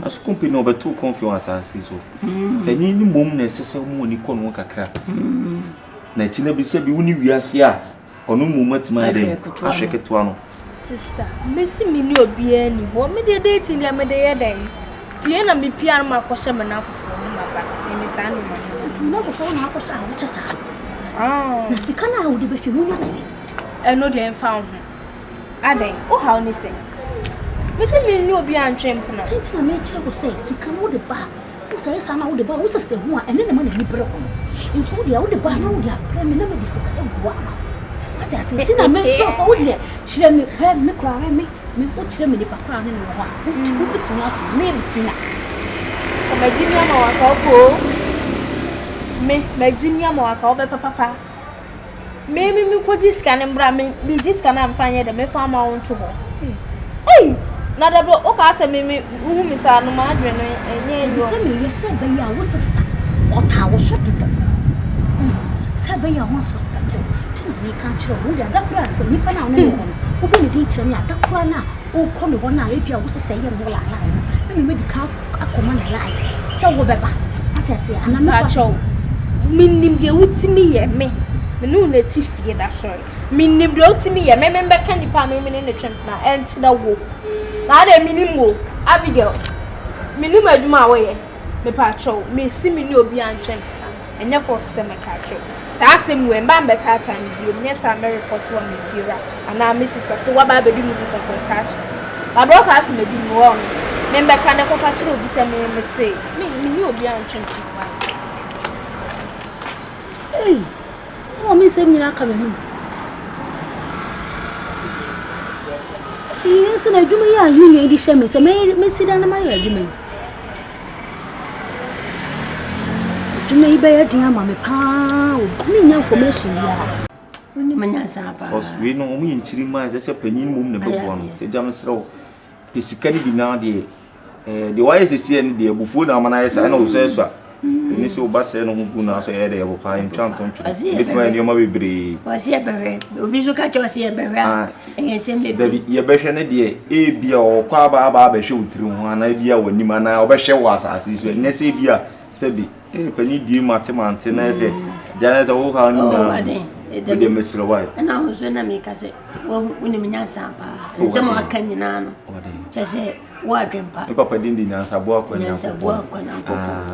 As Kompany over 2 Confion as I see so. And in mum necessary money con work a crap. Na tina bi se bi woni wiase a ono moment ma dey ahweke to ano sister mesi mi ni obi ani ho me dey date ni me dey den pie na me pia ma kwose me na afofo no maba me sa no ma tu na fofo na akwose a wo chesa na sika na wo de be fi hunya na no dey found aden o how ni say mesi mi ni obi antwem pna senti na me kire ko say sika no de ba wo say sa na wo de ba wo sister ho a ene na ma na ni bere ko nti wo de wo de ba na wo de apre me na me de sika e bua ma ati asenti na me kire so wo de kire me pe me kura me wo kire me de pakra ne no ho a wo bitina so me bitina o me jimi ama wa ka ko me jimi ama wa ka o be papa me ko diska ne mbra me diska na mfanye de me fa ma won to ho na da bro o ka se me hu mi sa no ma adwe no enye yo se me yese be ya wo sister o ta wo so to se be ya ho suspect tin me ka chiro wo ya da kura se ni pa na no ho wo be ni din chiro ni da kura na o ko me ho na e bia wo sister ye mo la na me medical akoma na la se wo be ba ati se ana me pa cho minim de wutimi ye me no na ti fie da sorry minim de wutimi ye me be ka ni pa me ne twem na enchi da wo na de minimo Abigail minimo aduma wo ye me pa cho me si mi ni obi antwen enye for se me ka cho sa asem we mba mbeta atan bi me sa me report wo me fiera ana me sister so wa ba be di mu ko search ba broadcast me di mu wo me mbe ka ne ko ka chiro obi se me say me ni obi antwen ba o mi se mi na ka me ni yes na dwuma ya yu di she me se me sida na ma ya dwuma dwuma ibe ya din ama me pa o mi nya information ya woni manya sa pa oswe no omu yinchiri ma se panyin mum na bebo no te jam srew esikani bi na de why is see any de bufu na mana yesa na o so so ni se o ba se no hu na so de ebo pa intranton twi bitma ni o ma bebre wasi ebere obi so ka cho wasi ebere ense mebe dabi ye behwe ne de e bia o kwa ba behwe utiri ho ana bia wani mana o behwe wa asase so ne se bia se bi pani di matemante na se jana se o ha ni na de mesro wai na ho so na me ka se woni menya sampa ense mo aka nyina no chese wa dwempa papa dindi nyansa bo akwanya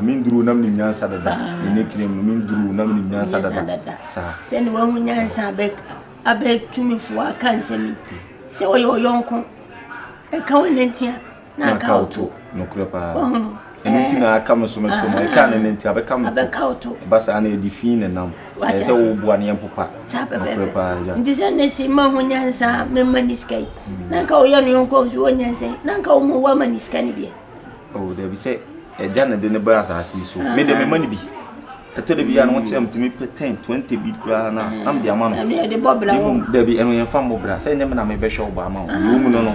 min duru nam ni nyansa dada ni kinem min duru nam ni nyansa dada sa se ni wa hu nyansa abe tumifu aka nsemi se o yonko e ka woni ntia na ka auto no krepa enti na aka me so meto mo e ka na ntia abe ka auto basa na edifine nam se wo bua ne empopa krepa ndi se ne si ma hu nyansa me maniskai na ka o yonko so nyansa na ka o mo wa maniska ni bia o de bi se e jana de ne ba asasi so me de me mani bi eto de bia no kyem timi pe 10 20 bit kra na am de ama no de bobra wo de bi eno yen fam bobra se ne me na me be hwe oba ama wo mu no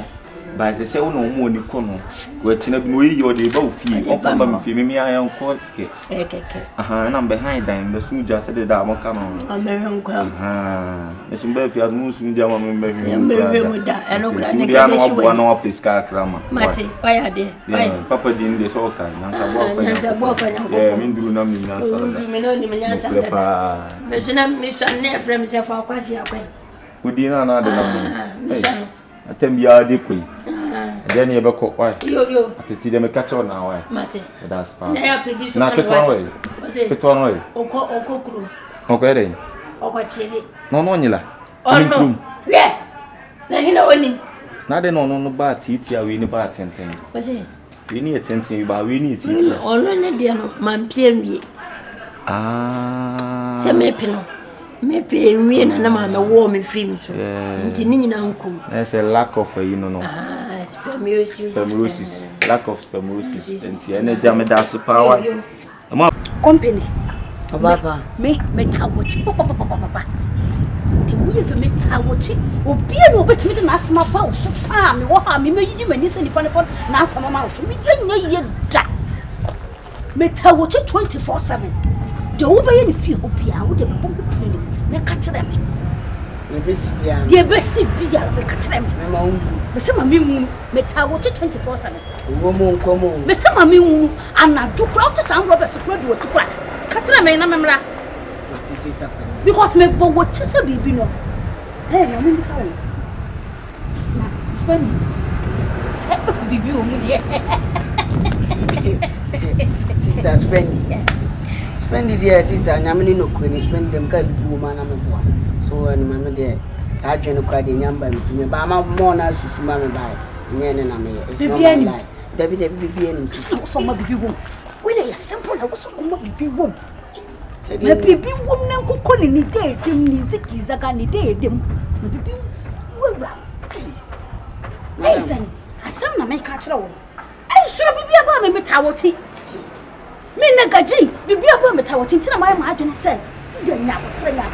ba se wo no mo ni ko no ko akina bi no yi o de ba ofi o fa ba me fi me ayan ko ke aha na be han dan be su ja se de da mo ka no o me ran ko aha e sun be fi adu su ja ma me be mu da eno kra ne ke de shi wo no peska krama mate waya de papa din de so ka na sa bo ko na sa bo ko na min duru na min na sa me no ni menya sa me suna mi sanne frem se fa kwasi akwai udina na de na mi atembia de koi then you be ko why yo ateti de me catch on now why mate that's fast na ya pebi so na keton way keton way oko krum oko ere oko chiri no nyila no we na hina oni na de no ba titi a we ni ba tenten wase we ni tenten ba we ni titi ono ne de no man piemwie se me pino me pe nwie na ma me wo me free so nti ni nyina nkom there's a lack of no spermiosis lack of spermiosis nti ene jam da se power Kompany baba me tawochi papa ti wuye fe me tawochi obi na obetimi de na asema pa wo so pa me wo ha me meyi mani se nipa na asema ma wo so me nya ye da me tawochi 24/7 de wo be ye ni fie obi a wo de bobon plane na ka kire me The best be a bit of but some of me, Metago 24/7. Woman, come on. But some of me, and I do crowd to San Robert to crack. Catch me, Namara. What is sister? Because me, but what is a baby no? Hey, I'm really sorry. Spend baby, sister, spend it, dear sister, and I'm no queen, spend them kind of woman, I'm a boy. So, and mamma dear, Sergeant of Cardi number to me, but I'm more nice to see mamma by. And then I'm here. It's not David be any some of the woman. When I simple, I was so much be woman. The baby woman who call in the day, Jim Nizik is a candidate, them. Listen, I some make catch roll. I should be about me metawati. Me negaji, be about metawati till my margin self. You're never train up.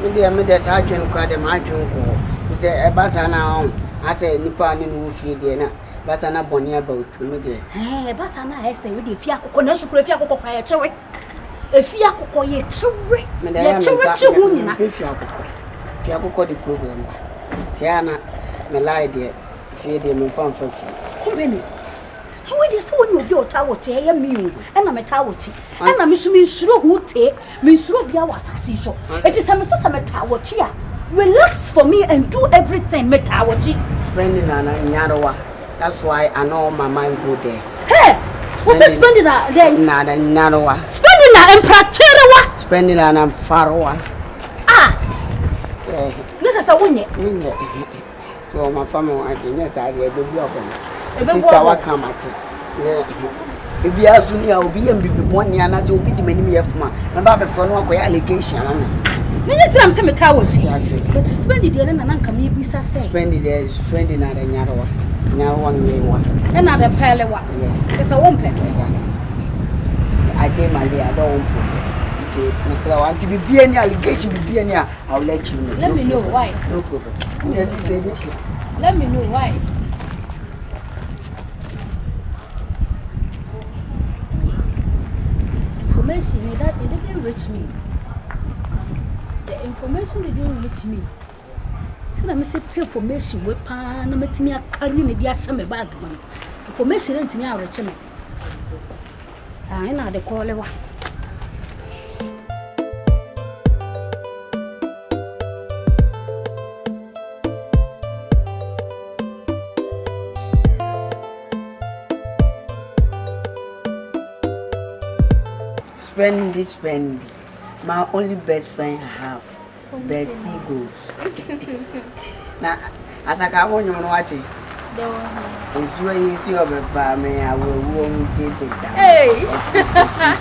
Me dear Sergeant called them Margin call. It's a basana. I say Nippon in Wuffy dinner. Basana bonny about me dear. Eh, Basana, I say, with the Fiaco connection with Fiaco fire cherry. A Fiaco ye cherry. Madame, Fiaco the program. Tiana, my lie dear, fear them in front of Kompany. How is this one with your tower chair meal? And I'm a tower tea. And I'm assuming sure who take me through the hours. It is a tower chair. Relax for me and do everything, Metawaji. Spending an Yarawa. That's why I know my mind go there. Hey! What's it spending that day? Nada Narawa. Spending that and Praterawa. Spending an Farawa. Ah! This is a winner. So my family, I think, yes, I will be open. Sister, what come at it? If you are soon, I will be and be born near not to be the many of my Baba for no allegation. Minutes I'm some cowards. But spend it there and Uncle me be say. Spend it there, spending at a Yarawa. Now 1 year one. Another palawa. Yes. It's a 1 penny. I gave my day, I don't put it. Mr. I want to be any allegation, be any, I'll let you know. Let me know why. No problem. Yes, it's the mission. Let me know why. Information that it didn't reach me. The information didn't reach me. So I say information we pan no metimi akari na dia hye me bag man. Information ntimi awreche me. Ah ina de call lewa. Spend. My only best friend I have. Bestie goes. Now, as I come on, you know what? It's where you see of a family, I will won't take it down. Hey!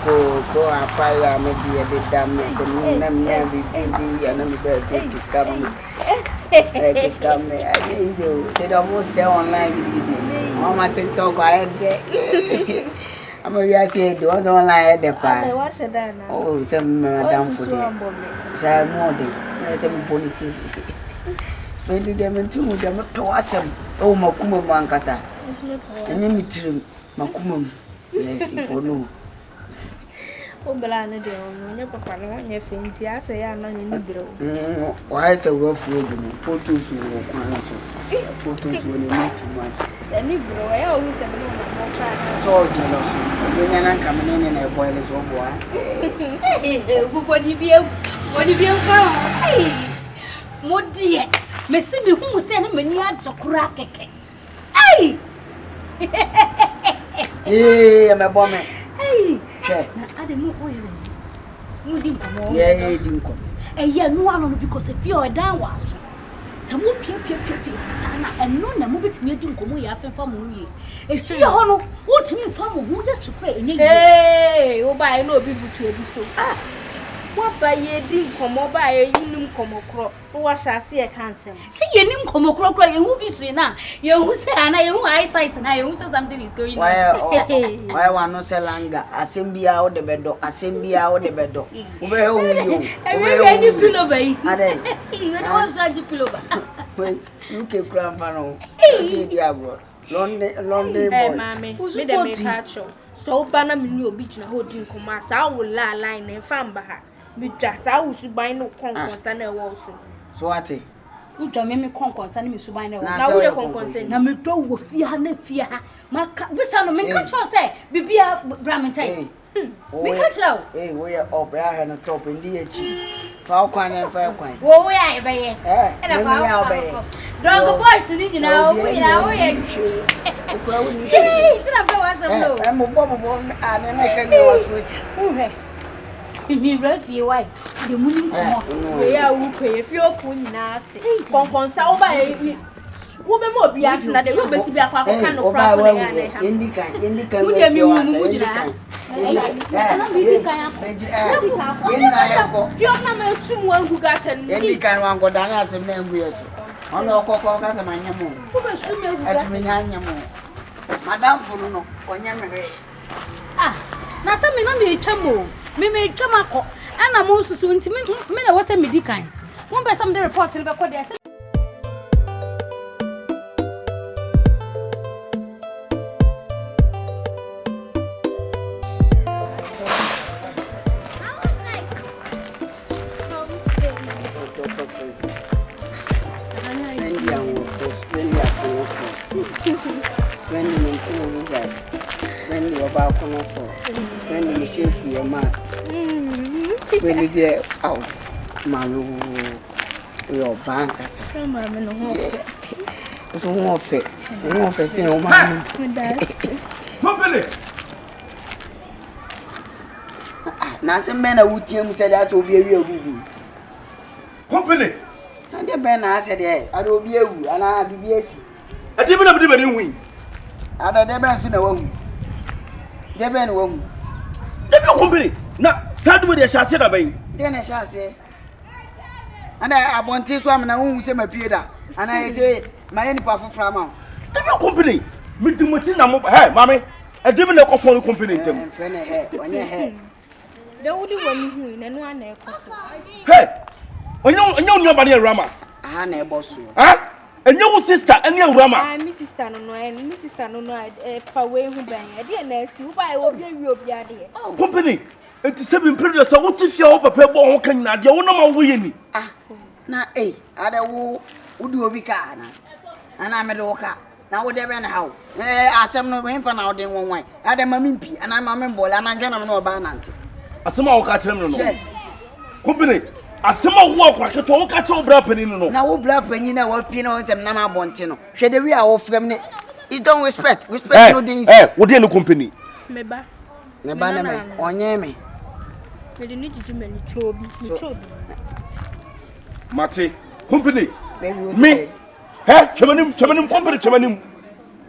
Go, I pile maybe a bit damage, and I'm never busy, and I'm birthday to come. I didn't do. They almost sell online. Mama TikTok, I had that. I'm going to say, don't lie at the pie. Oh, it's a madam for them. So I'm more than it's a police. Spending them in 2 them to awesome. Oh, Makuma Mankata. And you meet him, Makumum. Yes, if you know. Oh, Belana, dear, papa, I want your fancy. I say, I'm not in the bureau. Why is a rough road? Photos will walk on. Photos will need too much. The Negro, I always have no so jealous. When you're coming in and a boy is one boy. What do you Hey, Modi, Messi, who sent him a near to crack. Hey, hey, I'm a bomber. Hey, I didn't know you didn't come. Yeah, you didn't come. And yeah, no one because if you're a down wash. Some more pia sana and no na mobit me din komo ya fa famu ye e fie ho no wo timi famu hu da chukra enye eh wo ba e no obi butu ebi so ah wo ba ye din komo ba ye yinum komo kro wo hyase e kansem se ye nim komo kro ye hu vision na ye hu se ana ye hu eyesight na ye hu something is going on why one no selanga asembia wo de bedo wo be hu yo wo be pillow bai ade you don't want to pillow ba wait look at grandfather say dia bro London boy mama me dem catch so bana me ni obi gina ho din kuma sa wo la line na fam ba ha Me just I was buying no concern also. So what? Who to me concern me suban na. Na we concern. Na me do wo fia na fia. Ma bisa no me ka cho say bibia bramanchai. Me ka chira. Eh, we are up here na top ndi echi. Fa kwan na fa kwan. Wo we ai be ye. Na me ya be ye. Dog boys ni nyina wo ye ntwe. Okura wo ni. Tina be wa sam no. Mo bo a na me ka ni wa so eti. Uhwe. Mi refi why? The money come. We are who pay if you phone na ati. Konkonsa wo ba wo be mo bia ati na de wo be si bia kwa kwa no problem ya na ha. Indi kan. Wo de mi wu mu jina. Ana bi kan ya. Ina ya ko. Dio na me sum wa ngu gata ni. Indi kan wa ngo dana asem na ngu yeso. Ono okoko ka se manya mo. Wo be sum e ngu. Ati me nyanya mo. Madam fulu no, onya me re. Ah, na se me na me twamo. Me twamako. Ana mo susu nti me na wo se me di kan. Mo be some the report le be ko dey. Spending the shape for your man. Spending there out, man. Your bank. It's a more fit. More fit in your man. Kompany. Now, some men are with him said that will be a real baby. Kompany. And the Ben I said, I will be a and I'll be BS. I didn't have a new wing. I don't ever see no one. The Ben won't. The Kompany. Now, sad with the chassis away. Then I shall say. And I want this woman, I won't say my Peter. And I say, my any powerful from The Kompany. Me do much in a hey, mammy. I didn't know of the Kompany. And friend, when your head. The only one who and one Hey, I know nobody Awurama. I never boss you. Huh? And your sister and your Awurama. I Mrs. Stano and Mrs. Stano for way who bang. I didn't see why I will be a dear. Kompany. It is 7 previous. So what if you're up a paper can not your own way? Ah, na eh, I don't would do a vicana. And I'm a doka. Now, whatever and how. I some no way for now, they won't wait. I am a mimpi, and I'm a member, and I'm going to know about Nancy. As some of our catch Yes. Kompany. As some of walk like a talk at all blapping. Now, what black when you know what Pino and Nama Bontino. Should we are off from it? You don't respect no things. Eh, what do you Kompany? Meba. Nebana, on Yemi. We need to do many chobi. Mate, Kompany. Me. Hey, Chamanim, Kompany, Chamanim.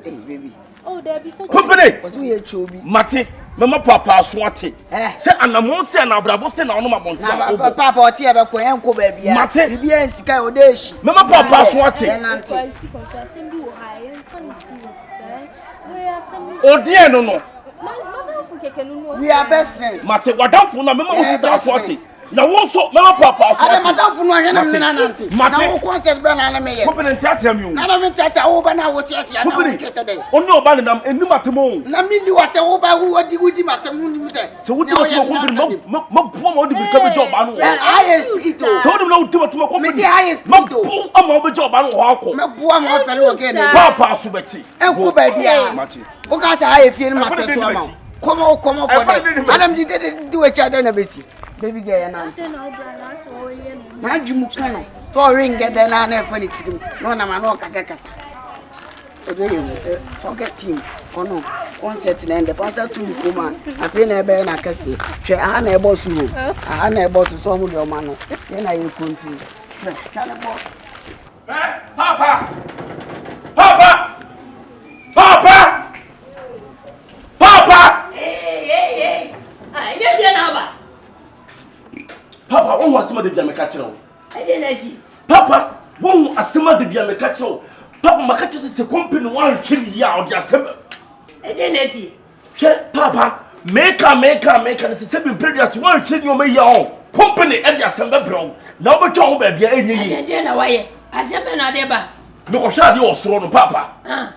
Hey, baby. Oh, there be such Kompany. What we are chobi. Mate, Mama Papa Swati. Say, and I'm also an Abrabo, send on my bond. Papa, or Tia, Baco, baby. Mate, be a sky or dash. Mama Papa Swati. Oh, dear, no. We are best friends. Mate, what down for my sister Swati. Now, also, Mama Papa Swati. Madame for my Mate, now, concert banana me. Kompany, tell me. I don't tell you over now what yes, yesterday. Oh, no, Balinam, and Numatamo. Namini, what over who did Matamu. So, what do you want? My poor become a job. I told him no to my company. I'm a job. I don't want fellow again. Papa Subeti. And go baby. Mati. Because I feel matter. Come on for that. Madam didn't do a child and a baby. Baby girl, my Jimukano. To ring get the nana for it. No, no, Casacasa. Forget him. Oh no, one set and the father to woman. I feel never and I can say, I never to I never to some of your man. Then I will continue. Papa! Papa! Papa! Papa! Hey! I just know. Papa, one was some of the Biamacatro. I didn't see. Papa, one was some of the Biamacatro. Papa, my cat is a company one kill out the assembly. I didn't see. Papa, make and say, previous one kill your may own company and the assembly bro. Now, but your baby, any dinner way. I said, Benadeba. No, shall you also, Papa?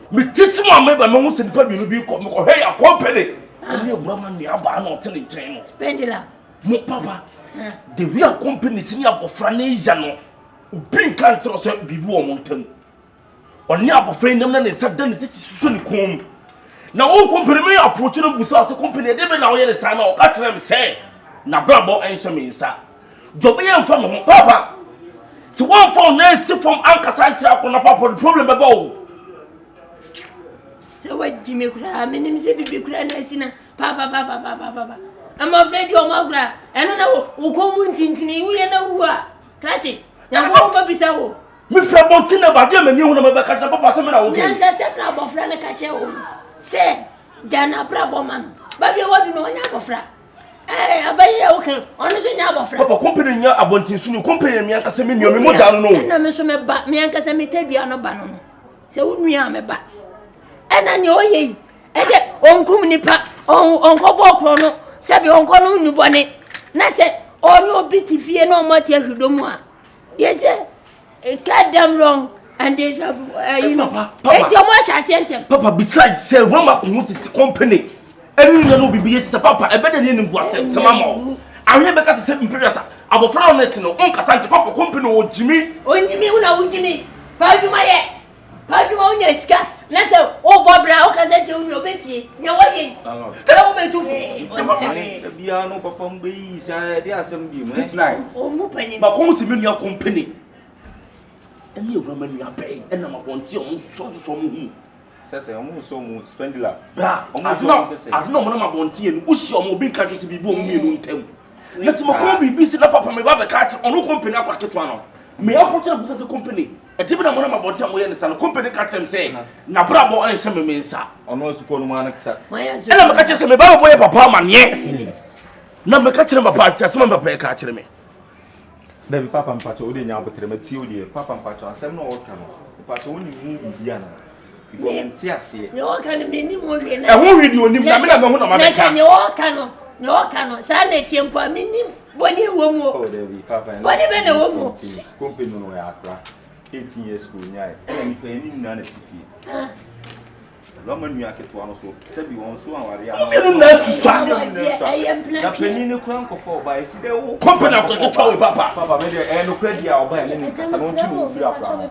But this one, maybe my most and family will be called hey, a company. And you woman, you are not telling train. Spendylove. Mo papa. The real company senior abofra na ya no. Obi kan tro so bibi o montam. Oni abofra nem na ne sada ne se susu ne kom. Na o company me approach no busa se company de be na o ye ne sa na o ka tere me say na brabo enso me nsa. Jobe ye mfa me ho papa. Si one phone na si from ankasa ntira ko na papa the problem be ba o. Se wa jime kura me nim se bibi kura na sina papa. I'm afraid you're my gra. And I know who come tintini, we are no war. Cratchy. Now, what will be so? Mr. Montina, but you knew when I'm back at Papa Samana. Yes, I said now, but Flana catch you. Say, Jana Brabo man. But you want to know an fra. Eh, I buy you okay. Honestly, now, Papa, company your abontin, company me and Casamino, you more than no. And I'm a summer back, me and Casamite be on a banon. So, we are a back. And I know ye. And yet, on Kumnipa, on Cobo Chrono. Sabi on kono nu bone na se oni obiti fie no mati ahwedomu a yes it got them wrong and they have you know papa papa besides say Roma Kumsi company any no bibi say papa e beda ne nbu ase sama mo ahwe be ka say imperial abofra on net no on kasa papa company o jimi una o jimi pa djuma ye pa djuma onya sika na se o bobra o kasa je unu obeti nya wo ye o betu fu bia no papa mbe yi sa de asem bi mo o mu panyi ba ko se menua company eni Awurama nua bai ena ma bonti o mu so mu hu sese o mu so mu Spendylove bra o mu so sese azno mo na ma bonti enu ushi o mu bi ka twese bibi o mu mienu ntam na se mo ko bibi se na papa me ba be ka ti onu company akwa keto ano me afoche na buta se company etibi na mo na ma bonti amoye ne sa no company ka chem say na brabo an hye me nsa ono su ko no ma na kisa ena me ka che se me ba boye papa ma ne na me ka chere papa ati me papa ka chere me Baby papa mpacho odi nya abotere mati odi papa mpacho asem no woka no mpacho woni mu bibia na igomenti ase ne woka no me ni mo hwe na e ho hwe di onim na me na me ho na ma be ka ne woka no sa na tiempo a me ni boni wo mu oh baby papa boni be na wo mu company no ya akra 18 years school nya e na ni pe ni na na tifi Loma nua keto ano so sebi won so anware ano me na susa na penini ne kran kofo ba esi de wo company akoko twa we papa me de no kredi a oba me ni kasa no nti mo firi akra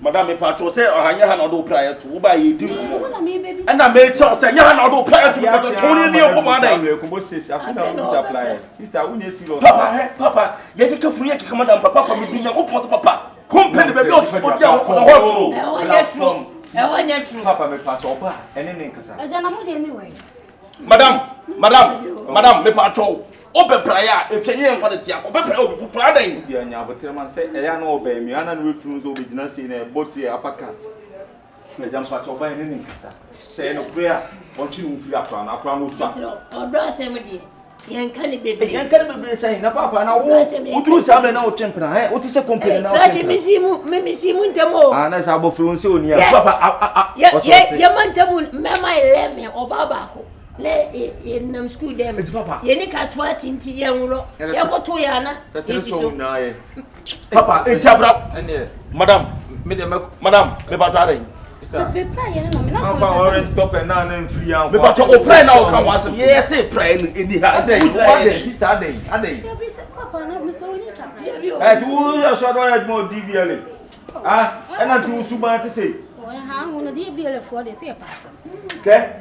madam me pacho say ohanya ha na do prayer to ba ye dim ko na me che say nya ha na do prayer to ko toni ni ko ma dai ko bo sesi afuna no supply sister unye silo papa ye de ka furu ye ka madam papa me dim ko papa company be bi o dia o for hot Papa me pacho oba ene ne nkasa Ajana mo de anyway madam me pacho obe prayer e fenye en kwade tia ko be prayer obi fufura dan bia nya abotere man say eya na oba mi ana no refunu so obi gina si na bosi apakat na jam pacho oba ene ne nkasa say no prayer on chi no firi akra no so odo asem de yanka ne bebe say na papa na wo udru sa me na o chempna o ti se company na o chempna misimu ntemo na sa abofro nse oni papa ya mantemu mema 11 obaba ko le nam school dem ye ni ka to atinti ye nwro ye ko to ya na so papa etiabra madam me ba tare be pray na me na fa orange top na na free am me ba so o pray na o kan wa ye say pray ni ha sister adey papa na me so ni ta tu ya so do mo DVL ena tu suba ti say ha ho no DVL for de say pass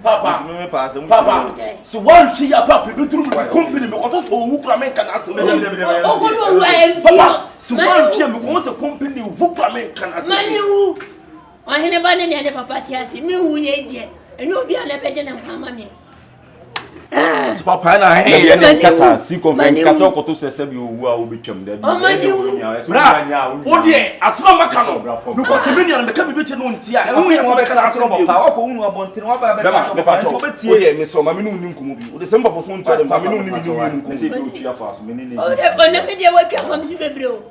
papa so one she ya papa be turu me company me ko so wu kra men kan aso o ko no wa papa so one she me ko so company wu kra men kan aso mani wu o hene ba ne ne papa ti ase me wu ye die eni obi a na beje na mama me so papa na he ne kasa si Konfion kasa ko to sese bi owu a obetwam da bi bra o die asma maka no because me ni na me ka bi beche no ntia e hu ye mo be ka asro papa o ko unu abontin wa ba be ka me pa to betie me so ma me no ni nkomo bi o de semba po so ntia de ma me no ni nkomo se bi o tua fa so me ni o na me de wa tua fa me si bebre o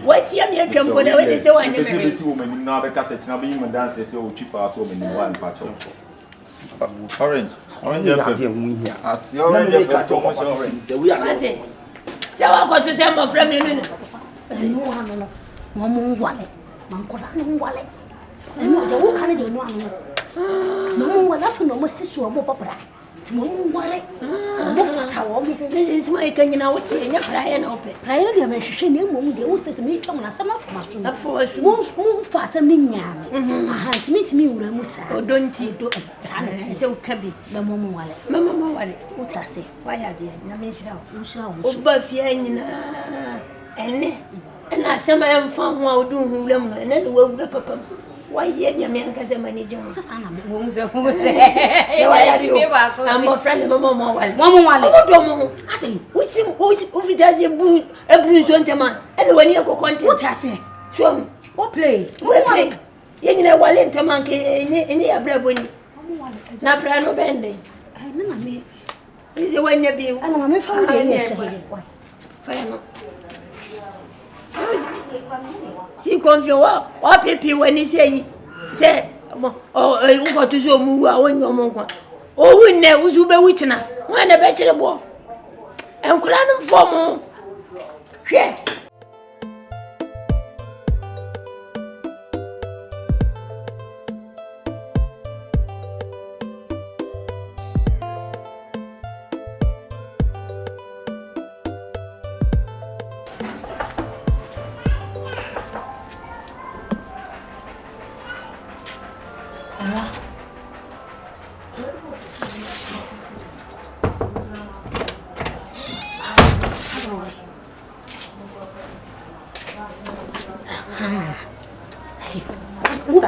wa tia me atwa mpo da we de se wa ne me se wo me ni na be ka se tina be yi me dance se o twa fa so me ni wa pa cho orange as your orange Mate. Se wa ko to se mo fra me nu. Se no wa no mo mo ngwale. Man ko da no ngwale. Eno je wo kan de no anu. Mo mo ngwala fa no mo sisu mo papra. Ti mo ngwale. Mo fata wo mo Is my can you what in your prayer and open. Prayer the mention name mum de wo se me twam na sama fama so. For us, mum fa asem ni nya. Aha ntimi me wura mu sa. O don't you do Sana so cabi. mama wale. Mama, what? What I say? Why are they? Namisha. Usha O Buffy and I some I am found who do who learn and then will the papa. Why yet your man can say manager? Sana I'm a friend of Mama Wale. Mama wale. I think what's him over there a bruise on the man and when you go content. What I say? So What play? we play. You know, while in Tamanke in the Abrabuni. Not for no bending. I know me. Is it when you be? I know me found it. Why? See, Confion, what people when he say, oh, you got to show me when you're monk. Oh, we never was Uber Witchena. When a bachelor boy. And Kulanum for more. Yeah.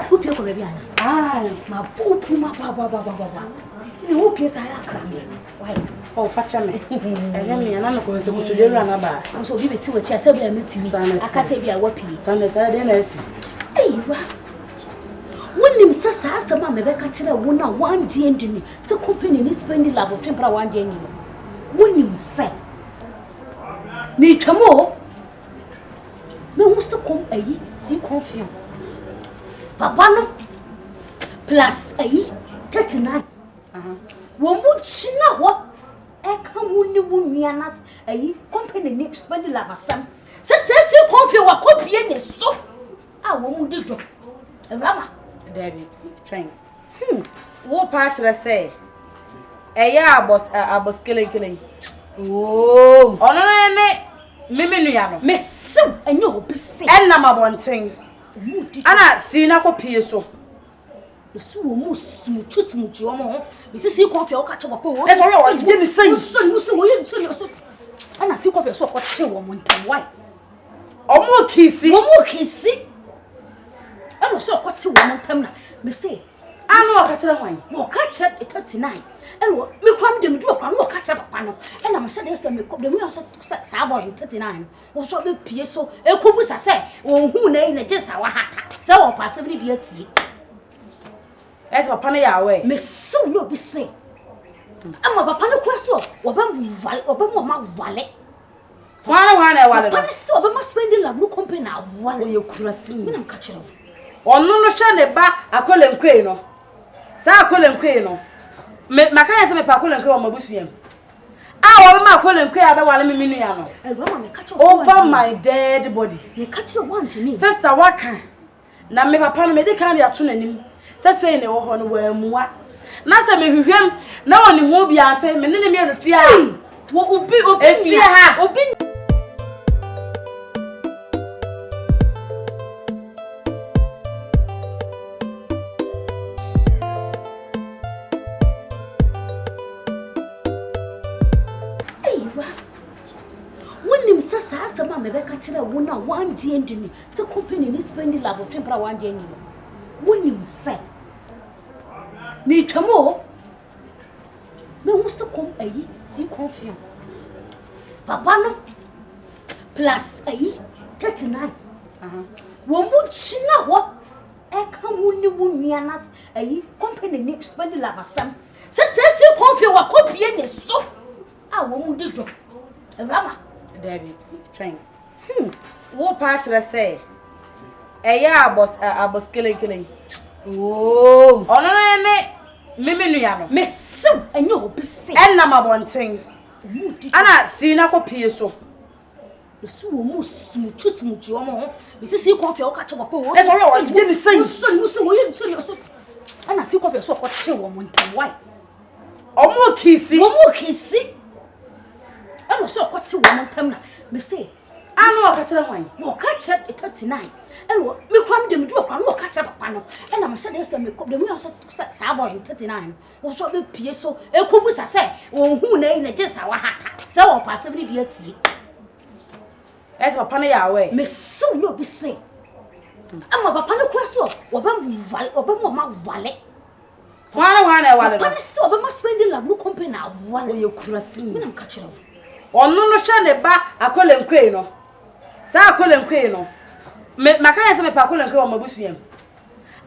Who pay for baby Anna? Aye, my poop, my baba. You who pays I cram. Why? Oh, fetch me. And then me and I'm going to go to the runabout. I'm so be see what you say be meeting. I can say be a wapi. Sunday, then I see. Hey, when him says sama me be ka kire wo na one day ndini se company ni Spendylove twempra one day ni when him say ni twamo me wo se kom ayi si Confion papa no plus ayi 39 wo mu china ho e ka wo ni wo nuana ayi company ni Spendylove asam se Confion wa kopie ni so a wo mu dido Awurama Debbie, train. What part should I say? Yeah, boss killing. Oh, no, Mimiano. Miss, and you'll be sick. And number one thing. Anna, see, na copy so. The so most choose Mujomo. Mrs. Confion catch up. That's all I didn't say. So, and I see Confion so what she won't why. More kissy. I was so cut to one time. Me say, I know I catch one. No catch at 39. And what me cram them do a cram, no catch up panel. And I'm sure there's a make up the meal so Sabo in 39. Or so be PSO, a cubus I say, or who name a just our hat. So possibly be a tea. As my penny away. Miss so you'll be say. I'm a papa cross or Bama wallet. One, Papa so Bama Spendylove no company now. What are you crossing? I'm catching up. Oh no shane ba akolen kwe no sa akolen kwe no makanya se me pa akolen kwe o mabusuam wo be ma akolen kwe abe wale me minu ya no Awurama me catch over my dead body me catch one to me sister waka na me papa no me de kan ya to nanim se sei ne wo ho no wa muwa na se me hwehwem na woni ho bia ante me ne me refia wo obi efia ha obi me be ka kire wo na one day ndini se company ni Spendylove twempra one day ni woni mu se ni twamo me wo se kom ayi si Confion papa no plus ayi 39 wo mu china ho e ka wo ni wo nuana ayi company ni Spendylove asam se Confion wa kopie ni so a wo mu dido Awurama Debbie train what part should I say? Yeah, boss killing. Oh, no, Mimiano. Miss, and you'll be sick. And number one thing. Anna, see, na copy so. The so most choose Mujomo. Mrs. Confion catch up. That's all I didn't say. So, and I see Confion so what she won't why. More kissy. to one time. Me say, I know I catch the one. Walk catch at 39. And what me come them do a crown, walk catch up panel. And I'm sure there's some make up the me also Sabo in 39. Or short me PSO, a cobus I say, or who name just our hat. So possibly be a tea. As my panny away. Miss so you'll be say. I'm a papa cross or my wallet. One. Papa so but must spend the love company now. What are you crossing? I'm catching. Or no shane ba a call and quaino. Sa call and quaino. Macaya me pa call and quail my busium.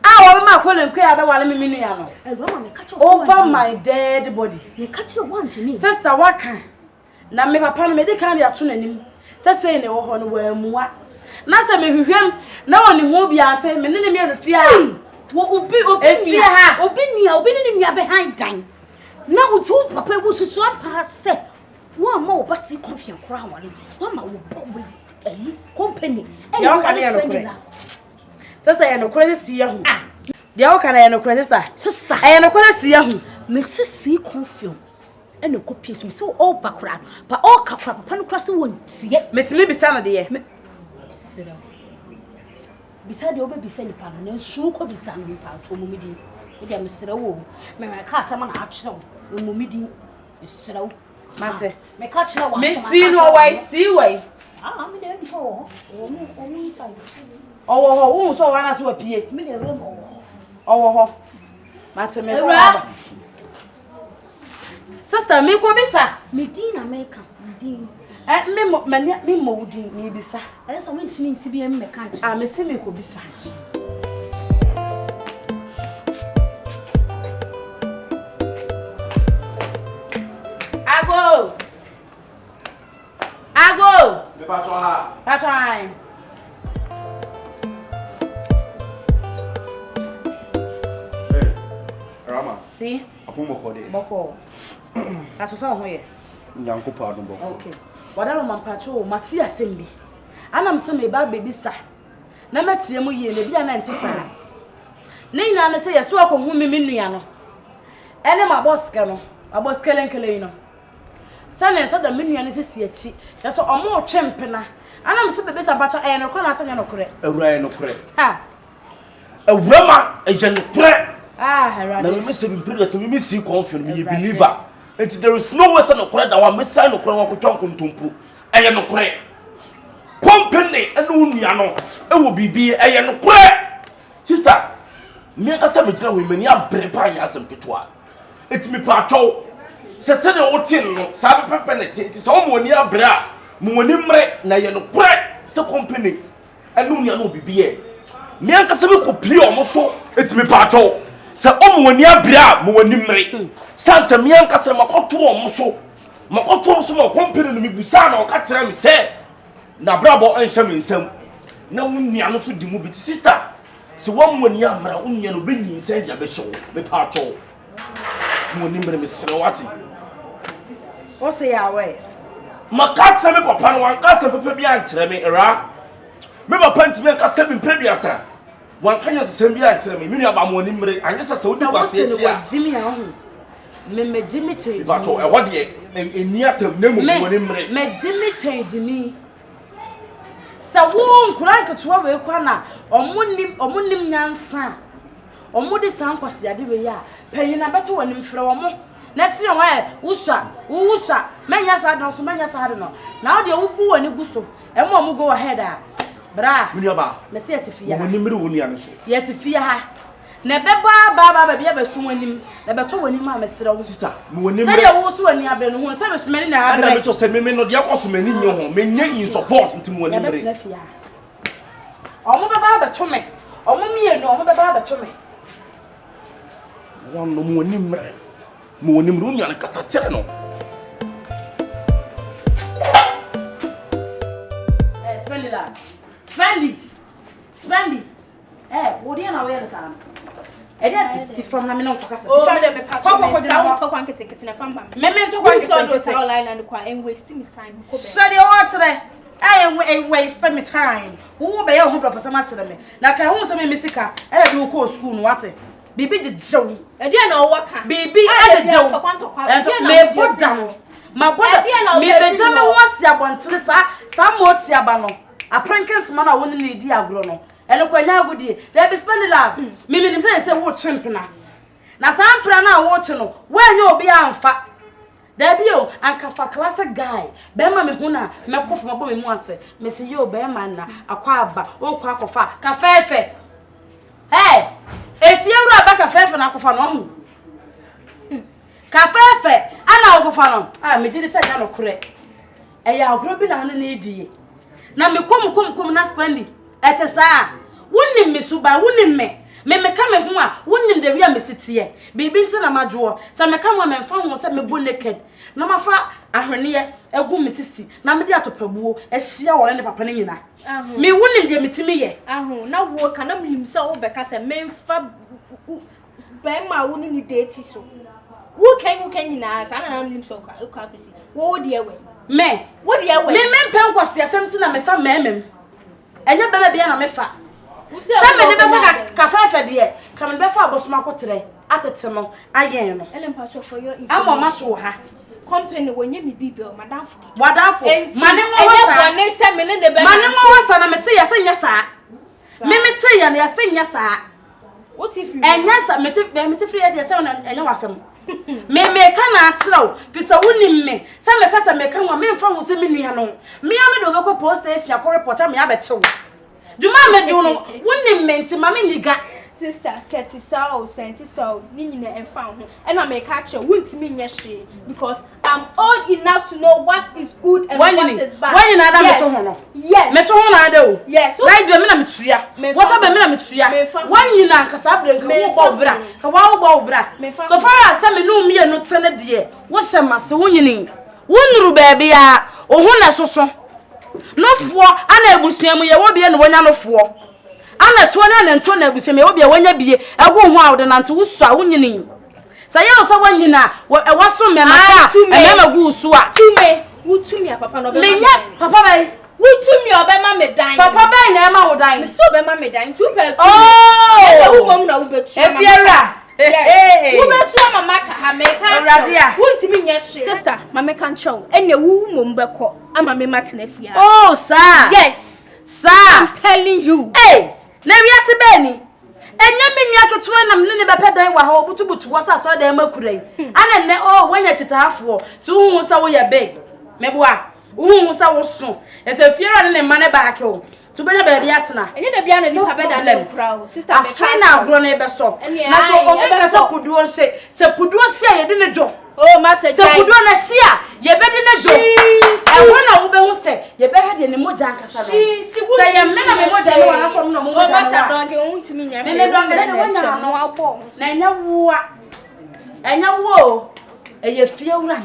I want my call and quail about me miniano. Over my dead body. You catch your one to me. Sister Waka. Na me papa me de kan ya tuna nim. Say ne wo ho no wa muwa. Na se me hwehwem na woni ho bia ante me ne me refia. Wo obi ni ha. Obi ni nua behind dan. Na utu papa bu susu ampa se. Wo ma wo basti Confion kra wale. Wo ma wo bobo company. Ya o kana ya no kure. Sister ya no kure si ya hu. Ya o kana ya no kure sister. Sister. Ya no kure si ya hu. Me si Confion. And no copy to me so all background, but all capra, pancras won't see it. Maybe be some of the year. Beside the over beside the pan, no shoe could be some pound to Mumidi. With your Mr. O, may I cast someone actual, Mumidi, Mr. O. Matter, may catch no one. See no way, see way. I'm there before. Oh, so one as you appear. Oh, matter me. Sister, me ko bisa. Medina America. Medina. Me modin me bisa. I so went to me to be a mechanic. Ah, me say me ko bisa. Ago. Me patro ha. Patron. Hey, Rama. See? Apumo kode. Boko. That's so hoye. Nyanko pardon boko. Okay. Wadaro man patro mati asem bi. Anam se me ba baby sa. Na matie mu ye na bia na nte sa. Na ina na se yeso akohu me nua no. Ene ma boss ka no. Abos kelenkele no. Sana sa da me nua ne se si achi. Yeso omo twempena. Anam se baby sa pacha e no kro na sanya no kre. Ewura no kre. Ha. Awurama e je no kre. Ah, Herade. Na me say me period say me see Confion me believer. And there is no way say no kre that one me say no kre one ko twon kontompo. Eye no kre. Company enu nua no e wo bibi eye no kre. Sister, me ka say me jira we mani abre pa anya asem ketwa. Etimi pa atwo. Se de wo tin no sa pepe na ti se wo mo ni abre a mo woni mre na ye no kre. Se company enu nua no bibi e. Me anka se me ko pli o mo so etimi pa atwo. Se woni abira mo woni mre sanse me anka se makoto o mo so mo company no mi busa na o ka kire me se na brabo enhye me nsam na wonua no so di mu bi sister se woni amra wonua no benyi nsan dia be hyew me pa atwo mo woni mre me sere wati o se ya we makatsa me papa no wanka se pepe bi an kire me era me papa ntimi anka se me preduasa wan kanya se bi a kire me nua ba mo ni mre anya se se odi kwase tia Jimmy ahu me Jimmy change ba to e ho de eni atam na mo ni mre me Jimmy change me sa wo nkura nketo we kwa na omunim nyansa omudi san kwase ade we ya panyina beto wonim frɛ wo mo na ti wo e wuswa menya sa don so menya sa no na wo de wo bu wani guso e mo go ahead a bra mi ba me se atifia wo ni mre woni an so ye atifia ha na beba bia besu wonim na beto wonim ma mesrɛ wo sister mi woni mre se de wo so woni abe no ho se me sumani na abe na me to se me no de akoso mani nye ho me nye in support ntim woni mre omo beba beto me omo mie no omo beba beto me won no mo woni mre woni an kasa kire no Spendylove what do you know where sam si from na me no kokasa si from the pack ko dina wo to kwanke ticket na famba me to kwanke ticket online and kwa and waste me time ko be so dey what today I waste me time wo be your ho professor ma kire me na kai hu se me misika e dey do ko school no what bibi jejew e dey na wo ka bibi e jejew me bodam My brother, me beja me wasi abontre sa moti aba no. Aprankins man a woni ne di agro no. Eno kwanya agudie. There be Spendylove. Me nim say wo chimpna. Na sa ampra na wo chi no, wenye obi amfa. There be o ankafa classic guy. Be ma me hu na me kofa mabo me mu ase. Me say yo be ma na akwa aba, o kwa akofa. Ka fefe. Hey, if you were back a fefe na akofa no hu. Ka fefe ana akofa no. Ah me di say na no kure. Eya agro bi na ne di. Na me kom na spendi. Ete saa. Wonnim me suba, wonnim me. Me ka me ho a, wonnim de wi me sitie. Bibi nti na madwo. Sa me ka mo me mfa ho se me bo naked. Na mafa ahwene egu me sisi. Na me de atopabuo ehia wo ne papa ne nyina. Me wonnim de metimi ye. Na wo ka na mlim se wo beka se me mfa ba ma wo ni date so. Wo kan nyina sa na mlim so ka kwesi. Wo de ewe. Me. Wo de ewe. Me mpen kwase asem ti na me sa memem. Enya bebe bia na me fa. Sa me ne be fa ka fa de ka me be fa abosoma kotere atete no ayen no. Elempacho for your information. Amoma to ha. Company wonye mi bibi o madam fuki. Wadafo. Mane mo wasa. Ene se me ne be. Mane mo wasa na mete ya se nya saa. Me mete ya na ya se nya saa. What if you? Enya sa mete free ya de se na enya wasem. Me ka na akyerɛw bisa wonim me sa me ka sa me ka wa me mfa ho se me nua no me ame de obekɔ post station akɔ reporter me abɛkyew dwuma me do no wonim me nti ma me nyiga sister senti so ni nyina emfa ho ɛna me ka akyerɛw wontimi nyɛ hwe because I'm old enough to know what is good and what is bad. When you na da meto ho no yes meto ho na da o yes right do me na metua what about me na metua when you na nkasa abren ka wo bɔ bra ka wa wo bɔ bra so far as me no me no tene de wo hye mase wo nyini wo nuru baabi a o ho na soso no fo ana ebusuamu ye wo bie no wonya no fo ana to na nto na ebusuamu ye wo bie wonya bie ego ho a wo de nante wo so a wo nyini sa ya so wo nyina e waso me maka e me magu so a tume wo tumi a papa no be me nya papa bai wo tumi obema me dan papa bai na e ma wo dan me so obema me dan 2 per 2 oh wo mom na wo betu efiera wo betu mama ka ha me ka wo ntimi nya hwe sister mama kan chow ene wo mom beko ama me matena fia oh sir yes sir I'm telling you hey na wiase beni enya menua ketuwa na mne ne bepe dan wa ha obutubutu wasa so dan makurai ana ne oh wanya chitaafo ti hu sa wo ya big meboa hu sa wo so ese fiera ne mane baake o tu benya be bia tena enye da bia na ni papa da na crowd sister be afina agro na ebe so na so obi ka sa puduo hye se puduo hye ye de ne jo oh message se puduo na hye ye be de ne jo e wona wo be hu se ye be ha de ne moja ankasa no se ye me na me moja no wana so no mo moja no masa don ke untimi nya me don de wona no abo na enya wo e ye fiewura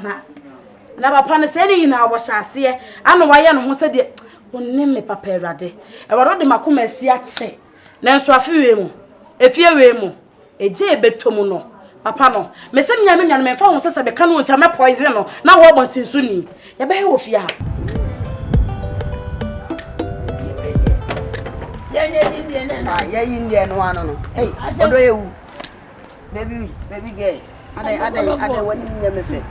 na papa ne se ni na wo hyase ana wa ye no ho se de wonne me papa erade e waro de makoma asi ache na nso afiwe mu efiewe mu eje ebetomu no papa no me se nya me nya no me fa ho se be ka no ntia me poison no na wo bontin so ni ye be he wo fia ya India no ano no hey odo yewu baby girl ade wani nya me fe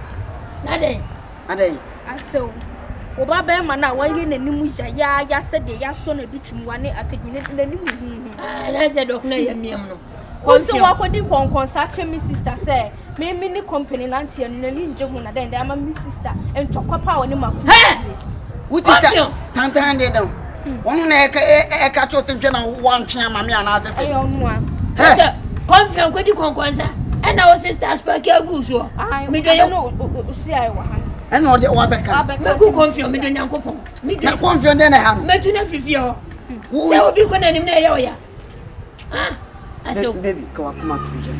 ade aso oba be ma na waye nanimu ya se de ya so na dutum wane atedwene nanimu na se dok na ya miam no ko so wakodi konkon sa che mi sister say me ni company na antia no nani nje hu na den ama mi sister entwakwa pa woni maku wo sister tantan de don won na e ka cho tentwe na wan twe ama me ana asese ayo no a Confion kodi konkon sa e na wo sister spark agu so me do no si ai wa han and no wa beka me ku Confion me do nyankopon me do na Confion de na ha me tu na frifie ho se obi ko na nim na ye oya aso baby ka wa kuma tuje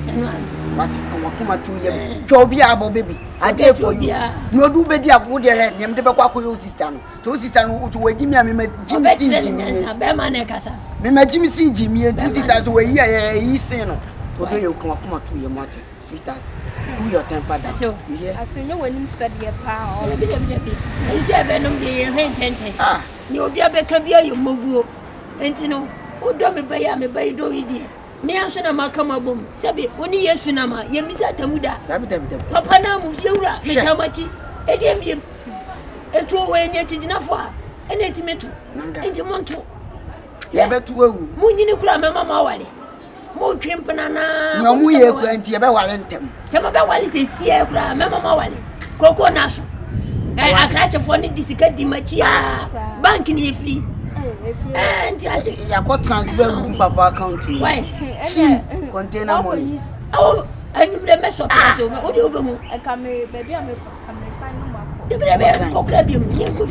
what ka wa kuma tuje to bi abo baby ade for you no do be di ago de he nem de be kwa koyo sister no to sister no to waji mi me jimi si jimi be ma na kasa me jimi si jimi to sister so we yi sin no to do you ka wa kuma tuje mate sweetheart who your temper that so you hear asinyo wani fed ye pa o bi isi ebe no de ye hententen ni obi abeka bi ayo moguo enti no odo me ba ya me ba do yidi me anso na makama bom sebe oni yesu na ma ye misa tamuda dabi papa na mu fiewura me tamachi Ediam. Etu we nya chigina fo a. Ene etimetu. Enti monto. Ya betu ewu. Munyini kura mama wale. Mo twempena na. No mu ye ku enti ye be wale ntem. Se mo be wale se sie kura mama wale. Koko na so. Akrache fo ni disika di machi a. Bank ni free. Enti ase ya ko transfer ku papa account ni. Why? Container money. Oh, ani me meso place o me odi obehu. E ka me baby am sign no ma. Degrebe ko krabi mu Yanko.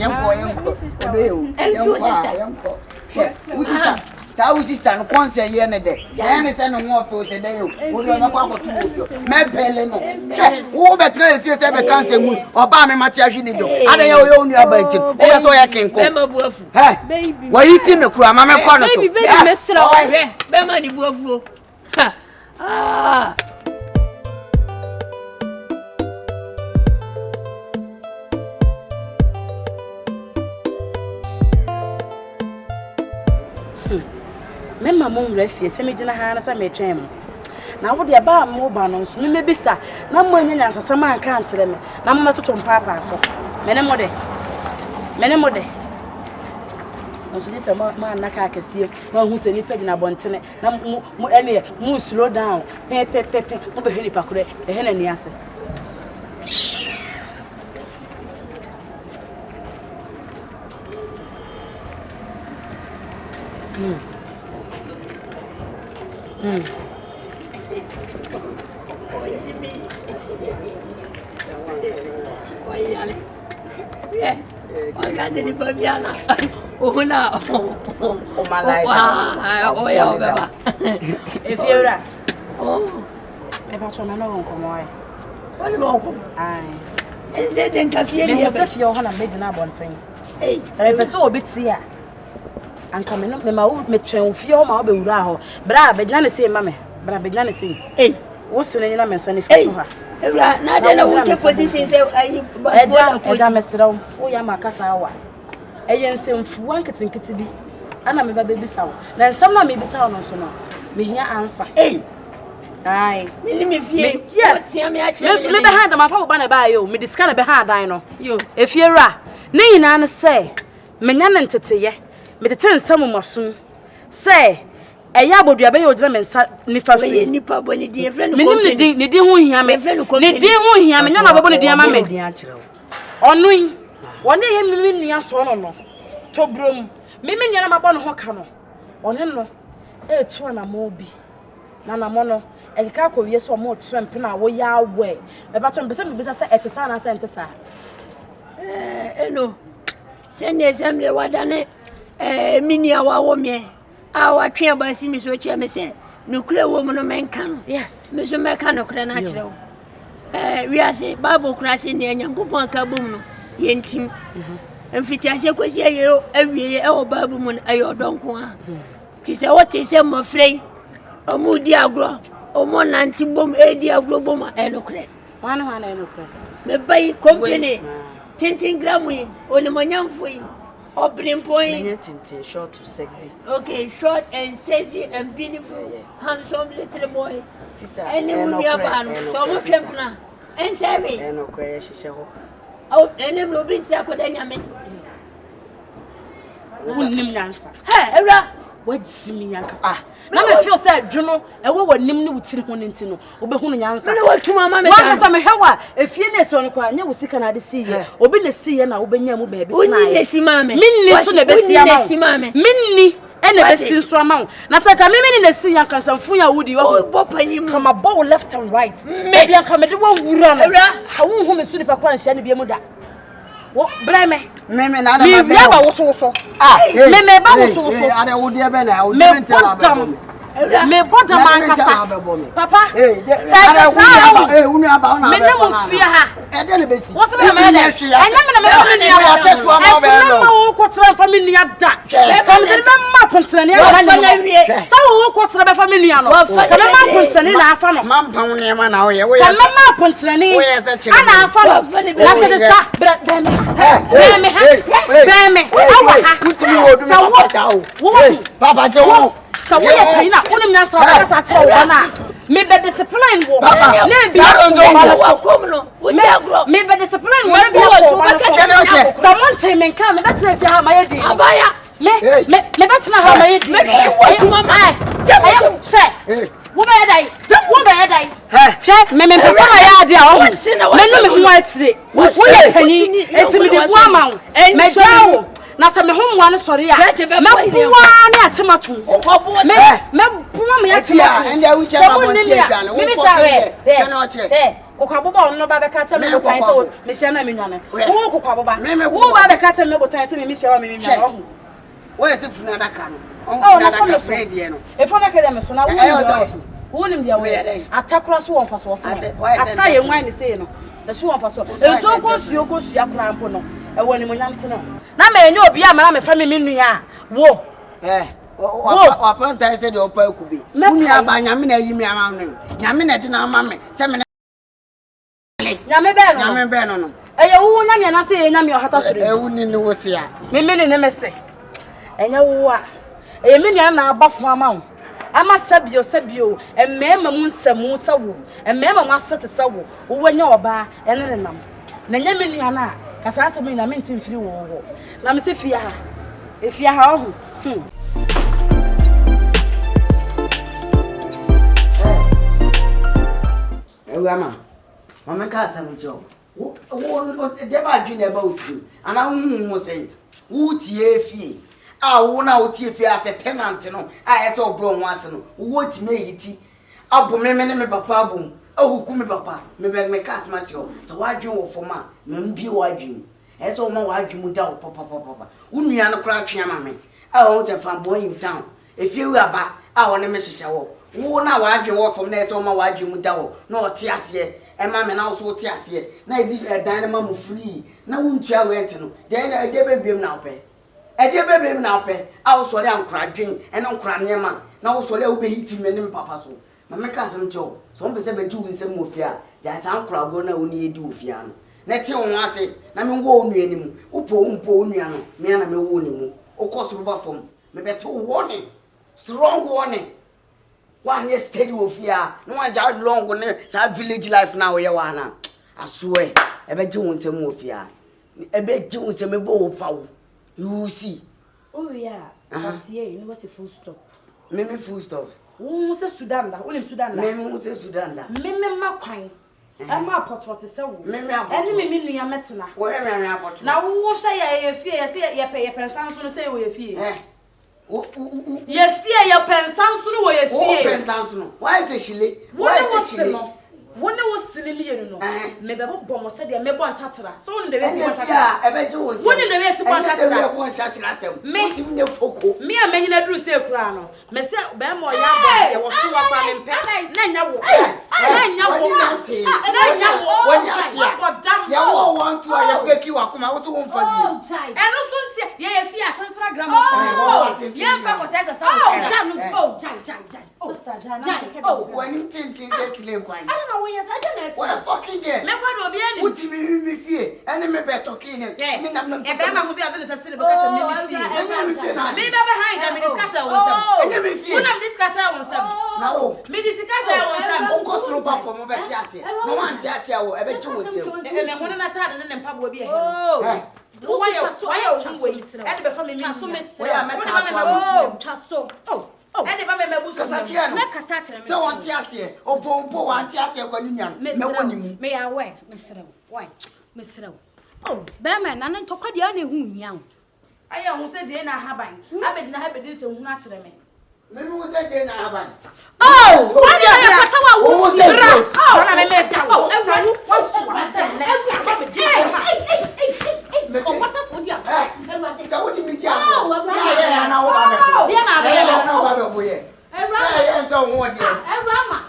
Obeyo. Enfio sister. Yanko. Sister. Ta sister no konse ye ne de. Ya ne se no mo fe o se de yo. O do ma kwa ko tu o fi. Me bele no. Che, wo be tra efie se be kanse mu. Oba me mate ahwe ni do. Ade ye o nu aba tim. O be so ya kenko. Be ma buafu. He. Baby. Wa yiti me kura ma me kwa no so. Baby me sra o. Be ma di buafu. Ha. Ah. Mema mom refie se me gina ha na se me twem na wo de ba mo ba no so me mebisa na mo anya nyansasam an kan kire me na mo metoto mpapa so mene mo de osu ni se ma na ka akese ma hu se ni pagina bontene na mo ene mo slow down pe mo be heli pakure he na ni ase Kasi ni Fabiana. Una. O malaika. Oh ya baba. Efiora. Oh. E ba choma na won komo ai. Wani ba ko. Ai. Eze den kafie Me ni. se fie ho na medina abonten. Eh. Sai pese obeti a. Anka me no me ma wo metwen fie ho ma wo be wura ho. Bra bedina ne se ma me. Bra bedina ne se. Eh. Wo se ne na me nsa ne fie so ha. Ebra na de na wo che position say ayi ba. Eja mesraw. Wo ya makasa awa. Eye nsemfu anketenkete bi. Ana me ba bebisa wo. Na nsam na me bisa wo no so no. Me hia answer. Eh. Ai. Me me fie. Yes. Me be hand ma fa wo ba na ba yo. Me diska na be hand dan no. Yo. Efiera. Ne nyina ne se. Menya ne nteteye. Me tete nsam mosun. Se eya abodua be yo gyina mensa nifa so. We nipa boni di efre no Kompany. Ne di ho hia me. Ne di ho hia me nya na babo ne di ama me. Onui. Wone ye mimi nia so no no. Tobrom. Mimi nia na mabo no ho ka no. One no. Etu na mo bi. Na na mo no. Ekeka ko wie so mo tremp na wo ya we. Me ba to mbese me bisa se etesa na se entesa. Eno. Sene semle wadane mini awa wo me. Awa twa ba si mi so che me se. No kure wo mo no menka no. Yes. Me so menka no kure na kire wo. Wiase Bible kura se ne Nyankopon ka bom no. Yentim. Mfiti ase kwesi ayo awie e o Bible mu ayo donko a. Ti se wo ti se mo frei. Omu di agro. Omo nanti bom di agro bom e no kure. Wana e no kure. Me bai Kompany. Tintin gramu yi. Oni mo nyamfo yi. Opening point. Menya tintin short to sexy. Okay, short and sexy and beautiful. Yes. Handsome little boy. Sister. Any woman so mo kempna. En sari. Eno kwa shisha ho. Oh, ene mo bi tia ko da nyame. Wonnim nyansa. He, ewra. Wajimi nyankasa. Na me feel say dwono ewe wonim ne wutiri ho nti no obehunu nyansa. Na watuma ma me ta. Wakasa me hwa efie na so no kwa nya wusika na de siye. Obi na siye na obenya mu baabi tina. Uni ne si ma me. Minni so na besi ama. Minni ene besi so ama. Na taka mimi na siye nkansa mfu ya wudi wa. Bo panyi kama bow left and right. Ebi anka me de wo wura no. Ha wo hu me so nipa kwa nsia ne bia mu da. Wo breme meme na me bia ba wo so meme ba wo so ada wo dia be na wo dia mentala ba me bodam ankasa papa unu aba ona me ne mo fia ha e de ne besi wo se be me na enya me na me fa ni ya te so ma be no wo ko tra fa mi ya da kam de be ma pontrani ya na wie sa wo ko tra be fa mi ya no ka ma pontrani na afa no ma mpa ne ma na wo ye wo ya ma pontrani ana afa no na se de sa Beme, utimi wo du me papa je wo sa wo ye pina wonim na sa ka sa tire wo na Me be discipline wo. Na bi wa kom no. Wo dia gro. Me be discipline wo bi wo. Someone tell me come me better fi ha ma ye di. Abaya. Me better ha ma ye di. Me wo suma ma. Ayo say. Wo be dai. Wo be dai. Hwe me pesa ma ya ade a wo. Me no me ho atire. Wo ye pani enti me de bua ma wo. Me jawo. Na se me ho mwa no sori a. Me bua ne atemato. Me bua me atemato. And I wish I was here. Me say kokwa boba onno ba be ka ta me botan se me hia na me nwane. Wo kokwa boba. Wo ba be ka ta me botan se me hia wa me nwane ho. Where is it for another car? Oh, that's what I'm saying. If I can so now wouldn't be away. Attack so on for so. I try and wine say no. The shoe on for so. And so goes you crampono. And when you am sino. Now may no be a man family minia. Wo. Upon I said your pile could be. Munia by Yamina, you may around him. Yamina did not mammy. Seminary. Yamen Benno. Eh, you won't na say na me hata I wouldn't know see. Me never say. Enya wo a emi nua na abafo ama ama sabio emmema mu nsam sawo emmema mu asete sawo wo wanya oba ene ne nam na nya me nua na kasa asem na me ntim firi wo na me se efia ha ho Awurama mama ka asem jo wo de ba dwene ba otu ana hu mo sei wo tie fie awo na otie fie as a tenant no a ese obro ho ase no wo time yiti abo me ne me papa abom ahuku me papa me be me ka asma che o so wadwen wo foma me mbi wadwen ese o ma wadwen mu da o papa unua no kra twen ama me a wo te fan boy in town efie wi aba a wo ne me hyehyɛ wo na wadwen wo fom na ese o ma wadwen mu da wo na o te ase e ma me na wo so te ase na e di dan na ma mu free na wo ntua rent no de be biem na ope Ede bebe na ope a wo sori ankradwen ene nkra nema na wo sori a wo be hiti me ne papa so mama ka asem jo so on be se be ji winsem ofia ja san nkra go na oni edi ofia no na ti wo ase na me wo onu anim upo onua no me na me wo onimu okoso ba fom me be to warning strong warning wa nye steady ofia no wa ja long ne sa village life na wo ye wa na asoe e be ji winsem ofia e be ji winsem be wo fa wo. You see. Oh yeah. Asiye, you was a full stop. Me full stop. Wo se Sudan da, wo nim Sudan da. Me se Sudan da. Me makwan. Ama portrait se wo. Me apotro. Eni me nua metena. Wo he me apotro. Na wo hye ya fie ya se ya pensan so no se wo ya fie. Ya fie ya pensan so no wo ya fie. Wo pensan so no. Why is it chile? Why is it chile? Wone wo sinili no me be bo mo se de me bo nchachira so won de we si bo nchachira e be je wo si won de we si bo nchachira e bo nchachira sem me tim ne foko me a menyi na duru se kura no me se be mo ya ba ye wo so wa kwa me mpe na nya wo woni atia ya wo want to ya beki wa kuma wo so won fa bi eno so ntia ye fi atantara gram of ye mfa ko se sa sister jana woni tintin se tile kwan yes, I don't know. What fucking game? Me kwa do bi ani. Uti mi fie. Ene me be talking ne. Ni nam no. E be ma ho bi adele sesile because me mi fie. Enya mi fie na. Me be behind am discussion won sam. Enya mi fie. Won am discussion won sam. Na wo. Me discussion won sam. Onko soro ba for mo be ti ase. No wan ti ase wo e be ji wo ti. E hono na ta de ne mpabo bi e he. Why you wait? E de be fa me mi. So me se. Chaso. Ede ba me mebusu. Me kasa kire me. So won ti ase. Opompo wan ti ase kwa ni nyan. Me woni mu. Me ya we, me sere. Why? Me sere. Oh, be me na ntokwa dia na hu nyan. Aya hu se de na haban. Abedi na habedi se hu na kire me. Me hu se de na haban. Oh, why you pata wa wu se. Oh, na me me ta. Oh, ewu wasu se le. Oh, what the food ya? So what do you mean? Yeah, na wo ba me. Dia na be na wo ba me boye. Yeah, so won dia. Awurama.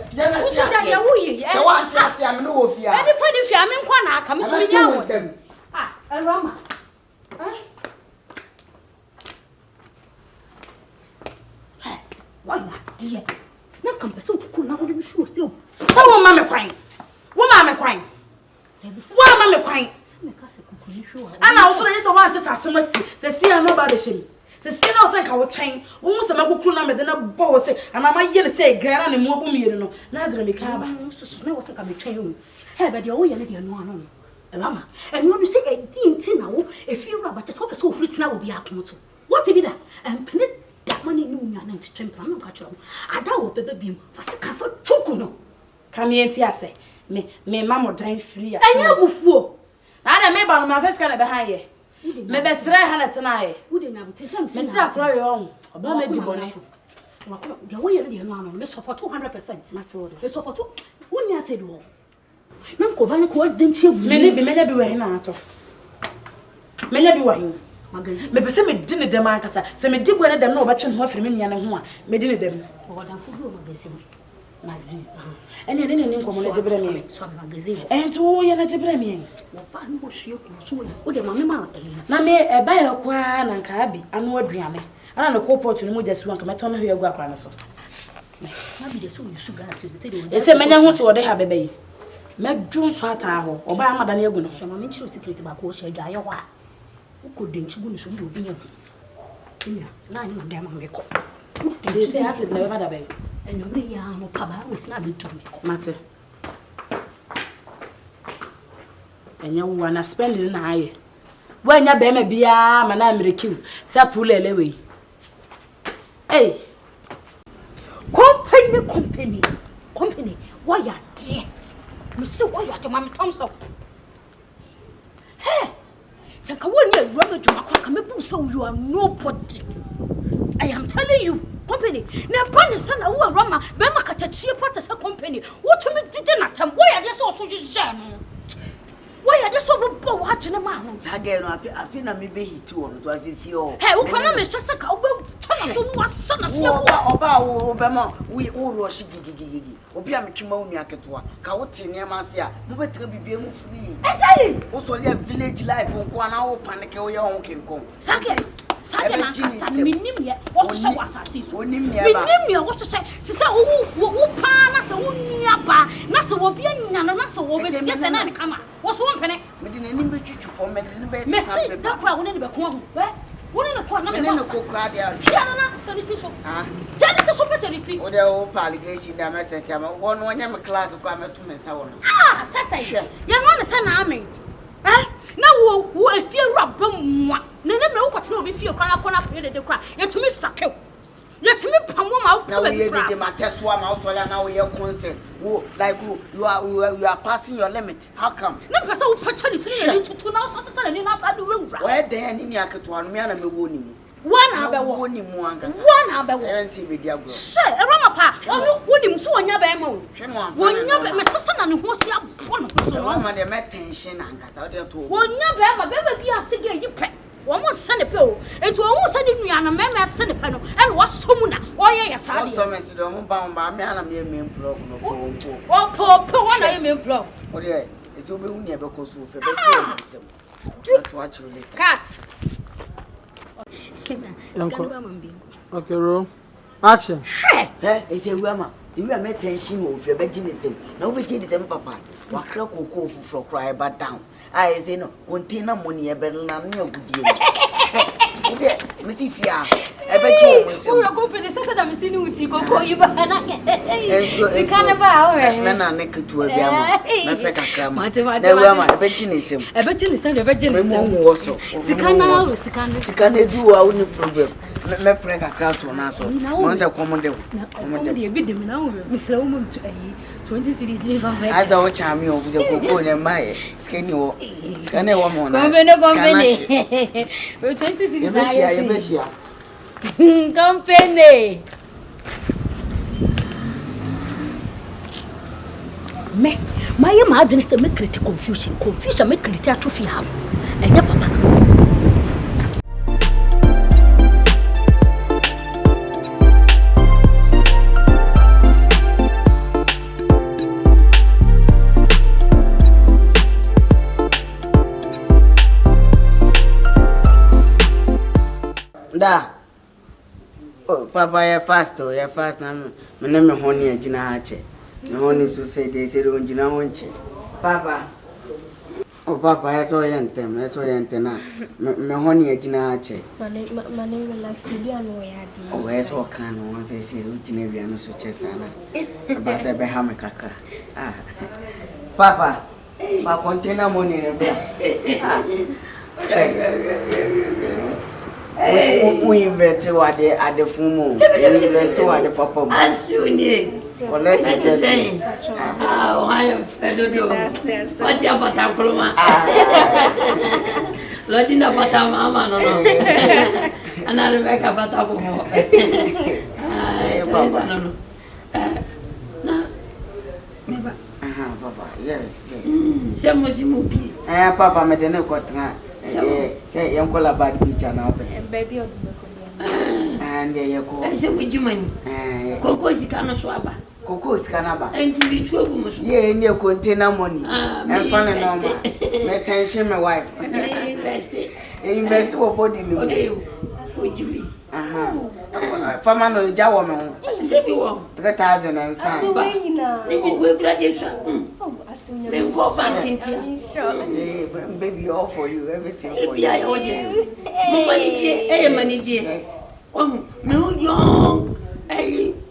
Dia na ti ase. Ya wuyi. So wan ti ase am no wo fia. Any podi fia me nkwa na aka me so me nya wo. Ah, Awurama. Why not dear? Na kan person ku na wo bi shu o se o. So wo ma me kwan. Wo ma me kwan. Wo ma me kwan. Se me ka se ku ku ni shu o. Ana wo so na yesa wan te sase masi. Se si ya no ba de shemi. Se se na osan ka wo twen. Wo se makukuru na me de na bo se ana ma ye ne se gara na mo bu mi no. Na adra me ka ba. So na osan ka me twen o. Eh be de wo ye ne de no ano. Awurama. Enu no se e di nti na wo e fi wura ba te so pese wo firi tina wo bi akoto. What be that? Pene that money no nya na nti twem plan no ka kiro. Ada wo bebe bim fa se ka fa chuku no. Ka me enti ase. Me mama dan free ya. Anya bufuo. Na da me ba no ma feska na be han ye. Me be sere ha na tena ye. Wo de nya butentem se. Me se akra ye on. Oba me di bone. De wo ye ne de no ano. Me support 200%. Matilda. Me support. Wo nya se do. Na ko ba ne ko dentie bu. Me ne bi we na ato. Me ne bi we. Me pese me di ne dem ankasa. Se me di bu ne dem na oba che ho afiri me nya ne ho a. Me di ne dem. O dan fu do magazine. Magazine. Ene ne nkomo na jebre me. So magazine. Ento ye na jebre me. Wo pa no wo hye ko so wo de mama ma na me e ba ye kwa na nka abi anu aduane. Ana no ko pot no mo jasi wanka meto me hwe agu akra ne so. Na bi de so you sugar so say de. Ese menya ho so wo de ha bebe yi. Medun so ata ho. Oba amada na egu no. So mama nchiro secret ba ko hye dwa ye ho a. Uko de nchugu no so de obi nya. Nya na ni de ma me ko. They say acid never bad baby. And nobody ya no paba with na be to me. Mate. Enya wo na spend na aye. Wa nya be ma bia ma na amerikiu. Sa pulele we. Hey. Company. Why ya dear? Me see why you to mama thumbs up. Hey. Sanka won ye rubber to makwa me bu so you are nobody. I am telling you, company. Na bani sana wo Awurama be makatachie pata sa company. What to me did na tam why are they so jano? Why are they so bo watching na man? Sage no afi na me be hit won to afi fi o. Hey, wo kana me hye ka wo tana so no asana se wo. Oba wo be ma wo rush gigigigi. Obi a metwema wo nua ketewa. Ka wo te ne ma se a mo betre bibie mu free. Esai! Wo so le village life nko ana wo panic wo ye ho kenkom. Sage na kasa minim ye wo hye wasasi so. Minim ye wo hye ti se wo pa na se wo nua ba na se wo bia nya no na se wo be sie se na ne kama. Wo so wo mpene. Me di nanim be twitwu for me di be. Me si da kura wo ne be ko ho. Woni ne ko na me ne ko kwa dia. Tia na charity so. Charity so pe charity. O de o allegation da me set am. Won wonya me class kwa me to me sa won. Sasa ye no ne sa na amen. Na wo efie raba mwa. Ne me wo kwatena obi fie kwa akona kure de kwa. Yetumi sakew. Yetumi pamwo ma wo. Na wo ye de mateso ma wo so la na wo ye consent. Wo like you are passing your limit. How come? Na pesa wo pa charity ne tutu na so sasa ne na fa do wura. Wo de ani ni aketo anu me na me wo ni mu. Wana be wo ni mu ankasa. Wana be wo. Ensi be dia gro. She Awurama pa. Onu woni mu so wonya be ma wo. Wonya be me sasa na ne ho si abo no so no. Ma de me tension ankasa wo de to. Wonya be ma be bi asege yi pe. Wo mo sane pe o. Etu wo sane nua na me sane pe no. E wo so mu na. Wo ye ya sa de. Customers do mo ba me ana me main plug no ko. O po wana ye main plug. O de esi obe hu ne be ko so fe be tie nsem. To actually. Cat. Okay, roll. Action. It's a Awurama. The way I met tension of your Virginity. No be the same papa. Wa kra koko for cry but down. I say no container money e better na me ogudie. Okay, me see fear. I bet you we are company sasa da me see ni uti koko yiba na. Sikana ba o e. Me na ne ketu abiama. Me pe kakra ma. Na Awurama e bet ni sem. E bet ni sem, e bet ni sem. Me wo so. Sikana do wa uni problem. Me pre kakra to na so. Mo se komode. Komode bi dem na o. Me sra wo mum to ayi 20 cities me fa fa. Aza wo chami o se koko ne mai. Skeni wo. Skani wo mo na. Kompany. 20 cities. Yebesia. Kompany. Me my ma advance me create confusion me create atrophy ham. Enya papa. Da. Oh, papa, you're fast now. My name is Honey and Gina Hatche. My honey so say they said on Gina Honche. Papa. Oh, Papa, I saw yentem. I saw yentena. Me honey agina che. Mane relax bi anu ya di. Oh, I saw kan one say say ujine bi anu so che sana. Ba say be ha me kaka. Ah. Papa. Ma container money ne bra. Ah. We invest at the fumo. Invest at the papa. Asuni. Collect it. Ah, I am Fedodo. What's your Fatakroma? Lodina Fatama, no. And I Rebecca Fatabo. Papa, yes. Some was you movie. Papa, made a no cotton. Say, young call about the beach and baby of and there you go. Some with you money. Coco is Cano Swaba. Coco is Canaba. And to be 12 yeah, in your container money. And funny no attention, my wife. Invest to a body. Would you be? Farmer no Jawoman. Say you want 3,000 and some. We graduation. Then go back into baby, all for you, everything for you. Manager. Oh, no young,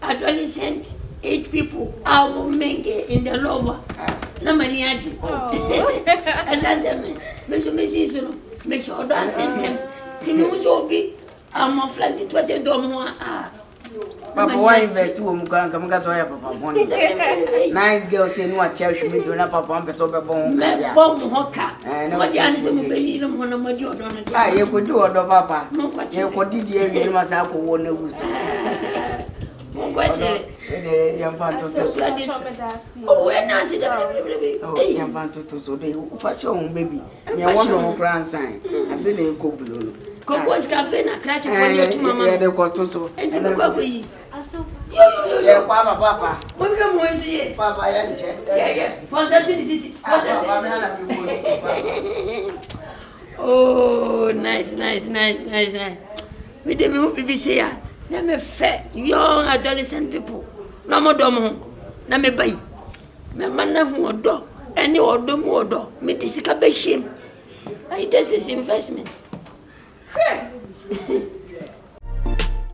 adolescent, 8 people. I will make it in the lover. No money. As I said, Mr. Make sure that sent him. Tinu so be. I'm off like it was a dome. Papa, why invest to come to Papa? Nice girl say no church me do na Papa am so be bon. Bomb hoka. What the answer me be no one more do on. Ah, you could do odo Papa. You could did you must have one no. What young fan to oh, when I see that oh, young fan to so they fashion baby. You want no grandson. I feel a couple. Coco's cafe na crack for you to Mamma. Yeah, they got to so. And to go you. Yeah, Papa. What you want to say? Papa, yeah. What's that? Oh, nice. We didn't move BBC. Let me fat young adolescent people. No more dom. Let me buy. My man who do any or do more do. Me this is a shame. I this is investment.